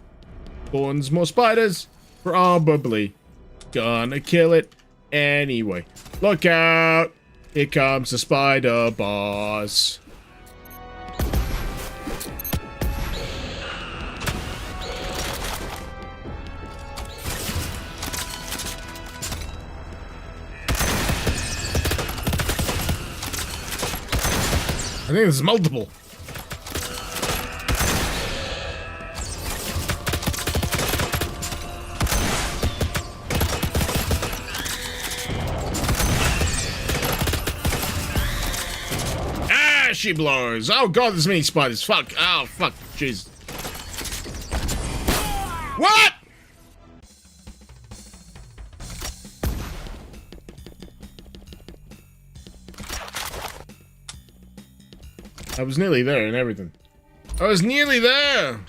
Speaker 1: Spawns more spiders. Probably gonna kill it anyway. Look out! Here comes the spider boss. I think there's multiple. Ah, she blows. Oh god, there's many spiders. Fuck. Oh, fuck. Jeez. What? I was nearly there and everything. I was nearly there!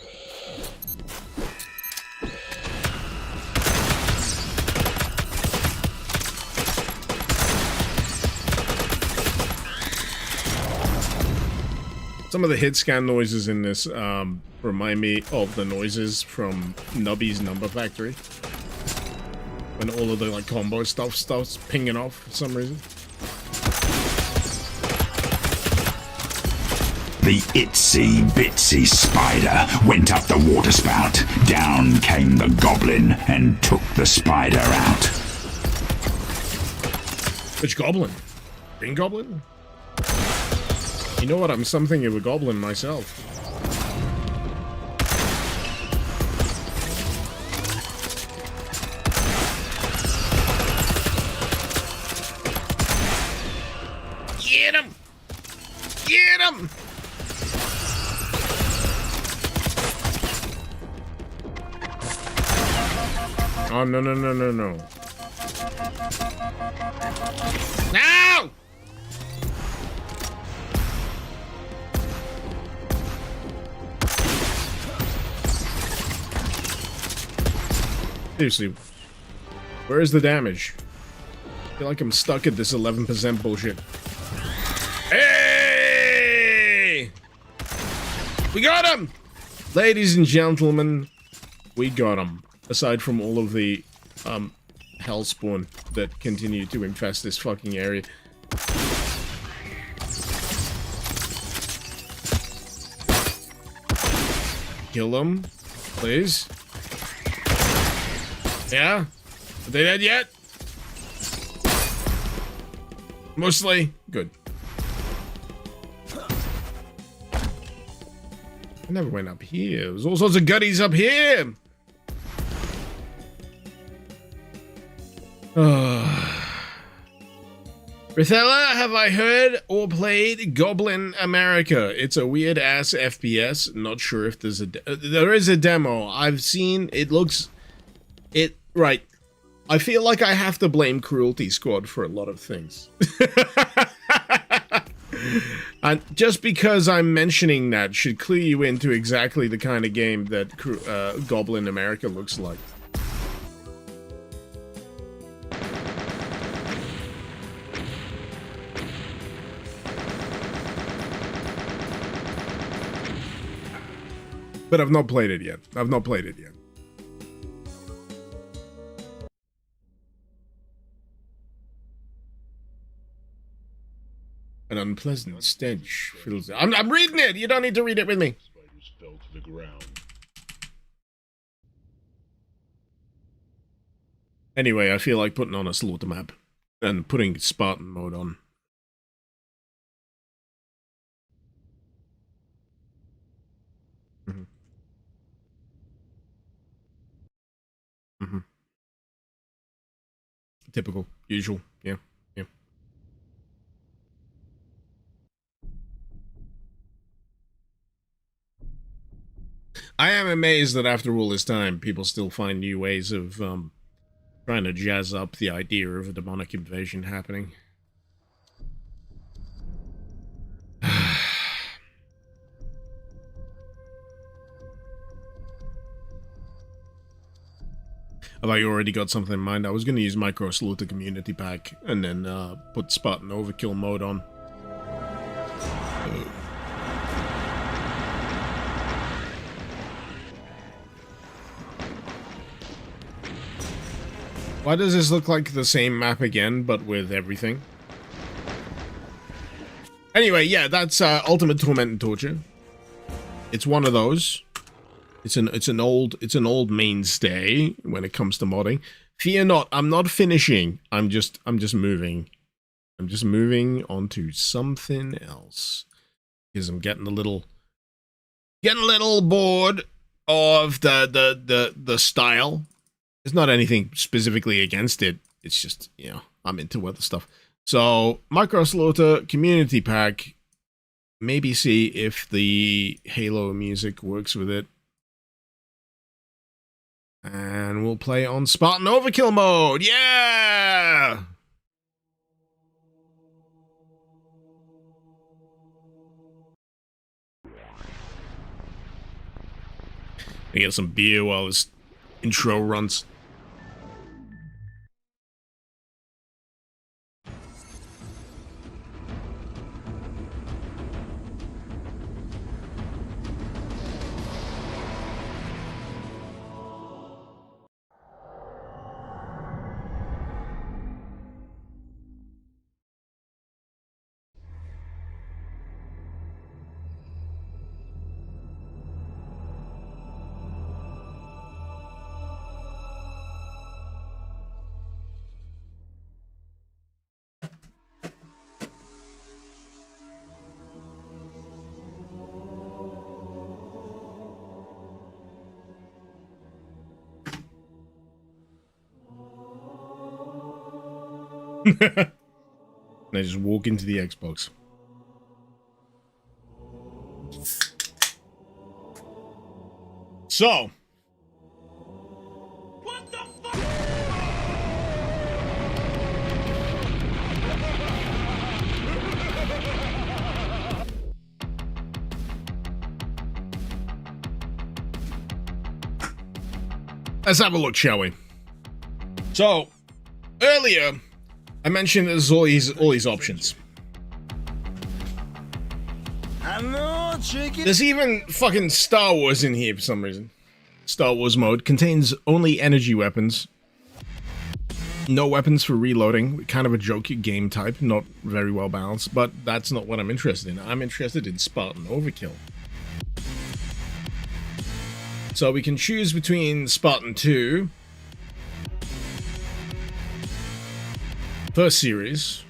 Speaker 1: Some of the hit scan noises in this remind me of the noises from Nubby's Number Factory. When all of the like combo stuff starts pinging off for some reason.
Speaker 4: The itsy bitsy spider went up the water spout. Down came the goblin and took the spider out.
Speaker 1: Which goblin? Green goblin? You know what? I'm something of a goblin myself. Get him! Get him! Oh, no, no, no, no, no. No! Seriously, where is the damage? I feel like I'm stuck at this 11% bullshit. Hey! We got him! Ladies and gentlemen, we got him. Aside from all of the, hellspawn that continue to infest this fucking area. Kill them, please. Yeah? Are they dead yet? Mostly. Good. I never went up here. There's all sorts of goodies up here. Rithella, have I heard or played Goblin America? It's a weird ass FPS. Not sure if there's there is a demo. I've seen it looks right. I feel like I have to blame Cruelty Squad for a lot of things. And just because I'm mentioning that should clue you into exactly the kind of game that Goblin America looks like. But I've not played it yet. I've not played it yet. An unpleasant stench fills it. I'm reading it! You don't need to read it with me.
Speaker 5: Spiders fell to the ground.
Speaker 1: Anyway, I feel like putting on a slaughter map. And putting Spartan mode on. Typical. Usual. Yeah. Yeah. I am amazed that after all this time, people still find new ways of, trying to jazz up the idea of a demonic invasion happening. Have I already got something in mind? I was going to use Micro Slaughter Community Pack and then put Spartan Overkill mode on. Why does this look like the same map again, but with everything? Anyway, yeah, that's Ultimate Torment and Torture. It's one of those. It's an old mainstay when it comes to modding. Fear not, I'm not finishing. I'm just moving. I'm just moving on to something else because I'm getting a little bored of the style. There's not anything specifically against it. It's just, you know, I'm into other stuff. So, Micro Slaughter Community Pack. Maybe see if the Halo music works with it. And we'll play on Spartan Overkill mode. Yeah! I get some beer while this intro runs. And I just walk into the Xbox. So. What the fuck? Let's have a look, shall we? So, earlier, I mentioned there's all these options. There's even fucking Star Wars in here for some reason. Star Wars mode contains only energy weapons. No weapons for reloading. Kind of a jokey game type, not very well balanced, but that's not what I'm interested in. I'm interested in Spartan Overkill. So we can choose between Spartan 2, first series,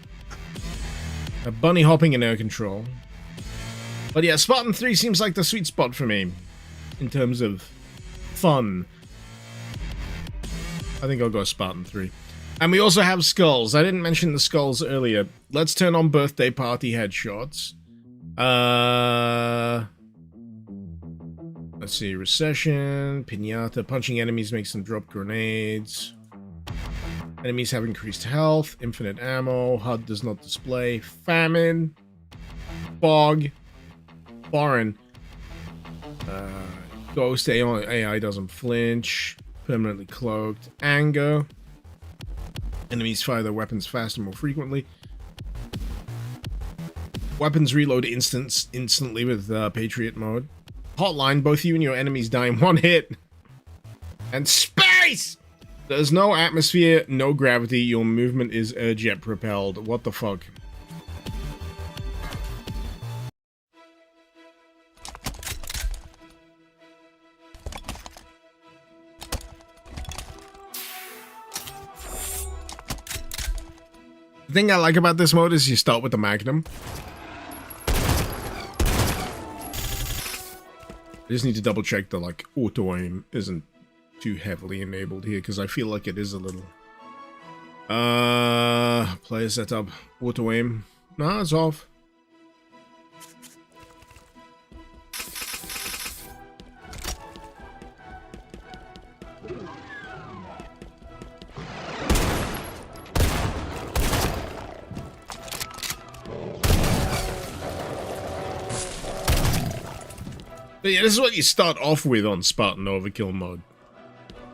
Speaker 1: a bunny hopping and air control. But yeah, Spartan 3 seems like the sweet spot for me in terms of fun. I think I'll go Spartan 3. And we also have skulls. I didn't mention the skulls earlier. Let's turn on birthday party headshots. Let's see, recession, pinata, punching enemies makes them drop grenades. Enemies have increased health, infinite ammo, HUD does not display, famine, fog, foreign, ghost AI doesn't flinch, permanently cloaked, anger, enemies fire their weapons faster more frequently, weapons reload instantly with Patriot mode, hotline, both you and your enemies die in one hit, and space! There's no atmosphere, no gravity, your movement is jet propelled. What the fuck? The thing I like about this mode is you start with the Magnum. I just need to double check the like auto aim isn't too heavily enabled here because I feel like it is a little. Player setup, auto aim. No, it's off. But yeah, this is what you start off with on Spartan Overkill mode.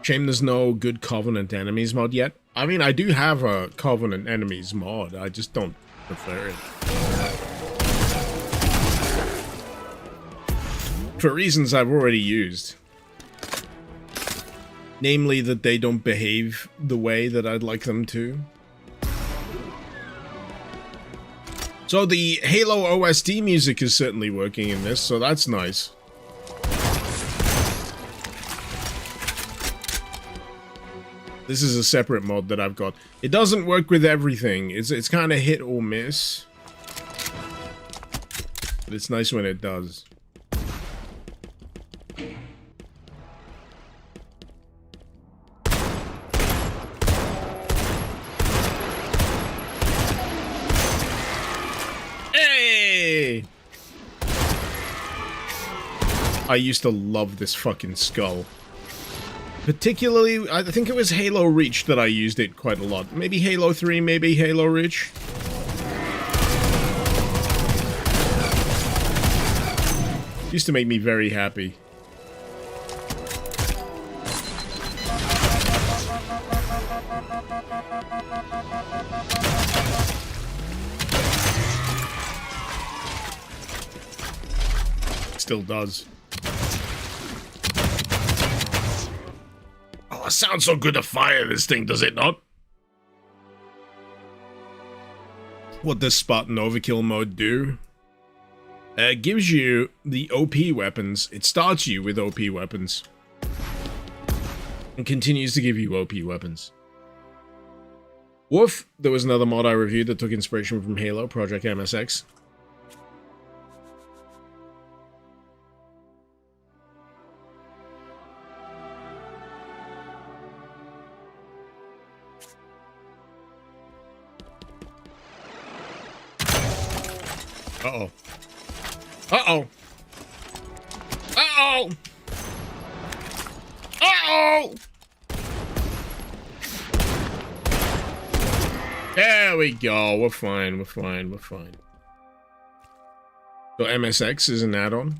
Speaker 1: Shame there's no good Covenant enemies mod yet. I mean, I do have a Covenant enemies mod, I just don't prefer it. For reasons I've already used. Namely that they don't behave the way that I'd like them to. So the Halo OST music is certainly working in this, so that's nice. This is a separate mod that I've got. It doesn't work with everything. It's kind of hit or miss. But it's nice when it does. Hey! I used to love this fucking skull. Particularly, I think it was Halo Reach that I used it quite a lot. Maybe Halo 3, maybe Halo Reach. Used to make me very happy. Still does. Oh, it sounds so good to fire this thing, does it not? What does Spartan Overkill mode do? It gives you the OP weapons. It starts you with OP weapons. And continues to give you OP weapons. Woof! There was another mod I reviewed that took inspiration from Halo, Project MSX. Uh-oh. Uh-oh. Uh-oh! Uh-oh! There we go. We're fine. We're fine. We're fine. So MSX is an add-on?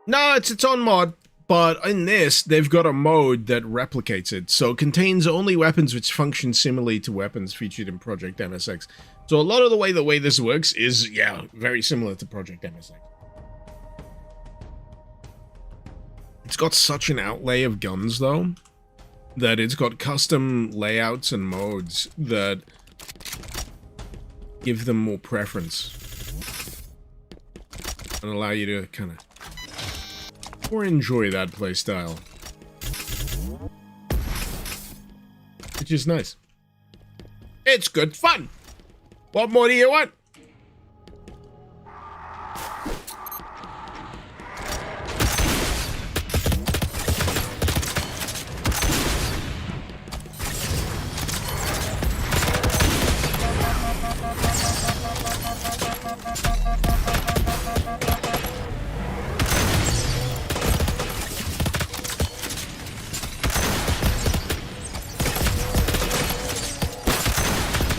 Speaker 1: No, it's its own mod. But in this, they've got a mode that replicates it. So it contains only weapons which function similarly to weapons featured in Project MSX. So a lot of the way this works is, yeah, very similar to Project MSX. It's got such an outlay of guns, though, that it's got custom layouts and modes that give them more preference. And allow you to kind of more enjoy that playstyle. Which is nice. It's good fun! What more do you want?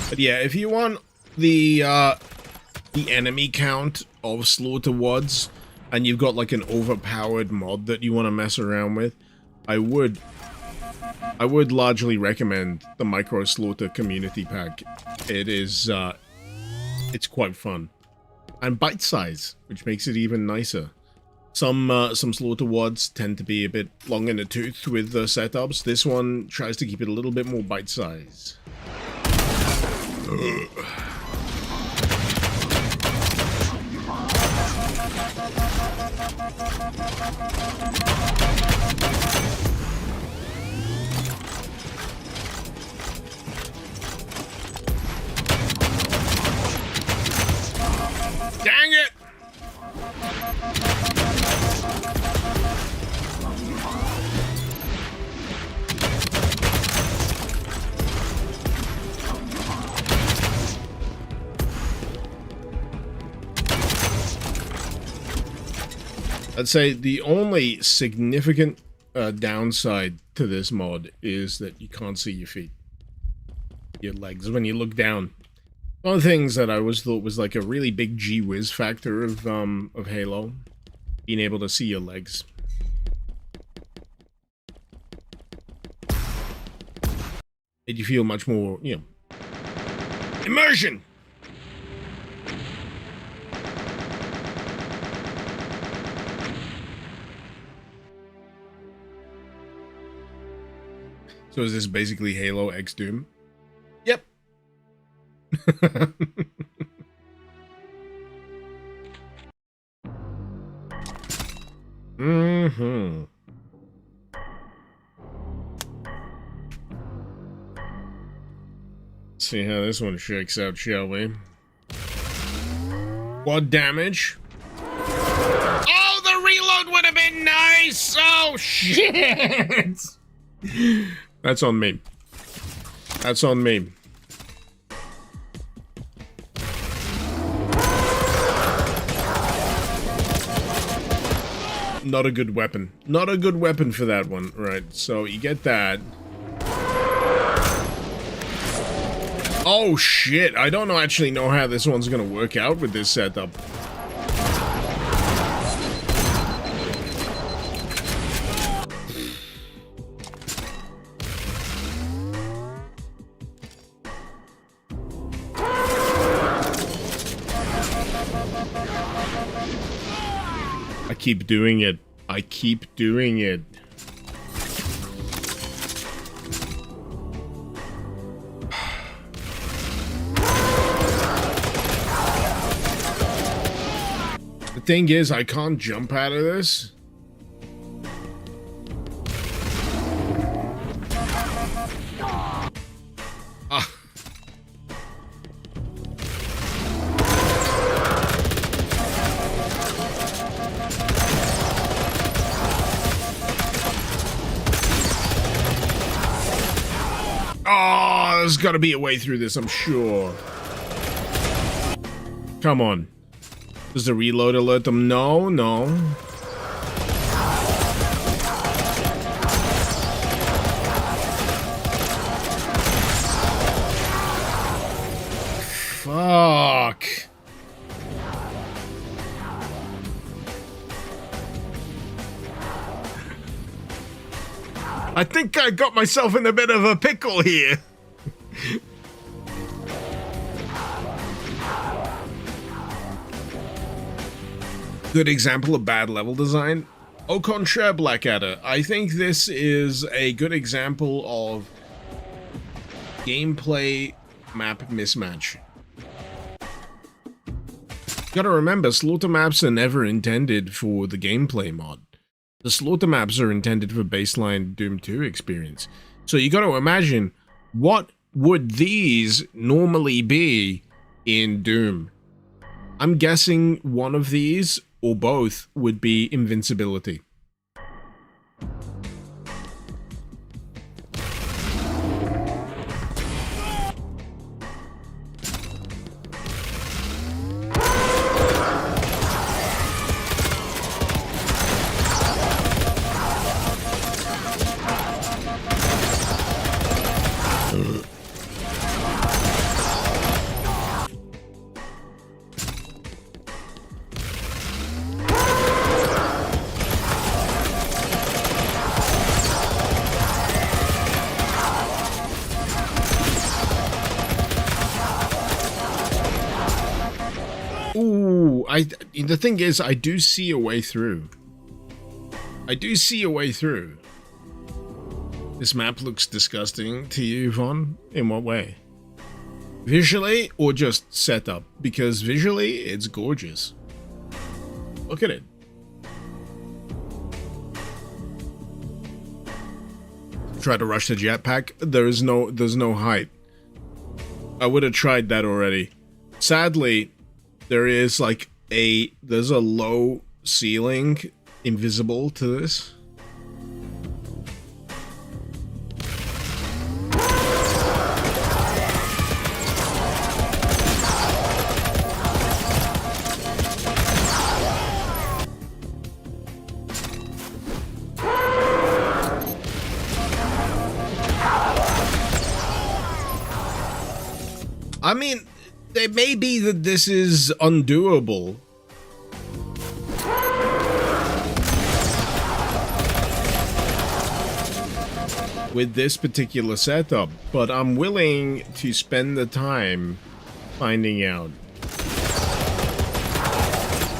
Speaker 1: But yeah, if you want the enemy count of Slaughter Wads, and you've got like an overpowered mod that you want to mess around with, I would largely recommend the Micro Slaughter Community Pack. It is, it's quite fun. And bite size, which makes it even nicer. Some Slaughter Wads tend to be a bit long in the tooth with the setups. This one tries to keep it a little bit more bite size. Dang it! I'd say the only significant downside to this mod is that you can't see your feet. Your legs when you look down. One of the things that I always thought was like a really big gee whiz factor of Halo. Being able to see your legs. Made you feel much more, you know, immersion. So is this basically Halo X Doom? Yep. Mm-hmm. See how this one shakes out, shall we? What damage? Oh, the reload would have been nice! Oh, shit! That's on me. That's on me. Not a good weapon. Not a good weapon for that one. Right, so you get that. Oh, shit. I don't actually know how this one's gonna work out with this setup. I keep doing it. I keep doing it. The thing is, I can't jump out of this. Ah. Oh, there's got to be a way through this, I'm sure. Come on. Does the reload alert them? No, no. Fuck. I think I got myself in a bit of a pickle here. Good example of bad level design. Au contraire, Blackadder. I think this is a good example of gameplay map mismatch. Gotta remember, slaughter maps are never intended for the gameplay mod. The slaughter maps are intended for baseline Doom 2 experience. So you gotta imagine, what would these normally be in Doom? I'm guessing one of these, or both, would be invincibility. Ooh, the thing is, I do see a way through. I do see a way through. This map looks disgusting to you, Vaughn? In what way? Visually, or just setup? Because visually, it's gorgeous. Look at it. Try to rush the jetpack. There's no height. I would have tried that already. Sadly, there's a low ceiling invisible to this. I mean, it may be that this is undoable. with this particular setup, but I'm willing to spend the time finding out.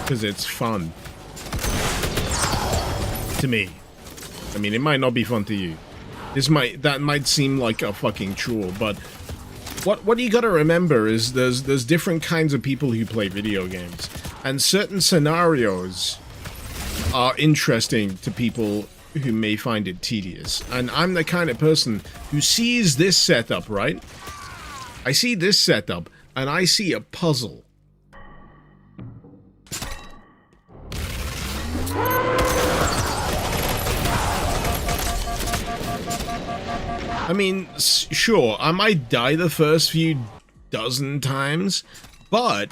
Speaker 1: Because it's fun. To me. I mean, it might not be fun to you. That might seem like a fucking chore, but what you gotta remember is there's different kinds of people who play video games, and certain scenarios are interesting to people who may find it tedious. And I'm the kind of person who sees this setup, right? I see this setup, and I see a puzzle. I mean, sure, I might die the first few dozen times, but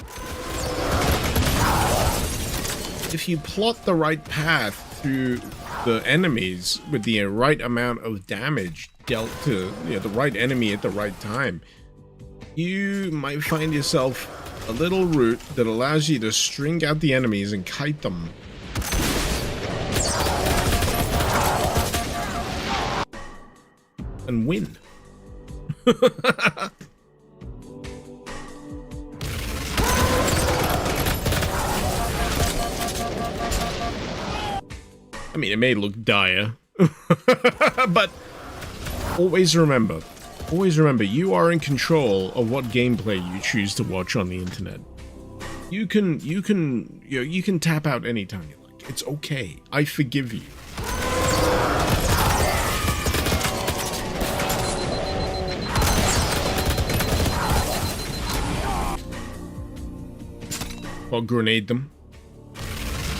Speaker 1: if you plot the right path through the enemies with the right amount of damage dealt to the right enemy at the right time, you might find yourself a little route that allows you to string out the enemies and kite them. And win. I mean, it may look dire, but always remember, you are in control of what gameplay you choose to watch on the internet. You can tap out anytime you like. It's okay. I forgive you. Quad grenade them.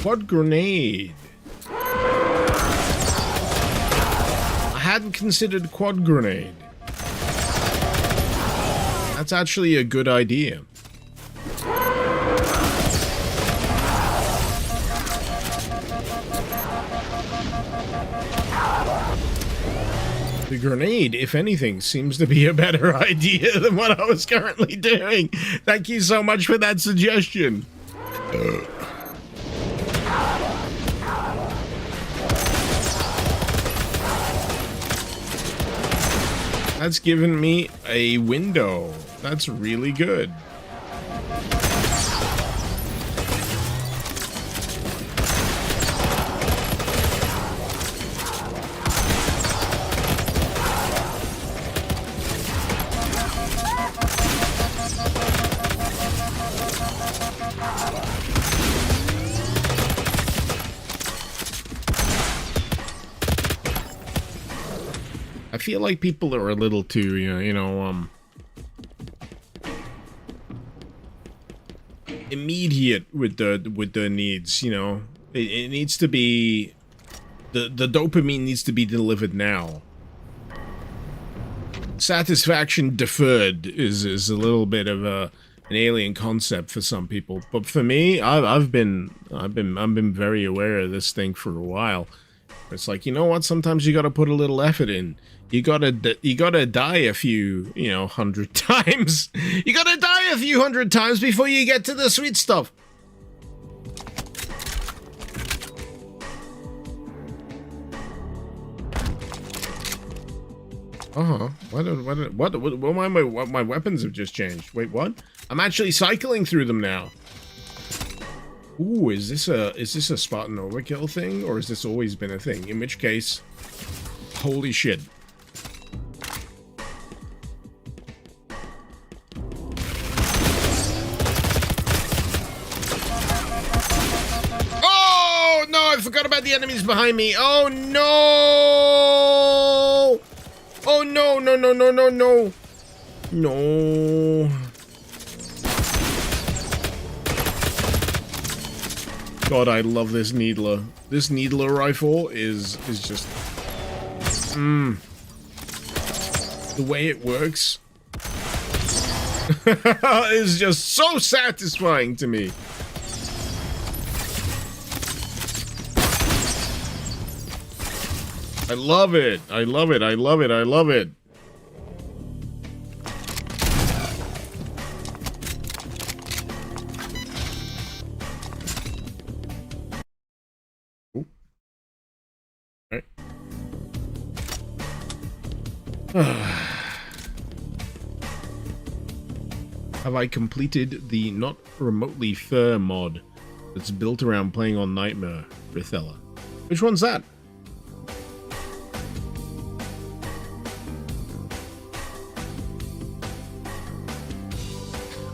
Speaker 1: Quad grenade. I hadn't considered quad grenade. That's actually a good idea. The grenade, if anything, seems to be a better idea than what I was currently doing. Thank you so much for that suggestion. That's given me a window. That's really good. I feel like people are a little too, immediate with the needs. It needs to be the dopamine needs to be delivered now. Satisfaction deferred is a little bit of an alien concept for some people, but for me, I've been very aware of this thing for a while. It's like, you know what? Sometimes you got to put a little effort in. You gotta die a few, 100 times. You gotta die a few 100 times before you get to the sweet stuff. What my weapons have just changed. Wait, what? I'm actually cycling through them now. Ooh, is this a Spartan overkill thing, or has this always been a thing? In which case, holy shit. Oh no, I forgot about the enemies behind me. Oh no! Oh no, no, no, no, no, no. No. God, I love this needler. This needler rifle is just... The way it works is just so satisfying to me. I love it. I love it. I love it. I love it. Have I completed the not remotely fair mod that's built around playing on Nightmare, Rithella? Which one's that?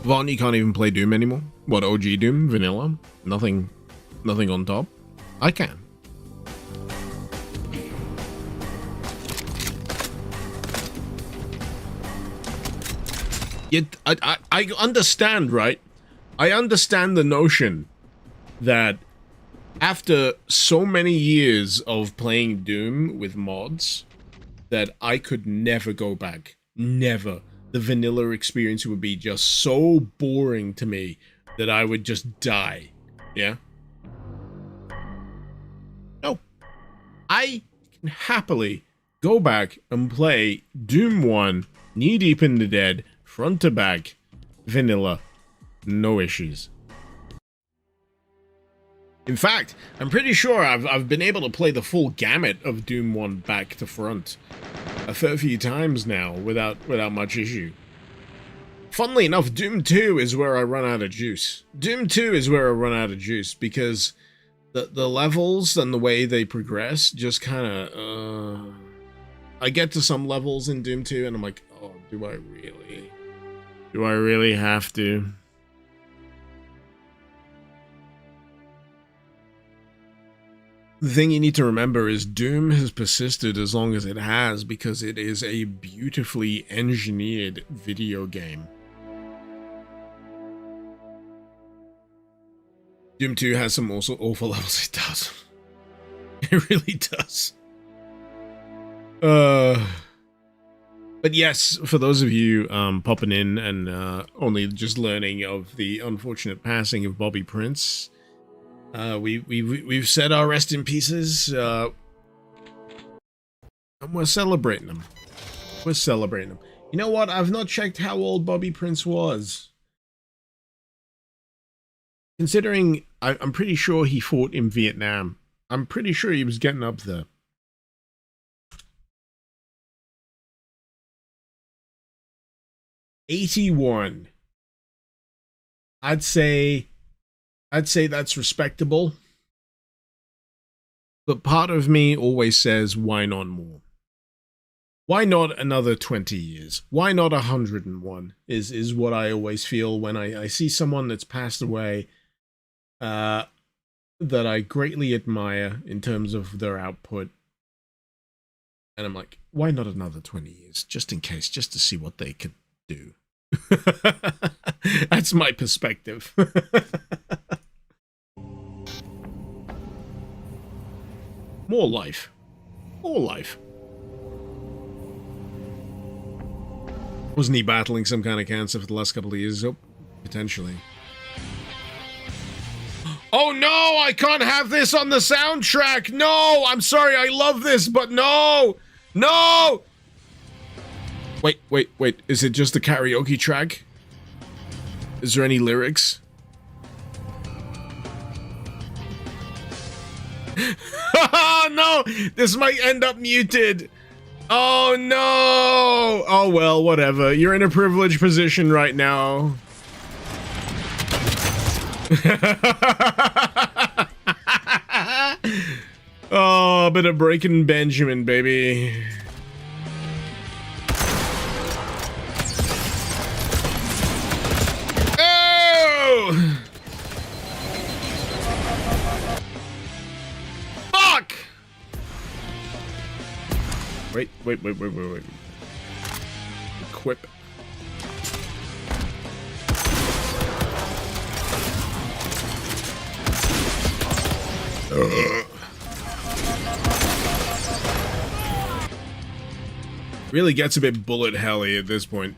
Speaker 1: Vaughn, you can't even play Doom anymore? What, OG Doom? Vanilla? Nothing on top? I can. Yet, I understand, right? I understand the notion that after so many years of playing Doom with mods, that I could never go back. Never. The vanilla experience would be just so boring to me that I would just die. Yeah? No. I can happily go back and play Doom 1, knee deep in the dead, front to back, vanilla, no issues. In fact, I'm pretty sure I've been able to play the full gamut of Doom 1 back to front a fair few times now without much issue. Funnily enough, Doom 2 is where I run out of juice. Doom 2 is where I run out of juice because the levels and the way they progress just kind of, I get to some levels in Doom 2 and I'm like, oh, do I really have to? The thing you need to remember is Doom has persisted as long as it has because it is a beautifully engineered video game. Doom 2 has some also awful levels. It does. It really does. But yes, for those of you popping in and only just learning of the unfortunate passing of Bobby Prince, we've said our rest in pieces, and we're celebrating them. We're celebrating them. You know what? I've not checked how old Bobby Prince was. Considering I'm pretty sure he fought in Vietnam. I'm pretty sure he was getting up there. '81. I'd say that's respectable. But part of me always says, why not more? Why not another 20 years? Why not 101? Is what I always feel when I see someone that's passed away that I greatly admire in terms of their output. And I'm like, why not another 20 years? Just in case, just to see what they could do. That's my perspective. More life. More life. Wasn't he battling some kind of cancer for the last couple of years? Oh, potentially. Oh no, I can't have this on the soundtrack. No, I'm sorry, I love this, but no. No! Wait. Is it just a karaoke track? Is there any lyrics? Oh no! This might end up muted. Oh no! Oh well, whatever. You're in a privileged position right now. Oh, a bit of Breaking Benjamin, baby. Oh! Fuck! Wait. Equip. Really gets a bit bullet helly at this point.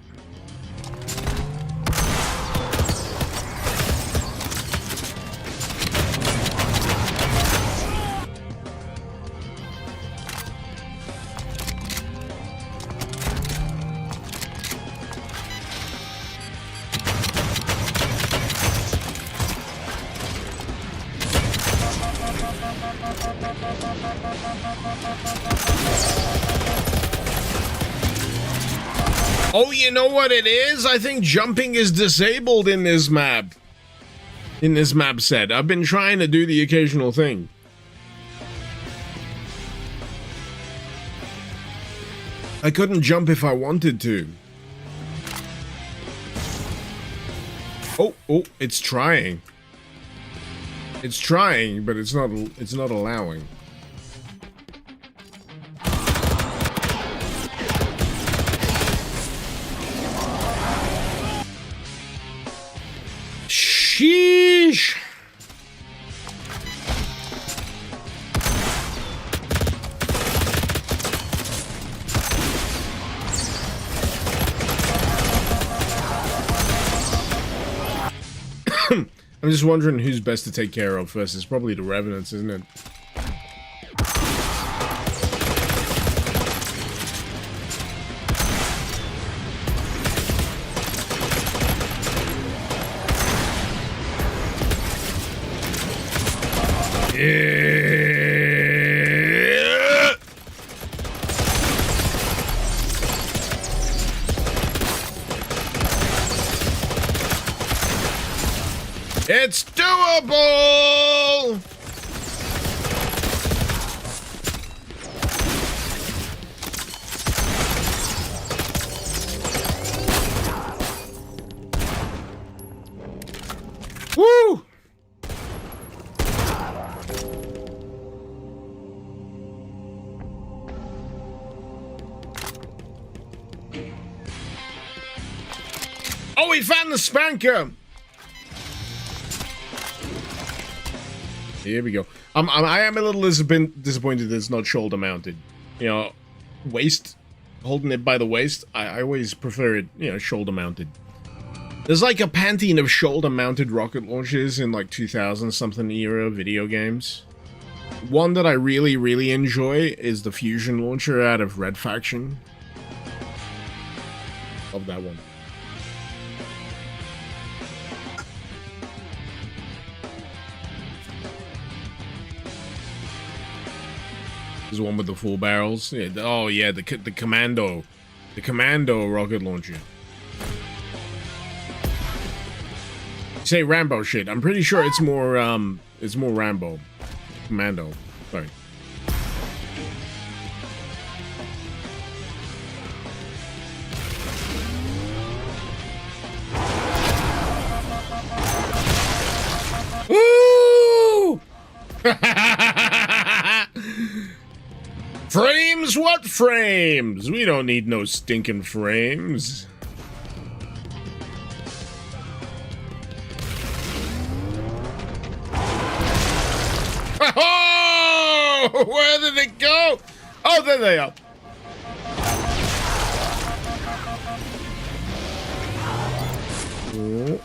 Speaker 1: Oh, you know what it is? I think jumping is disabled in this map. In this map set. I've been trying to do the occasional thing. I couldn't jump if I wanted to. Oh, it's trying. It's trying, but it's not allowing. Sheesh. I'm just wondering who's best to take care of first. It's probably the Revenants, isn't it? It's doable! Woo! Oh, we found the spanker! Here we go. I am a little disappointed that it's not shoulder mounted. You know, waist, holding it by the waist. I always prefer it, you know, shoulder mounted. There's like a pantheon of shoulder mounted rocket launchers in like 2000 something era video games. One that I really, really enjoy is the fusion launcher out of Red Faction. Love that one. There's one with the full barrels. Yeah, oh yeah, the commando rocket launcher. You say Rambo shit. I'm pretty sure it's more Rambo. Commando. Sorry. Woo! Frames? What frames? We don't need no stinking frames. Oh! Where did it go? Oh, there they are.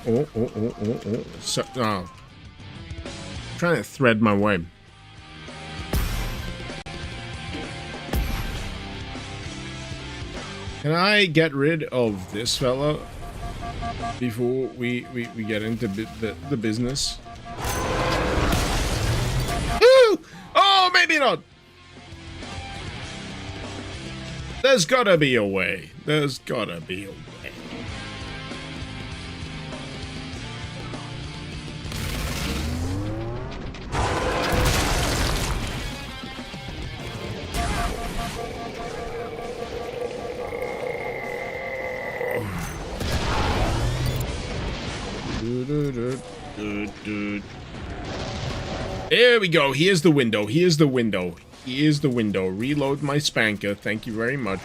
Speaker 1: Oh. So, oh. Trying to thread my way. Can I get rid of this fella before we get into the business? Ooh! Oh, maybe not. There's gotta be a way. There's gotta be a way. There we go. Here's the window. Here's the window. Here's the window. Reload my spanker. Thank you very much.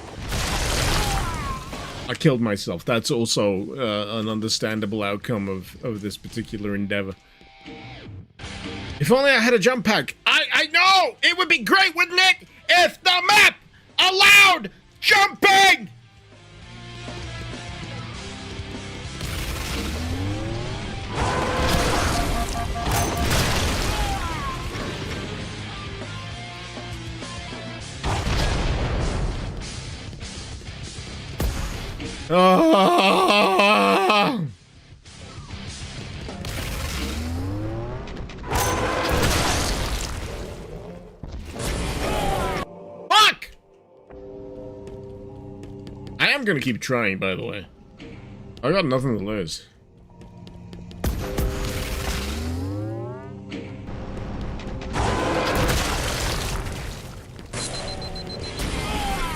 Speaker 1: I killed myself. That's also an understandable outcome of this particular endeavor. If only I had a jump pack. I know! It would be great, wouldn't it? If the map allowed jumping! Ah! Fuck! I am am gonna keep trying, by the way. I got nothing to lose.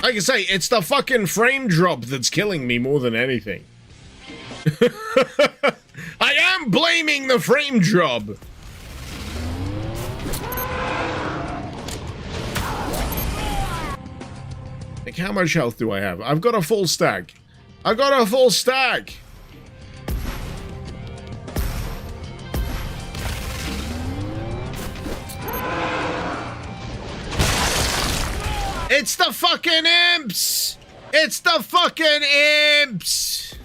Speaker 1: Like I say, it's the fucking frame drop that's killing me more than anything. I am blaming the frame drop. Like, how much health do I have? I've got a full stack. I got a full stack. It's the fucking imps! It's the fucking imps!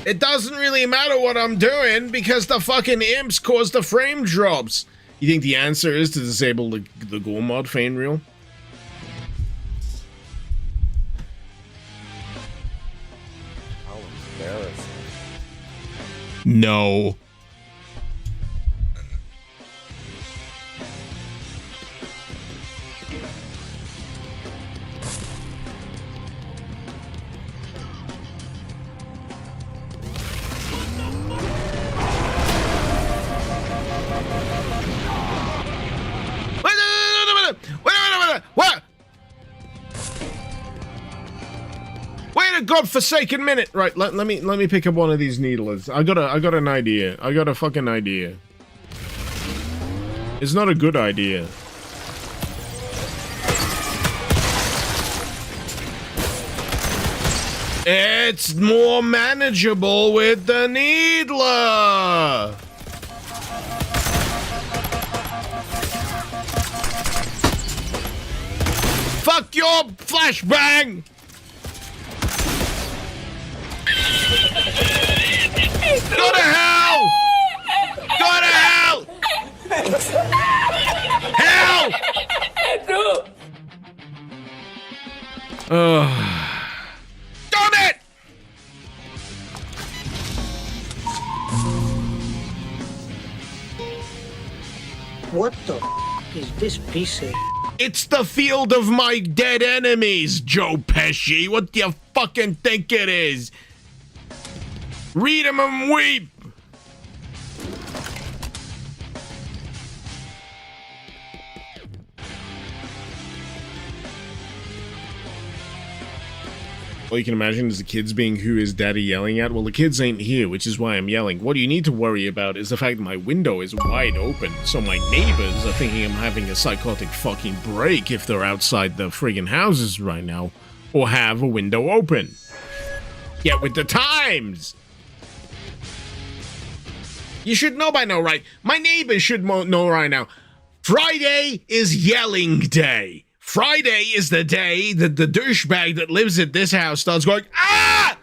Speaker 1: It doesn't really matter what I'm doing because the fucking imps cause the frame drops. You think the answer is to disable the gore mod Fein Reel?
Speaker 6: How embarrassing.
Speaker 1: No. What? Wait a godforsaken minute! Right, let me pick up one of these needlers. I got an idea. I got a fucking idea. It's not a good idea. It's more manageable with the needler. Fuck your flashbang! Go to hell! Go to hell! Hell! Damn it!
Speaker 7: What the is this piece of?
Speaker 1: It's the field of my dead enemies, Joe Pesci. What do you fucking think it is? Read 'em and weep. All you can imagine is the kids being who is daddy yelling at. Well, the kids ain't here, which is why I'm yelling. What you need to worry about is the fact that my window is wide open, so my neighbors are thinking I'm having a psychotic fucking break if they're outside the friggin' houses right now, or have a window open. Get with the times! You should know by now, right? My neighbors should know right now. Friday is yelling day. Friday is the day that the douchebag that lives at this house starts going, ah!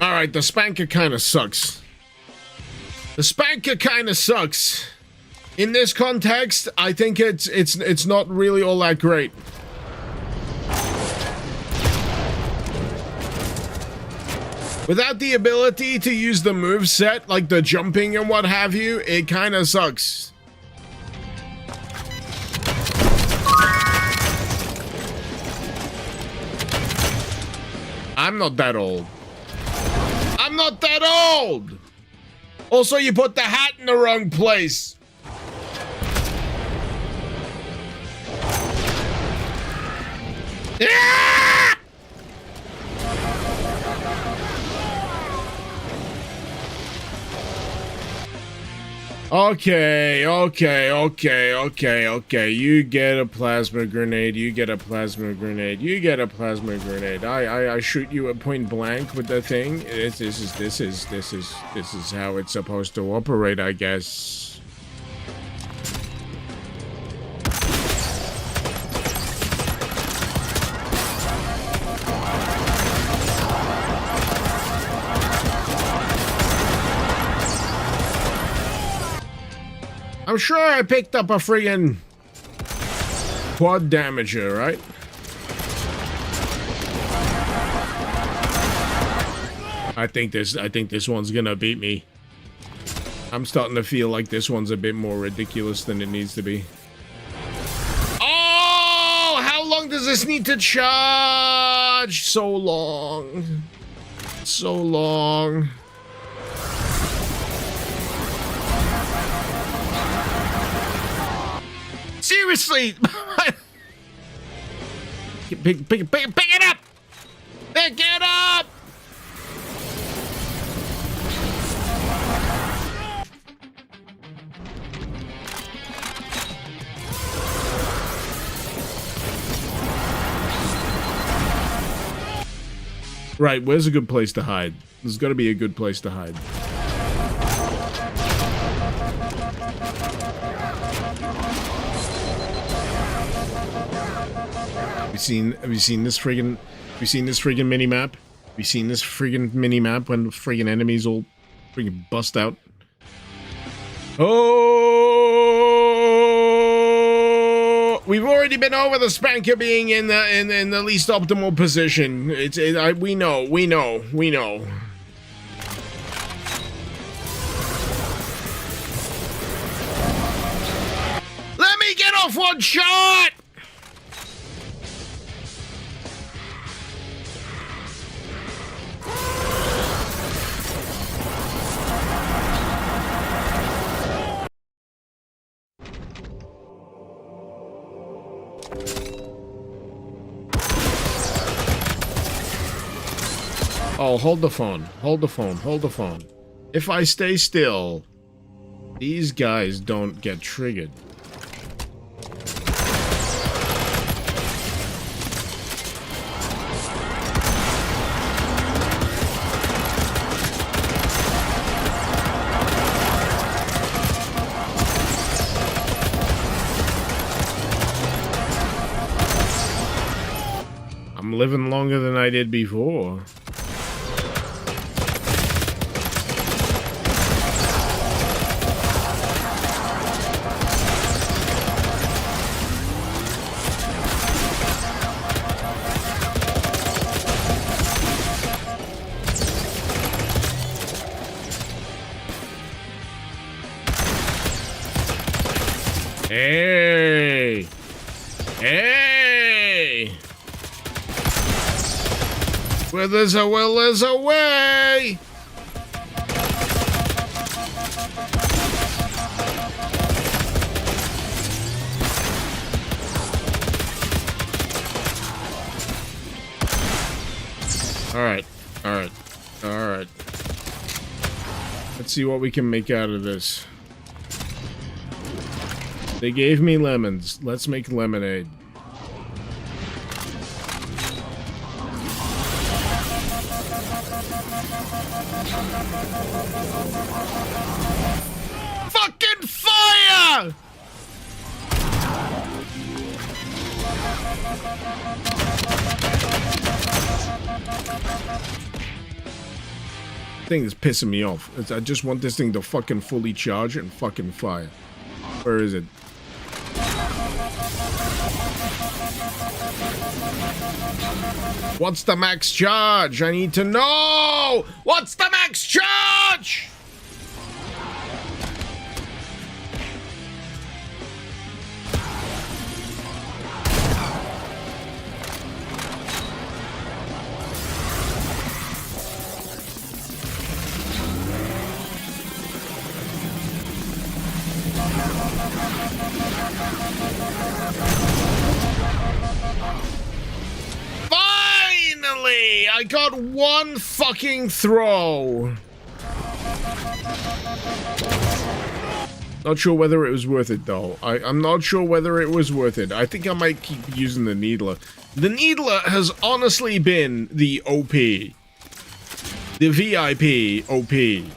Speaker 1: Alright, the spanker kinda sucks. The spanker kinda sucks. In this context, I think it's not really all that great. Without the ability to use the moveset, like the jumping and what have you, it kinda sucks. I'm not that old. I'm not that old! Also, you put the hat in the wrong place. Yeah! Okay. You get a plasma grenade. You get a plasma grenade. You get a plasma grenade. I shoot you at point blank with the thing. This is how it's supposed to operate, I guess. I'm sure I picked up a friggin' quad damager, right? I think this one's gonna beat me. I'm starting to feel like this one's a bit more ridiculous than it needs to be. Oh, how long does this need to charge? So long. So long. Seriously! pick it up! Pick it up! Right, where's a good place to hide? There's got to be a good place to hide. Have you seen this friggin' mini map? Have you seen this friggin' mini map when friggin' enemies all friggin' bust out? Oh, we've already been over the spanker being in the least optimal position. We know. Let me get off one shot. Oh, hold the phone. Hold the phone. Hold the phone. If I stay still, these guys don't get triggered. I'm living longer than I did before. Hey! Hey! Where there's a will, there's a way! Alright, alright, alright. Let's see what we can make out of this. They gave me lemons. Let's make lemonade. Fucking fire! Thing is pissing me off. I just want this thing to fucking fully charge and fucking fire. Where is it? What's the max charge? I need to know! What's the max charge? Finally! I got one fucking throw. Not sure whether it was worth it though. I'm not sure whether it was worth it. I think I might keep using the Needler. The Needler has honestly been the OP. The VIP OP.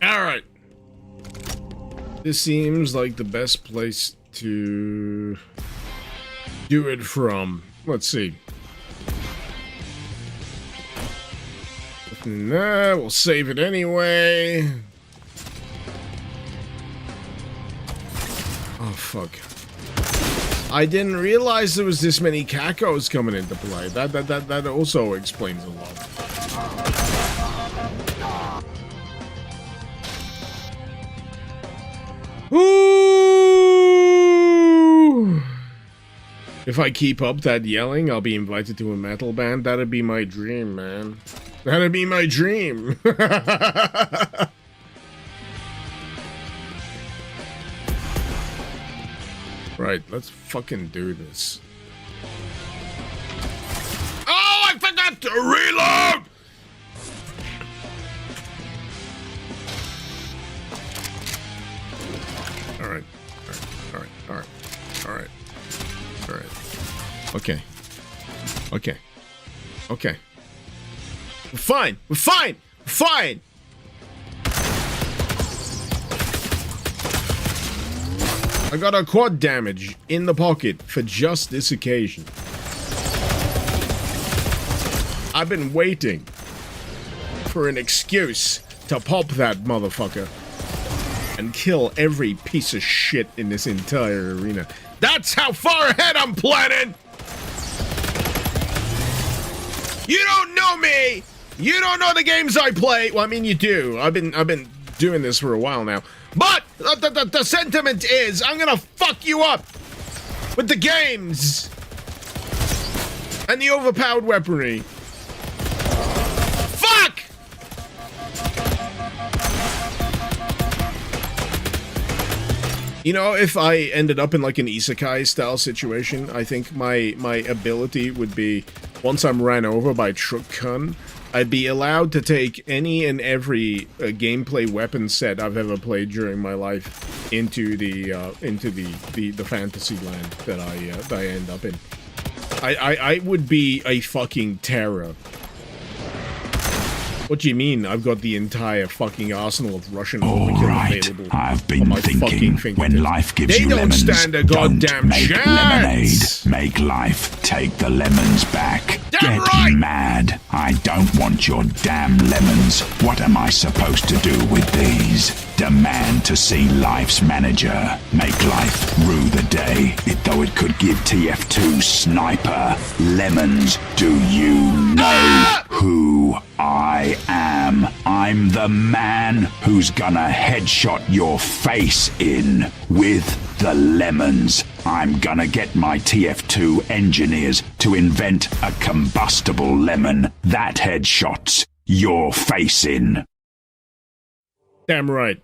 Speaker 1: Alright. This seems like the best place to do it from. Let's see. Nah, we'll save it anyway. Oh, fuck. I didn't realize there was this many cacos coming into play. That also explains a lot. Ooh! If I keep up that yelling, I'll be invited to a metal band. That'd be my dream, man. That'd be my dream. Right, let's fucking do this. Oh, I forgot to reload! Alright. Okay. We're fine! I got a quad damage in the pocket for just this occasion. I've been waiting for an excuse to pop that motherfucker and kill every piece of shit in this entire arena. That's how far ahead I'm planning! You don't know me! You don't know the games I play! Well, I mean, you do. I've been doing this for a while now. But the sentiment is, I'm gonna fuck you up with the games and the overpowered weaponry. Fuck! You know, if I ended up in like an isekai style situation, I think my ability would be, once I'm ran over by Truck-kun, I'd be allowed to take any and every gameplay weapon set I've ever played during my life into the fantasy land that I end up in. I would be a fucking terror. What do you mean? I've got the entire fucking arsenal of Russian overkill available.
Speaker 4: I've been thinking, when life gives you lemons,
Speaker 1: stand a goddamn
Speaker 4: don't make
Speaker 1: chance.
Speaker 4: lemonade. Make life take the lemons back.
Speaker 1: Damn
Speaker 4: Get
Speaker 1: right.
Speaker 4: mad. I don't want your damn lemons. What am I supposed to do with these? Demand to see life's manager. Make life rue the day. Though it could give TF2 sniper lemons. Do you know who I am? I'm the man who's gonna headshot your face in with the lemons. I'm gonna get my TF2 engineers to invent a combustible lemon that headshots your face in.
Speaker 1: Damn right.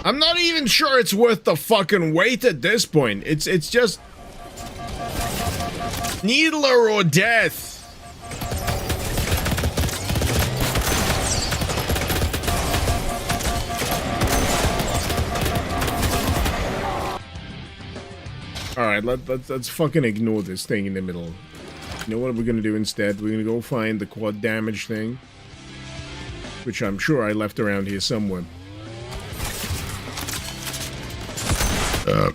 Speaker 1: I'm not even sure it's worth the fucking wait at this point. It's just Needler or death. All right, let's fucking ignore this thing in the middle. You know what we're gonna do instead? We're gonna go find the quad damage thing, which I'm sure I left around here somewhere. I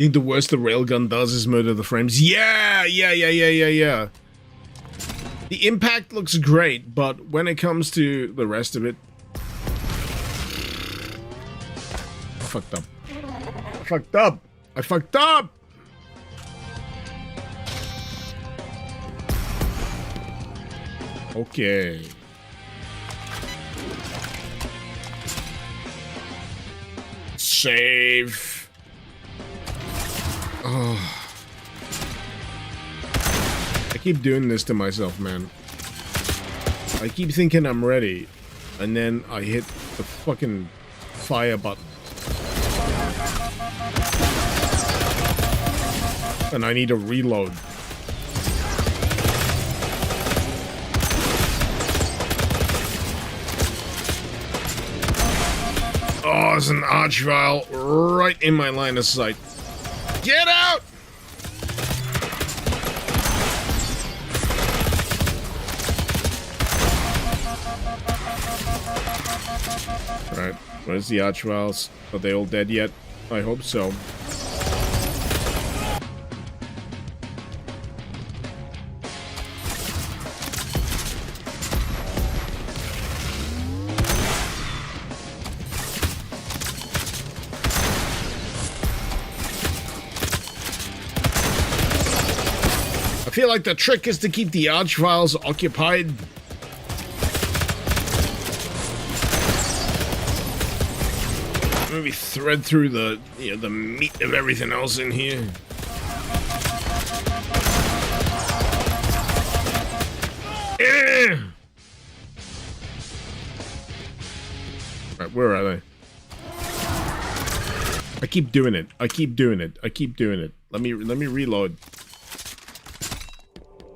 Speaker 1: think the worst the railgun does is murder the frames. Yeah. The impact looks great, but when it comes to the rest of it, I fucked up. Okay. Save. Oh. I keep doing this to myself, man. I keep thinking I'm ready, and then I hit the fucking fire button. And I need to reload. Oh, there's an archvile right in my line of sight. Get out! Alright, where's the archviles? Are they all dead yet? I hope so. I feel like the trick is to keep the archviles occupied. Maybe thread through the, you know, the meat of everything else in here. Right, where are they? I keep doing it. I keep doing it. I keep doing it. Let me reload.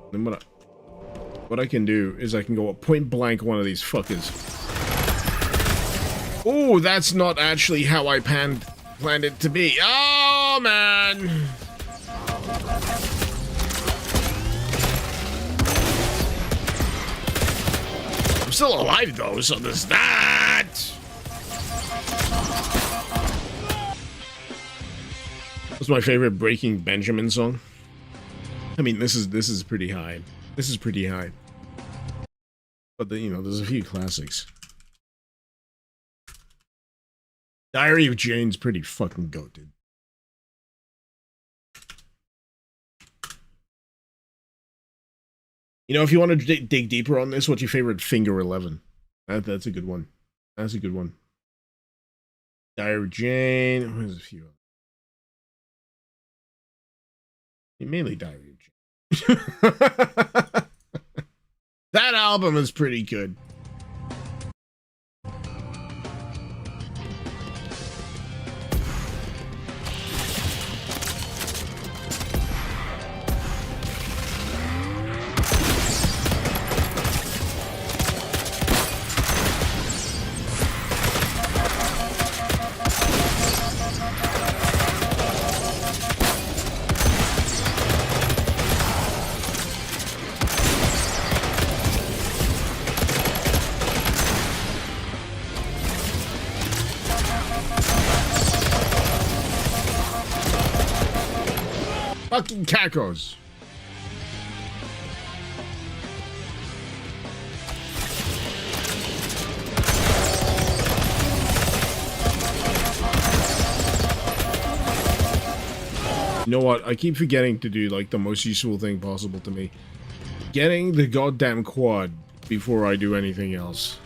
Speaker 1: Then what I can do is I can go up point blank one of these fuckers. Oh, that's not actually how I planned it to be. Oh, man. I'm still alive, though, so there's that. That's my favorite Breaking Benjamin song. I mean, this is pretty high. This is pretty high. But, you know, there's a few classics. Diary of Jane's pretty fucking goated. You know, if you want to dig deeper on this, what's your favorite Finger 11? That's a good one. That's a good one. Diary of Jane. There's a few. Mainly Diary of Jane. That album is pretty good. Fucking cacos. You know what? I keep forgetting to do, like, the most useful thing possible to me. Getting the goddamn quad before I do anything else.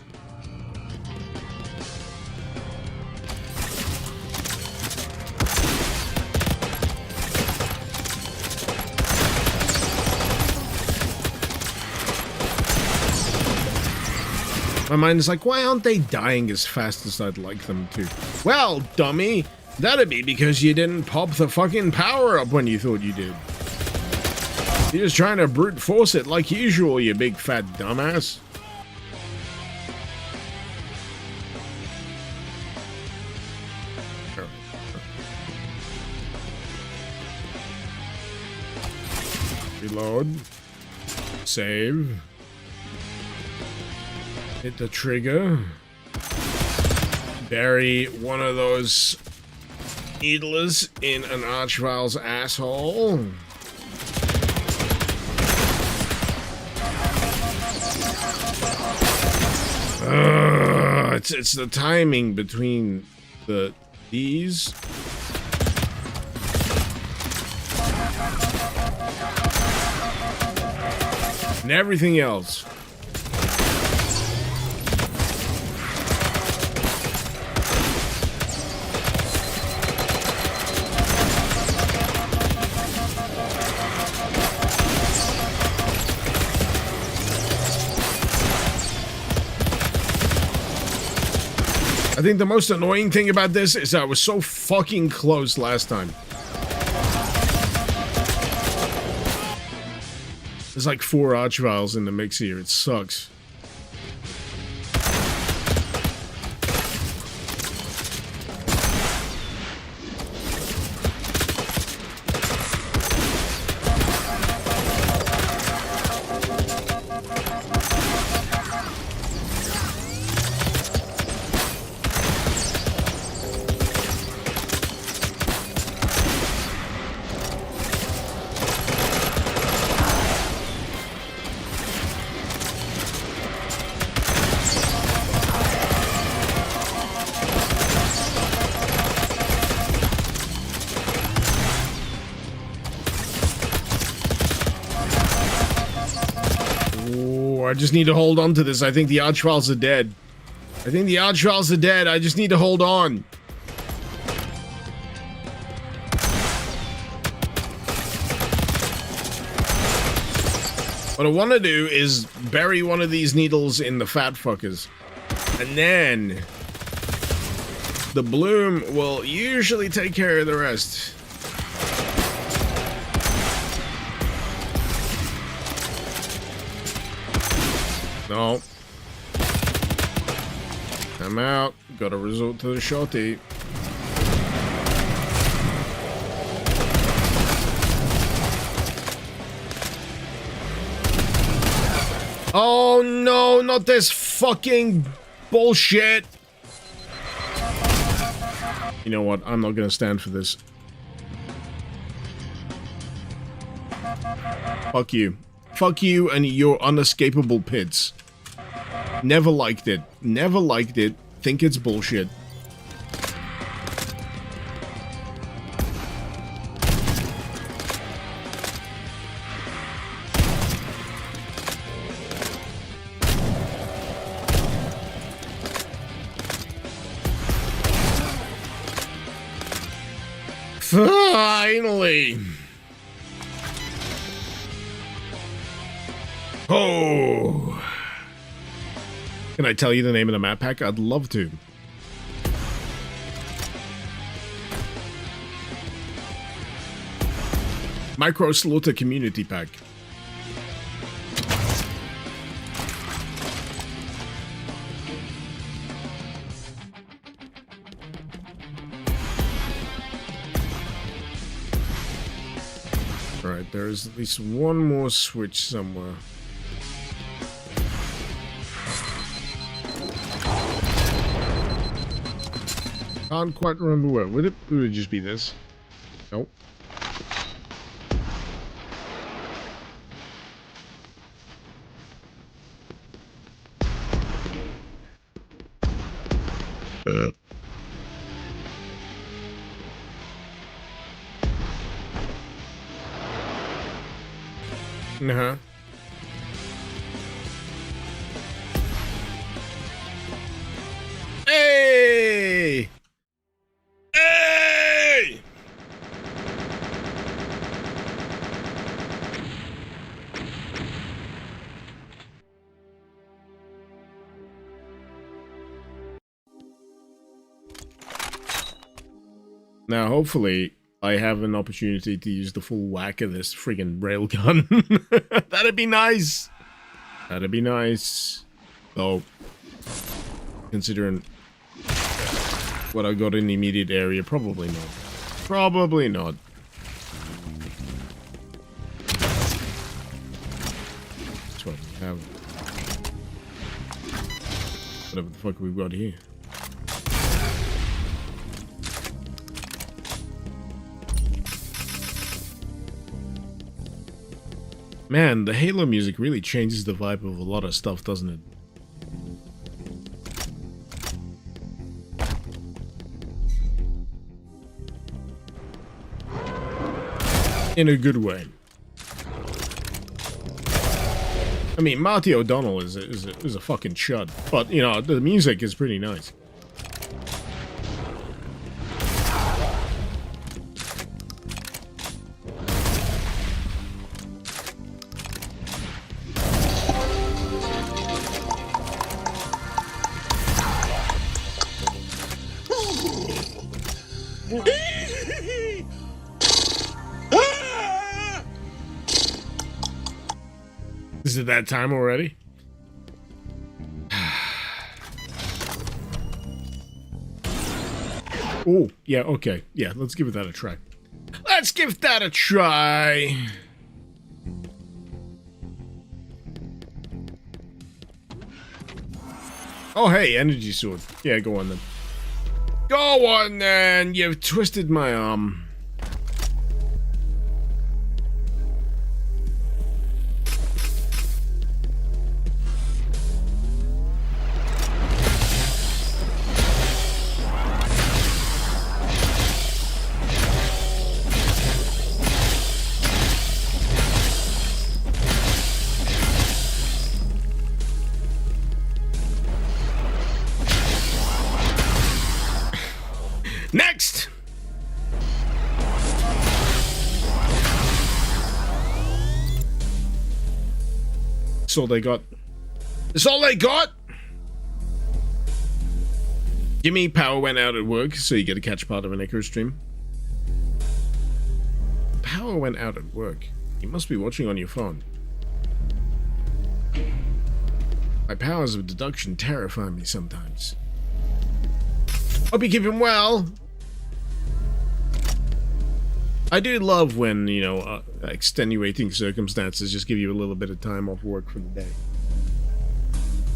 Speaker 1: My mind is like, why aren't they dying as fast as I'd like them to? Well, dummy, that'd be because you didn't pop the fucking power up when you thought you did. You're just trying to brute force it like usual, you big fat dumbass. Reload. Save. Hit the trigger. Bury one of those needlers in an archvile's asshole. It's the timing between these. And everything else. I think the most annoying thing about this is I was so fucking close last time. There's like 4 archviles in the mix here. It sucks. I just need to hold on to this. I think the Archviles are dead. I think the Archviles are dead. I just need to hold on. What I want to do is bury one of these needles in the fat fuckers. And then the bloom will usually take care of the rest. No. I'm out. Gotta resort to the shotty. Oh no, not this fucking bullshit. You know what? I'm not gonna stand for this. Fuck you. Fuck you and your unescapable pits. Never liked it. Never liked it. Think it's bullshit. Finally! Oh! Can I tell you the name of the map pack? I'd love to. Micro Slaughter Community Pack. Alright, there's at least one more switch somewhere. Can't quite remember where. Would it just be this? Nope. Uh-huh. Hey! Hey! Now, hopefully, I have an opportunity to use the full whack of this friggin' railgun. That'd be nice. That'd be nice. Though, considering what I got in the immediate area, probably not. Probably not. That's what we have. Whatever the fuck we've got here. Man, the Halo music really changes the vibe of a lot of stuff, doesn't it? In a good way. I mean, Marty O'Donnell is a fucking chud, but you know the music is pretty nice. Is it that time already? Oh, yeah, okay. Yeah, let's give that a try. Let's give that a try. Oh, hey, energy sword. Yeah, go on then. Go on then! You've twisted my arm. Next! That's all they got. That's all they got? Jimmy, power went out at work, so you get to catch part of an Echo stream. Power went out at work. You must be watching on your phone. My powers of deduction terrify me sometimes. Hope you keep him well. I do love when, you know, extenuating circumstances just give you a little bit of time off work for the day.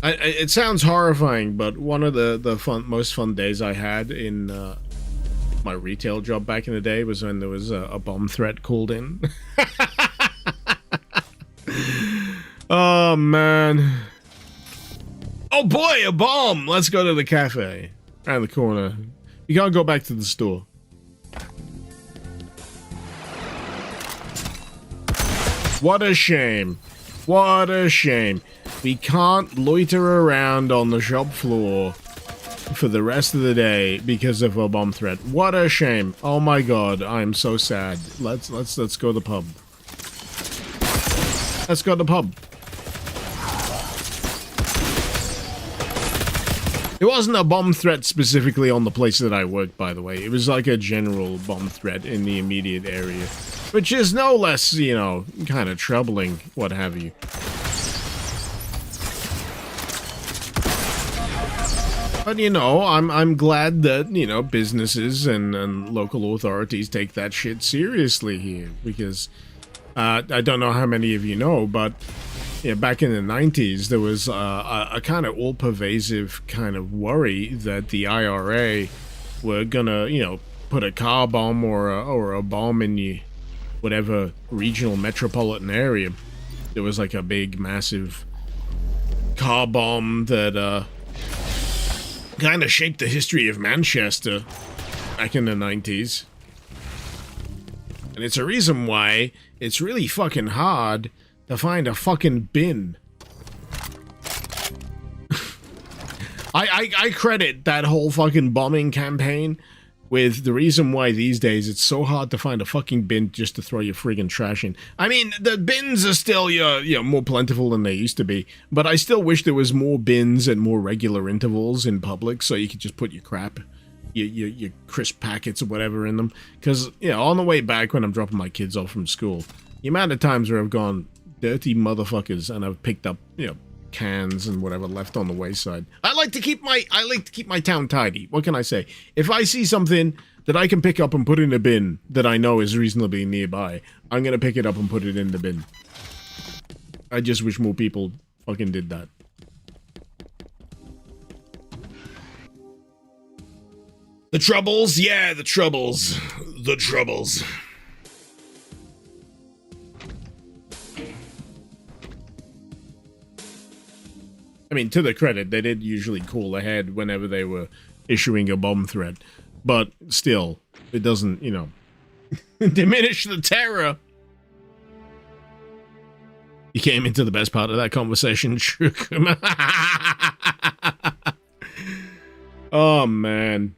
Speaker 1: It sounds horrifying, but one of the most fun days I had in my retail job back in the day was when there was a bomb threat called in. Oh, man. Oh, boy, a bomb! Let's go to the cafe. Around the corner. You can't go back to the store. What a shame. What a shame. We can't loiter around on the shop floor for the rest of the day because of a bomb threat. What a shame. Oh my god, I'm so sad. Let's go to the pub. Let's go to the pub. It wasn't a bomb threat specifically on the place that I worked, by the way. It was like a general bomb threat in the immediate area. Which is no less, you know, kind of troubling, what have you. But, you know, I'm glad that, you know, businesses and local authorities take that shit seriously here. Because, I don't know how many of you know, but... yeah, back in the 90s, there was a kind of all-pervasive kind of worry that the IRA were gonna, you know, put a car bomb or a bomb in the whatever regional metropolitan area. There was like a big, massive car bomb that kind of shaped the history of Manchester back in the 90s. And it's a reason why it's really fucking hard to find a fucking bin. I credit that whole fucking bombing campaign with the reason why these days it's so hard to find a fucking bin just to throw your friggin' trash in. I mean, the bins are still, you know, more plentiful than they used to be, but I still wish there was more bins and more regular intervals in public so you could just put your crap, your crisp packets or whatever in them. Because, you know, on the way back when I'm dropping my kids off from school, the amount of times where I've gone, dirty motherfuckers, and I've picked up, you know, cans and whatever left on the wayside. I like to keep my town tidy. What can I say? If I see something that I can pick up and put in a bin that I know is reasonably nearby, I'm gonna pick it up and put it in the bin. I just wish more people fucking did that. The Troubles? Yeah, the Troubles. The Troubles. I mean, to their credit, they did usually call ahead whenever they were issuing a bomb threat. But still, it doesn't, you know, diminish the terror. You came into the best part of that conversation, Shook. Oh, man.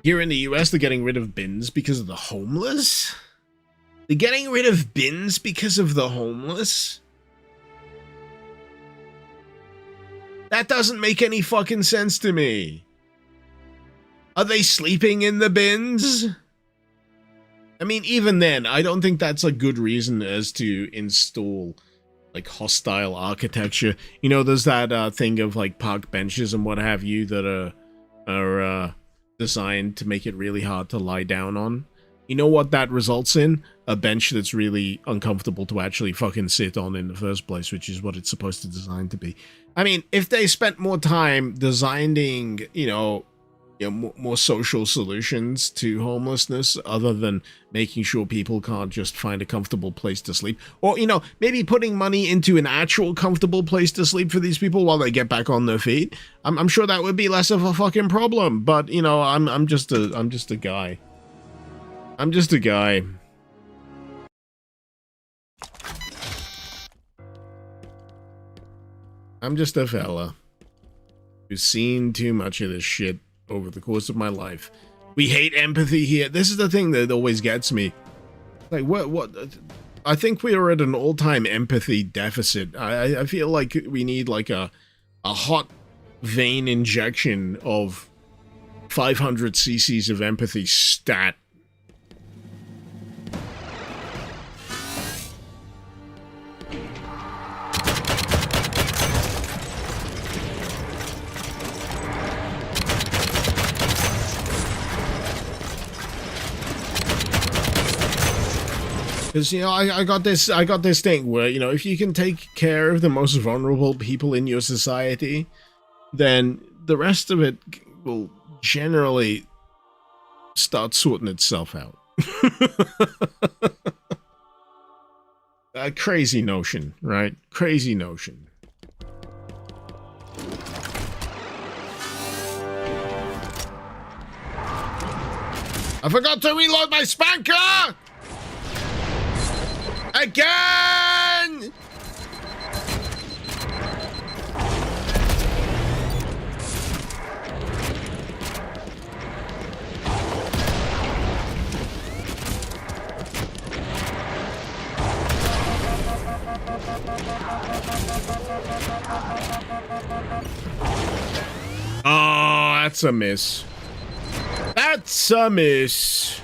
Speaker 1: Here in the US, they're getting rid of bins because of the homeless? They're getting rid of bins because of the homeless? That doesn't make any fucking sense to me. Are they sleeping in the bins? I mean, even then, I don't think that's a good reason as to install like hostile architecture. You know, there's that thing of like park benches and what have you that are designed to make it really hard to lie down on. You know what that results in? A bench that's really uncomfortable to actually fucking sit on in the first place, which is what it's supposed to design to be. I mean, if they spent more time designing, more social solutions to homelessness other than making sure people can't just find a comfortable place to sleep, or maybe putting money into an actual comfortable place to sleep for these people while they get back on their feet, I'm sure that would be less of a fucking problem. But I'm just a guy. I'm just a guy. I'm just a fella who's seen too much of this shit over the course of my life. We hate empathy here. This is the thing that always gets me. Like, what? I think we are at an all-time empathy deficit. I feel like we need like a hot vein injection of 500 cc's of empathy stat. Because, I got this thing where, if you can take care of the most vulnerable people in your society, then the rest of it will generally start sorting itself out. A crazy notion, right? Crazy notion. I forgot to reload my spanker! Again! Oh, that's a miss. That's a miss.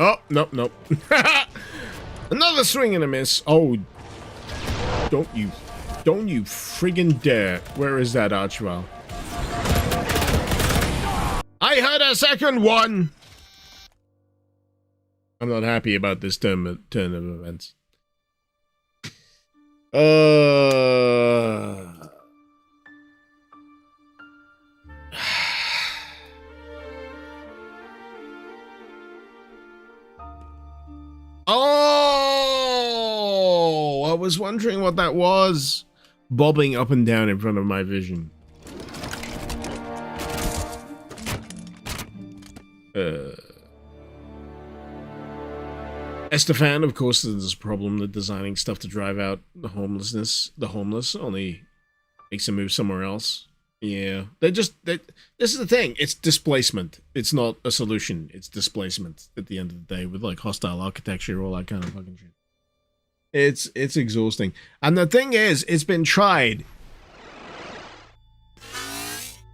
Speaker 1: Oh, nope. Another swing and a miss. Oh, don't you friggin' dare. Where is that Archwell? I heard a second one. I'm not happy about this turn of events. Oh, I was wondering what that was. Bobbing up and down in front of my vision. Estefan, of course, there's this problem that designing stuff to drive out the homeless only makes them move somewhere else. Yeah, this is the thing. It's displacement. It's not a solution. It's displacement at the end of the day with like hostile architecture, all that kind of fucking shit. It's exhausting. And the thing is, it's been tried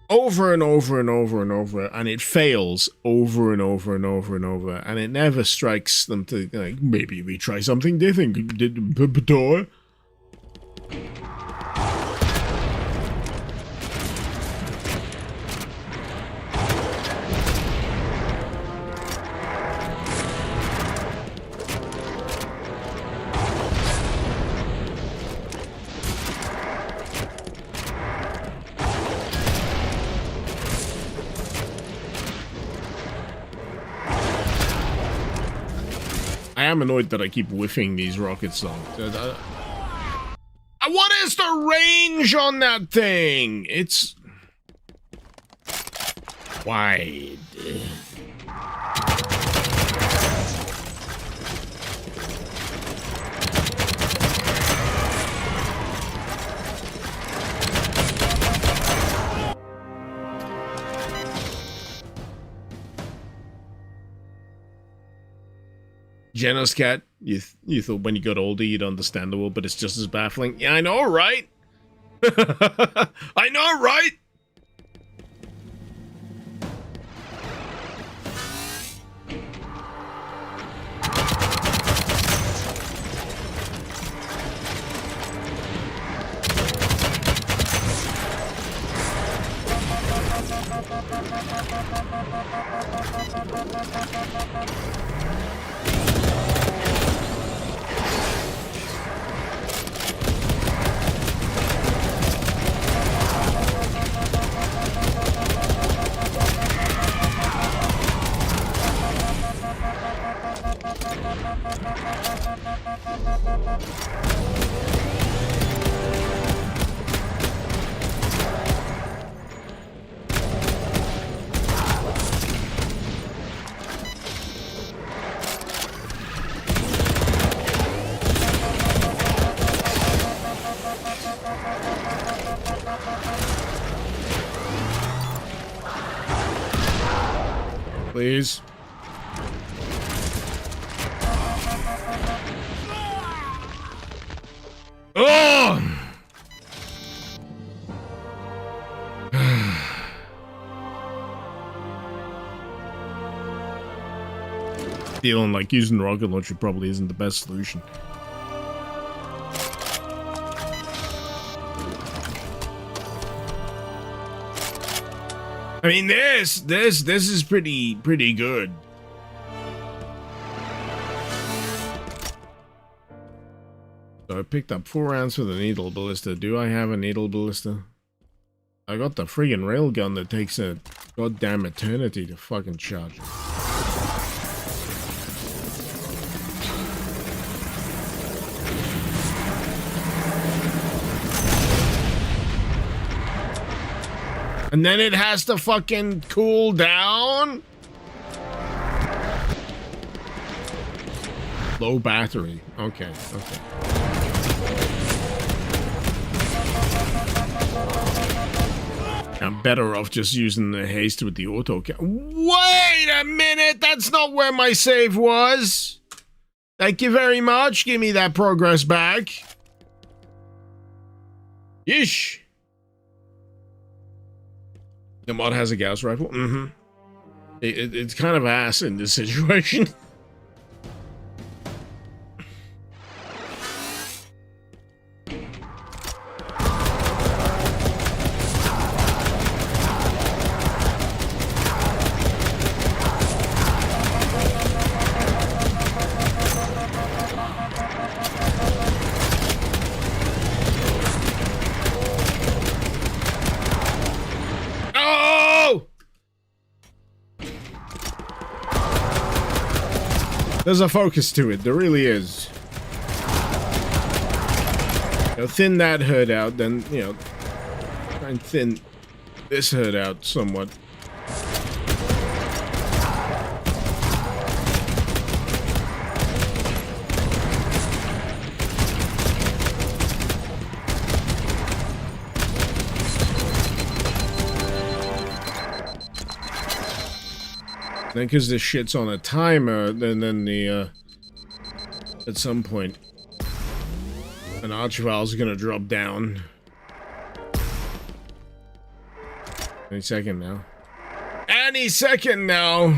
Speaker 1: over and over and over and over, and it fails over and over and over and over, and it never strikes them to like, maybe we try something different. I am annoyed that I keep whiffing these rockets on. What is the range on that thing? It's wide. Jenna's cat, you thought when you got older you'd understand the world, but it's just as baffling. Yeah, I know, right? I know, right? Please. Oh! Feeling like using rocket launcher probably isn't the best solution. I mean, this is pretty good. So I picked up 4 rounds for the needle ballista. Do I have a needle ballista? I got the friggin' railgun that takes a goddamn eternity to fucking charge. And then it has to fucking cool down? Low battery. Okay, okay. I'm better off just using the haste with the auto. Wait a minute! That's not where my save was! Thank you very much. Give me that progress back. Yeesh. The mod has a Gauss rifle? Mm-hmm. It's kind of ass in this situation. There's a focus to it, there really is. You know, thin that herd out, then, you know, try and thin this herd out somewhat. Then, because this shit's on a timer, then the, at some point, an archvile's gonna drop down. Any second now. Any second now!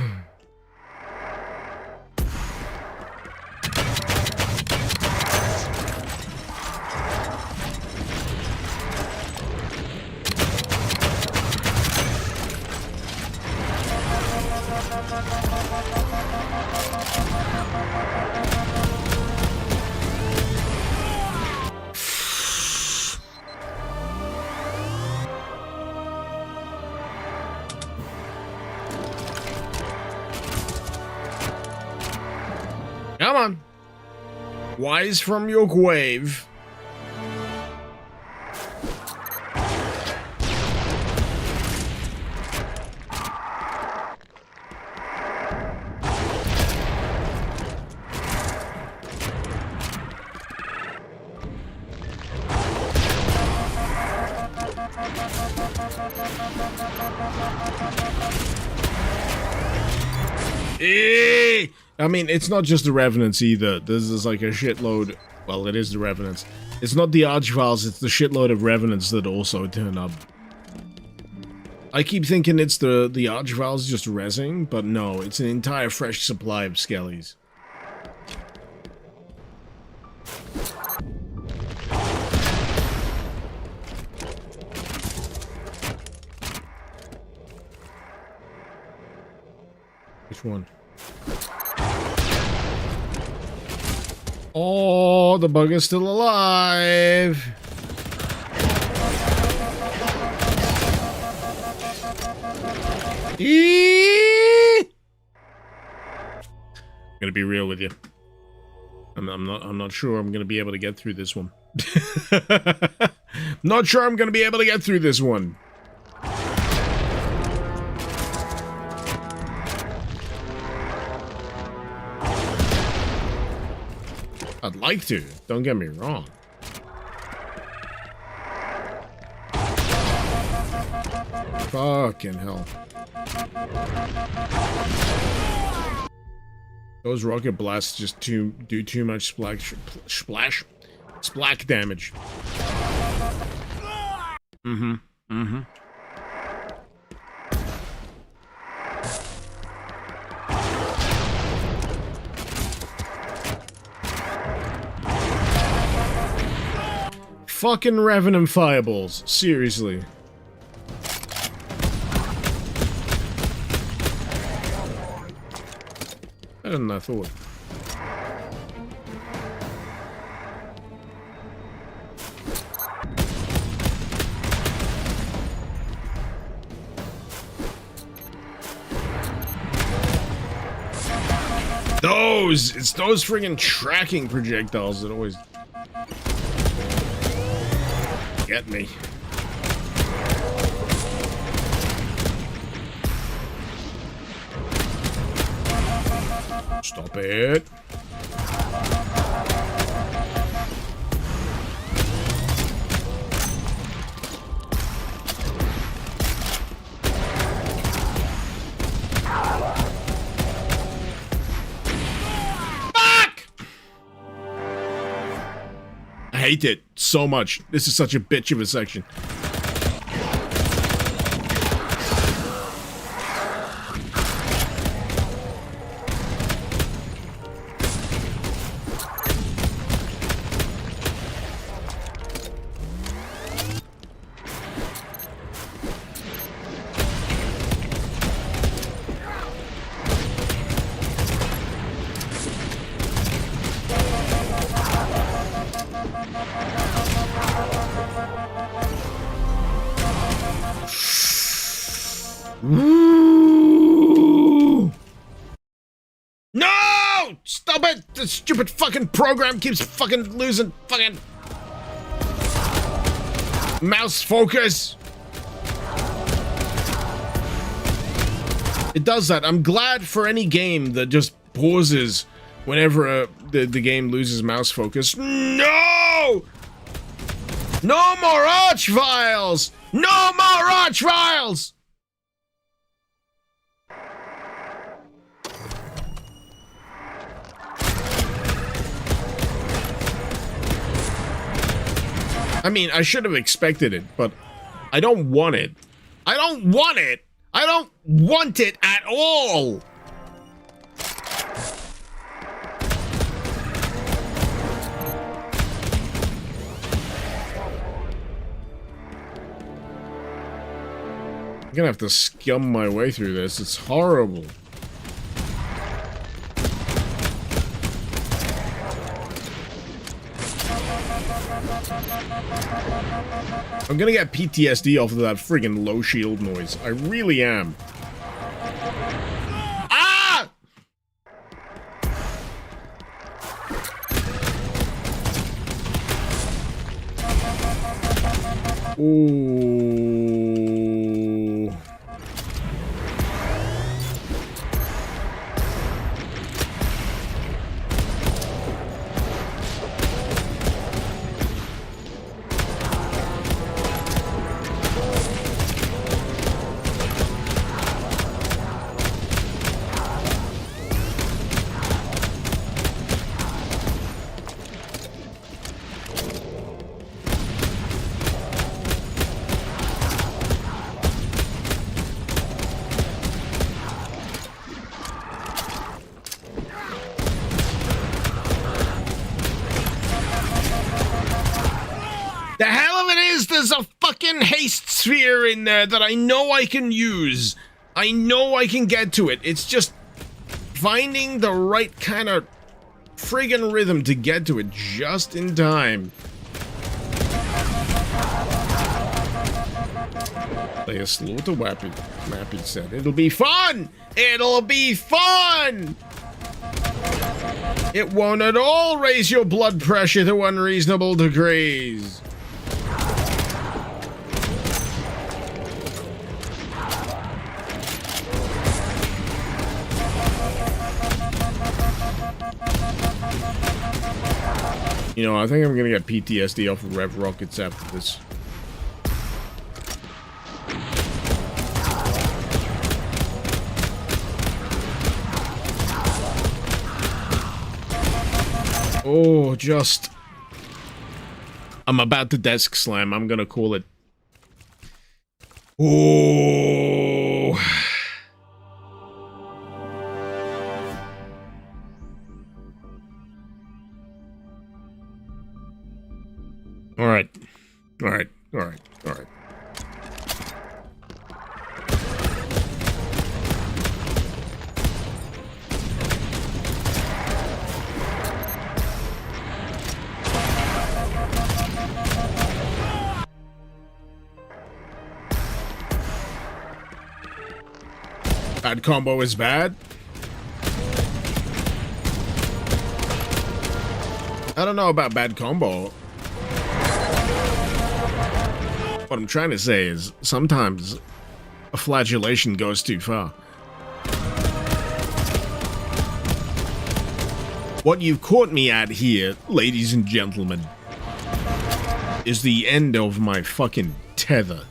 Speaker 1: Come on. Wise from your grave. I mean, it's not just the Revenants either. This is like a shitload. Well, it is the Revenants. It's not the Archviles, it's the shitload of Revenants that also turn up. I keep thinking it's the Archviles just rezzing, but no, it's an entire fresh supply of skellies. Which one? Oh, the bug is still alive. I'm gonna be real with you. I'm not sure I'm gonna be able to get through this one. Not sure I'm gonna be able to get through this one. I'd like to, don't get me wrong. Fucking hell. Those rocket blasts just do too much splash damage. Fucking Revenant fireballs, seriously. Better than I thought. It's those friggin' tracking projectiles that always get me. Stop it. I hate it so much. This is such a bitch of a section. No! Stop it! The stupid fucking program keeps fucking losing fucking mouse focus. It does that. I'm glad for any game that just pauses whenever the game loses mouse focus. No! No more Archviles! No more Archviles! I mean, I should have expected it, but I don't want it. I don't want it! I don't want it at all! I'm gonna have to scum my way through this. It's horrible. I'm gonna get PTSD off of that friggin' low shield noise. I really am. Ah! Ooh. The hell of it is, there's a fucking haste sphere in there that I know I can use. I know I can get to it. It's just finding the right kind of friggin' rhythm to get to it just in time. Play a slaughter weapon. Mappy said, it'll be fun! It'll be fun! It won't at all raise your blood pressure to unreasonable degrees. You know, I think I'm gonna get PTSD off of Rev Rockets after this. Oh, just... I'm about to desk slam. I'm gonna call it. Oh. Alright. Alright. Alright. Alright. Bad combo is bad. I don't know about bad combo. What I'm trying to say is, sometimes a flagellation goes too far. What you've caught me at here, ladies and gentlemen, is the end of my fucking tether.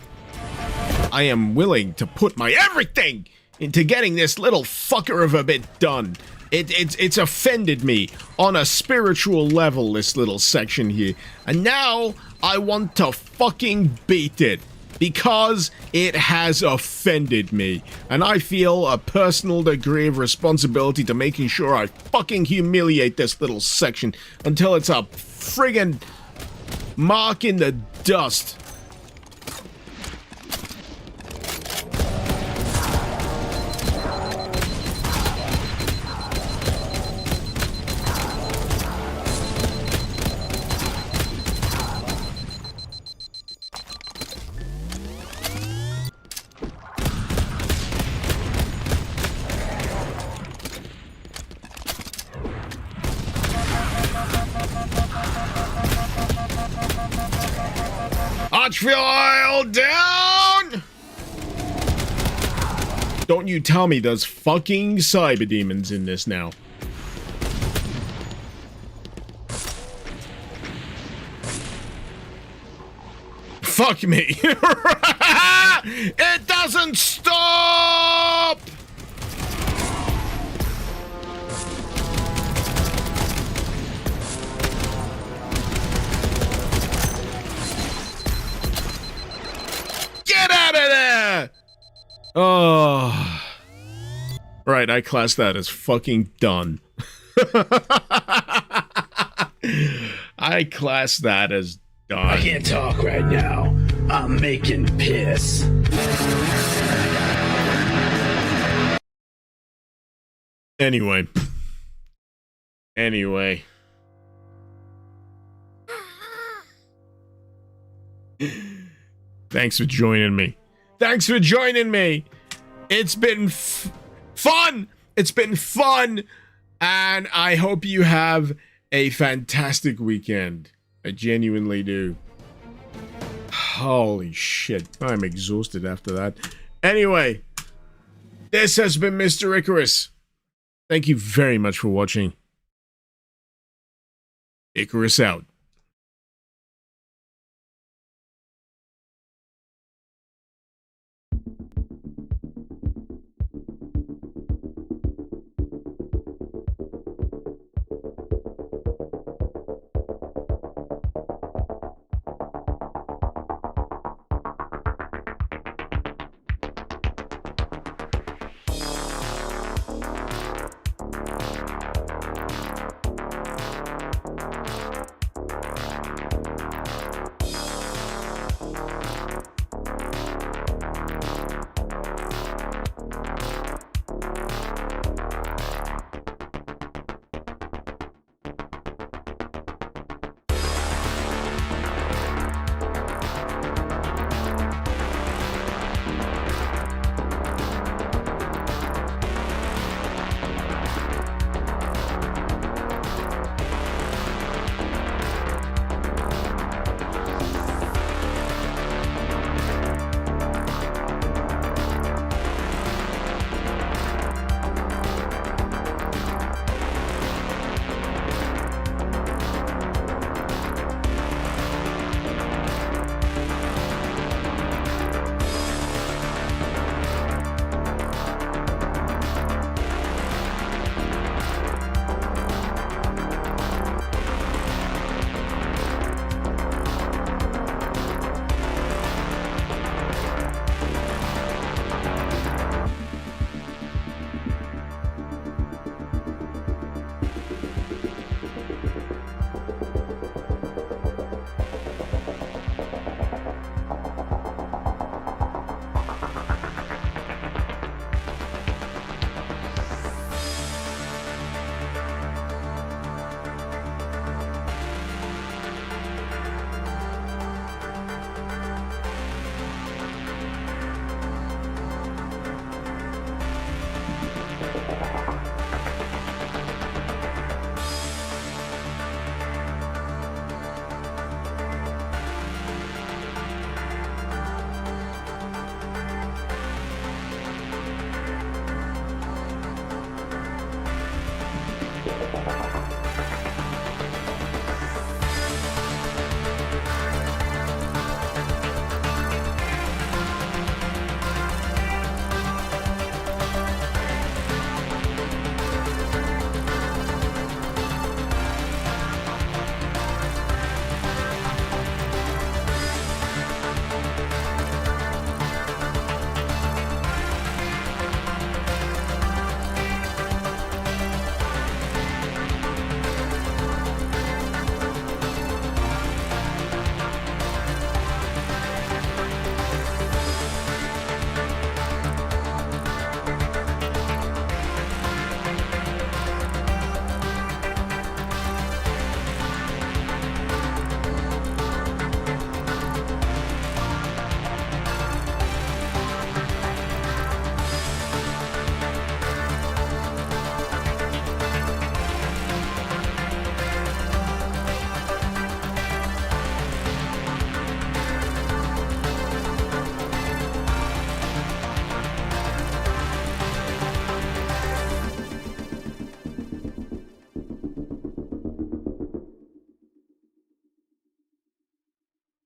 Speaker 1: I am willing to put my everything into getting this little fucker of a bit done. It's offended me on a spiritual level, this little section here. And now I want to fucking beat it because it has offended me. And I feel a personal degree of responsibility to making sure I fucking humiliate this little section until it's a friggin' mark in the dust. Archville down! Don't you tell me there's fucking cyber demons in this now. Fuck me. It doesn't stop! Get out of there! Oh. Right, I class that as fucking done. I class that as done.
Speaker 8: I can't talk right now. I'm making piss.
Speaker 1: Anyway. Thanks for joining me. Thanks for joining me. It's been fun. It's been fun. And I hope you have a fantastic weekend. I genuinely do. Holy shit. I'm exhausted after that. Anyway, this has been Mr. Icarus. Thank you very much for watching. Icarus out.